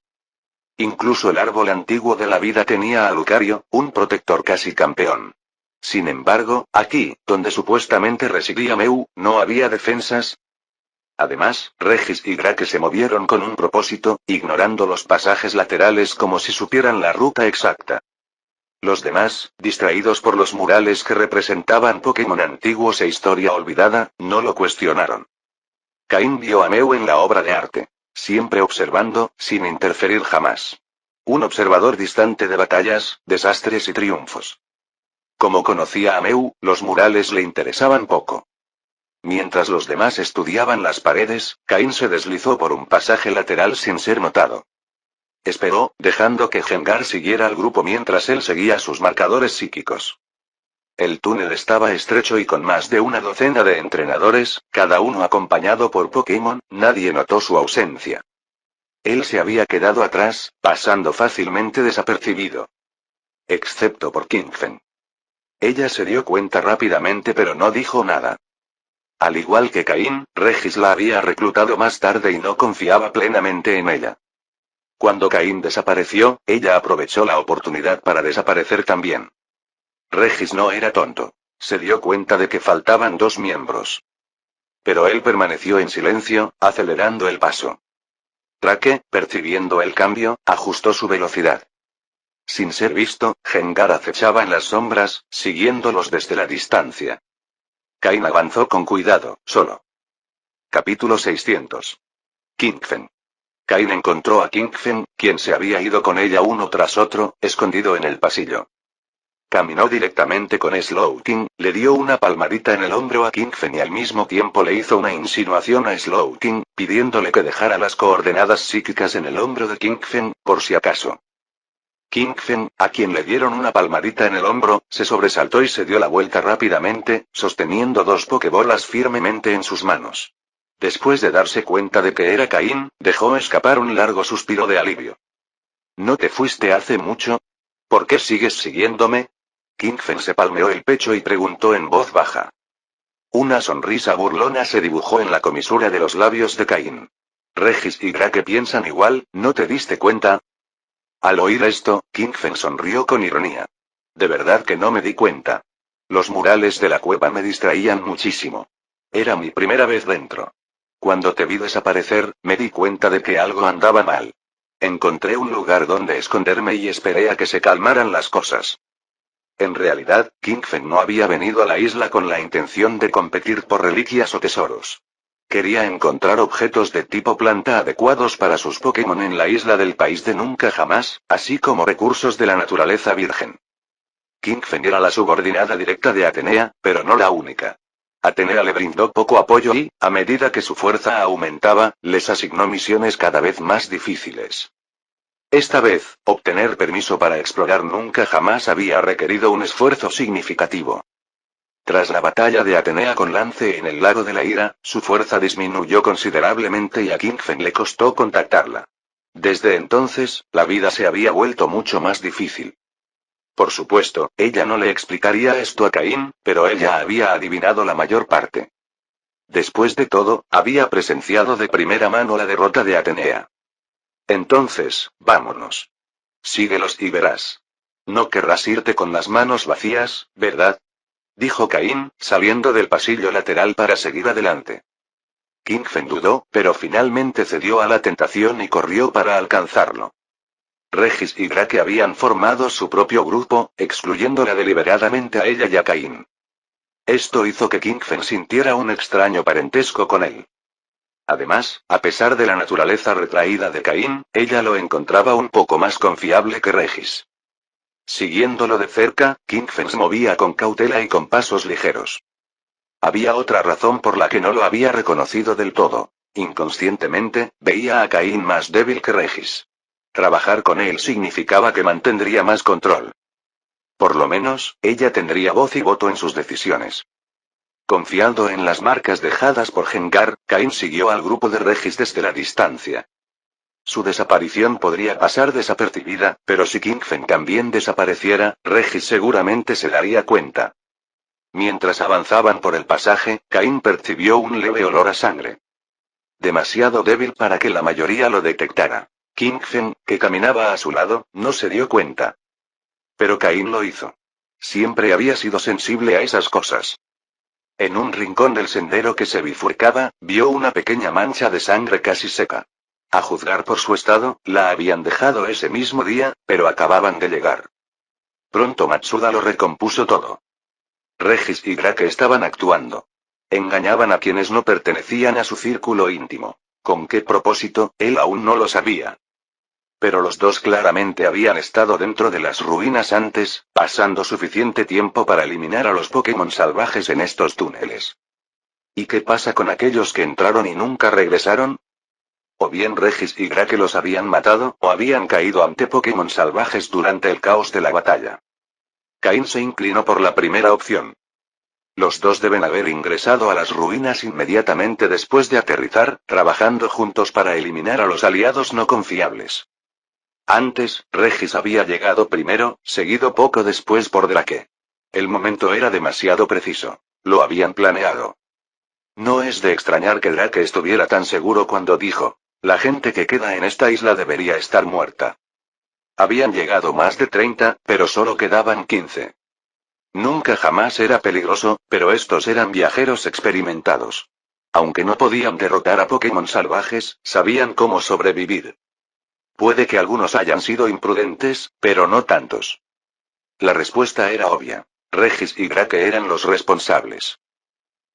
Incluso el árbol antiguo de la vida tenía a Lucario, un protector casi campeón. Sin embargo, aquí, donde supuestamente residía Mew, ¿no había defensas? Además, Regis y Drake se movieron con un propósito, ignorando los pasajes laterales como si supieran la ruta exacta. Los demás, distraídos por los murales que representaban Pokémon antiguos e historia olvidada, no lo cuestionaron. Caín vio a Mew en la obra de arte. Siempre observando, sin interferir jamás. Un observador distante de batallas, desastres y triunfos. Como conocía a Mew, los murales le interesaban poco. Mientras los demás estudiaban las paredes, Caín se deslizó por un pasaje lateral sin ser notado. Esperó, dejando que Gengar siguiera al grupo mientras él seguía sus marcadores psíquicos. El túnel estaba estrecho y con más de una docena de entrenadores, cada uno acompañado por Pokémon, nadie notó su ausencia. Él se había quedado atrás, pasando fácilmente desapercibido. Excepto por Kingfen. Ella se dio cuenta rápidamente pero no dijo nada. Al igual que Caín, Regis la había reclutado más tarde y no confiaba plenamente en ella. Cuando Caín desapareció, ella aprovechó la oportunidad para desaparecer también. Regis no era tonto. Se dio cuenta de que faltaban 2 miembros. Pero él permaneció en silencio, acelerando el paso. Drake, percibiendo el cambio, ajustó su velocidad. Sin ser visto, Gengar acechaba en las sombras, siguiéndolos desde la distancia. Caín avanzó con cuidado, solo. Capítulo 600. Kingfen. Caín encontró a Kingfen, quien se había ido con ella uno tras otro, escondido en el pasillo. Caminó directamente con Slowking, le dio una palmadita en el hombro a Kingfen y al mismo tiempo le hizo una insinuación a Slowking, pidiéndole que dejara las coordenadas psíquicas en el hombro de Kingfen, por si acaso. Kingfen, a quien le dieron una palmadita en el hombro, se sobresaltó y se dio la vuelta rápidamente, sosteniendo 2 pokebolas firmemente en sus manos. Después de darse cuenta de que era Caín, dejó escapar un largo suspiro de alivio. ¿No te fuiste hace mucho? ¿Por qué sigues siguiéndome? Kingfen se palmeó el pecho y preguntó en voz baja. Una sonrisa burlona se dibujó en la comisura de los labios de Caín. Regis y Drake piensan igual, ¿no te diste cuenta? Al oír esto, Kingfen sonrió con ironía. De verdad que no me di cuenta. Los murales de la cueva me distraían muchísimo. Era mi primera vez dentro. Cuando te vi desaparecer, me di cuenta de que algo andaba mal. Encontré un lugar donde esconderme y esperé a que se calmaran las cosas. En realidad, Kingfen no había venido a la isla con la intención de competir por reliquias o tesoros. Quería encontrar objetos de tipo planta adecuados para sus Pokémon en la isla del país de nunca jamás, así como recursos de la naturaleza virgen. Kingfen era la subordinada directa de Atenea, pero no la única. Atenea le brindó poco apoyo y, a medida que su fuerza aumentaba, les asignó misiones cada vez más difíciles. Esta vez, obtener permiso para explorar nunca jamás había requerido un esfuerzo significativo. Tras la batalla de Atenea con Lance en el lago de la ira, su fuerza disminuyó considerablemente y a Kingfen le costó contactarla. Desde entonces, la vida se había vuelto mucho más difícil. Por supuesto, ella no le explicaría esto a Caín, pero ella había adivinado la mayor parte. Después de todo, había presenciado de primera mano la derrota de Atenea. Entonces, vámonos. Síguelos y verás. No querrás irte con las manos vacías, ¿verdad? Dijo Caín, saliendo del pasillo lateral para seguir adelante. Kingfen dudó, pero finalmente cedió a la tentación y corrió para alcanzarlo. Regis y Drake habían formado su propio grupo, excluyéndola deliberadamente a ella y a Caín. Esto hizo que Kingfen sintiera un extraño parentesco con él. Además, a pesar de la naturaleza retraída de Caín, ella lo encontraba un poco más confiable que Regis. Siguiéndolo de cerca, Kingfen se movía con cautela y con pasos ligeros. Había otra razón por la que no lo había reconocido del todo. Inconscientemente, veía a Caín más débil que Regis. Trabajar con él significaba que mantendría más control. Por lo menos, ella tendría voz y voto en sus decisiones. Confiando en las marcas dejadas por Gengar, Caín siguió al grupo de Regis desde la distancia. Su desaparición podría pasar desapercibida, pero si Kingfen también desapareciera, Regis seguramente se daría cuenta. Mientras avanzaban por el pasaje, Caín percibió un leve olor a sangre. Demasiado débil para que la mayoría lo detectara. Kingfen, que caminaba a su lado, no se dio cuenta. Pero Caín lo hizo. Siempre había sido sensible a esas cosas. En un rincón del sendero que se bifurcaba, vio una pequeña mancha de sangre casi seca. A juzgar por su estado, la habían dejado ese mismo día, pero acababan de llegar. Pronto Matsuda lo recompuso todo. Regis y Drake estaban actuando. Engañaban a quienes no pertenecían a su círculo íntimo. ¿Con qué propósito? Él aún no lo sabía. Pero los dos claramente habían estado dentro de las ruinas antes, pasando suficiente tiempo para eliminar a los Pokémon salvajes en estos túneles. ¿Y qué pasa con aquellos que entraron y nunca regresaron? O bien Regis y Drake los habían matado, o habían caído ante Pokémon salvajes durante el caos de la batalla. Caín se inclinó por la primera opción. Los dos deben haber ingresado a las ruinas inmediatamente después de aterrizar, trabajando juntos para eliminar a los aliados no confiables. Antes, Regis había llegado primero, seguido poco después por Drake. El momento era demasiado preciso. Lo habían planeado. No es de extrañar que Drake estuviera tan seguro cuando dijo: la gente que queda en esta isla debería estar muerta. Habían llegado más de 30, pero solo quedaban 15. Nunca jamás era peligroso, pero estos eran viajeros experimentados. Aunque no podían derrotar a Pokémon salvajes, sabían cómo sobrevivir. Puede que algunos hayan sido imprudentes, pero no tantos. La respuesta era obvia. Regis y Drake eran los responsables.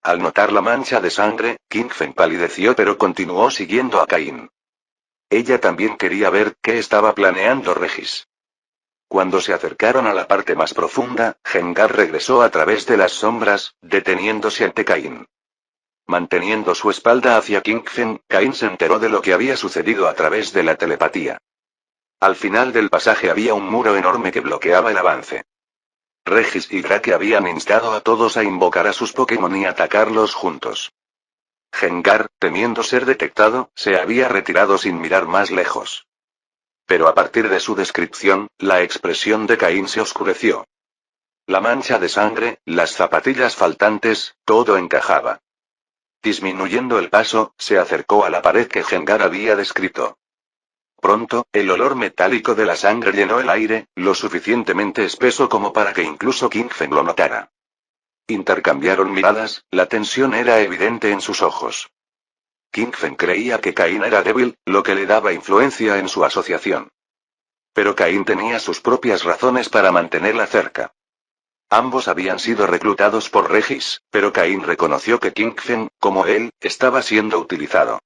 Al notar la mancha de sangre, Kingfen palideció pero continuó siguiendo a Cain. Ella también quería ver qué estaba planeando Regis. Cuando se acercaron a la parte más profunda, Gengar regresó a través de las sombras, deteniéndose ante Cain. Manteniendo su espalda hacia Kingfen, Cain se enteró de lo que había sucedido a través de la telepatía. Al final del pasaje había un muro enorme que bloqueaba el avance. Regis y Drake habían instado a todos a invocar a sus Pokémon y atacarlos juntos. Gengar, temiendo ser detectado, se había retirado sin mirar más lejos. Pero a partir de su descripción, la expresión de Cain se oscureció. La mancha de sangre, las zapatillas faltantes, todo encajaba. Disminuyendo el paso, se acercó a la pared que Gengar había descrito. Pronto, el olor metálico de la sangre llenó el aire, lo suficientemente espeso como para que incluso Kingfen lo notara. Intercambiaron miradas, la tensión era evidente en sus ojos. Kingfen creía que Cain era débil, lo que le daba influencia en su asociación. Pero Cain tenía sus propias razones para mantenerla cerca. Ambos habían sido reclutados por Regis, pero Cain reconoció que Kingfen, como él, estaba siendo utilizado.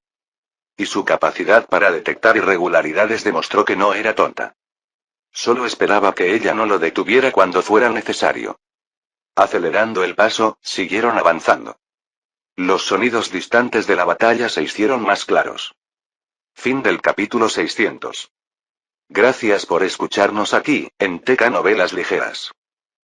Y su capacidad para detectar irregularidades demostró que no era tonta. Solo esperaba que ella no lo detuviera cuando fuera necesario. Acelerando el paso, siguieron avanzando. Los sonidos distantes de la batalla se hicieron más claros. Fin del capítulo 600. Gracias por escucharnos aquí, en TK Novelas Ligeras.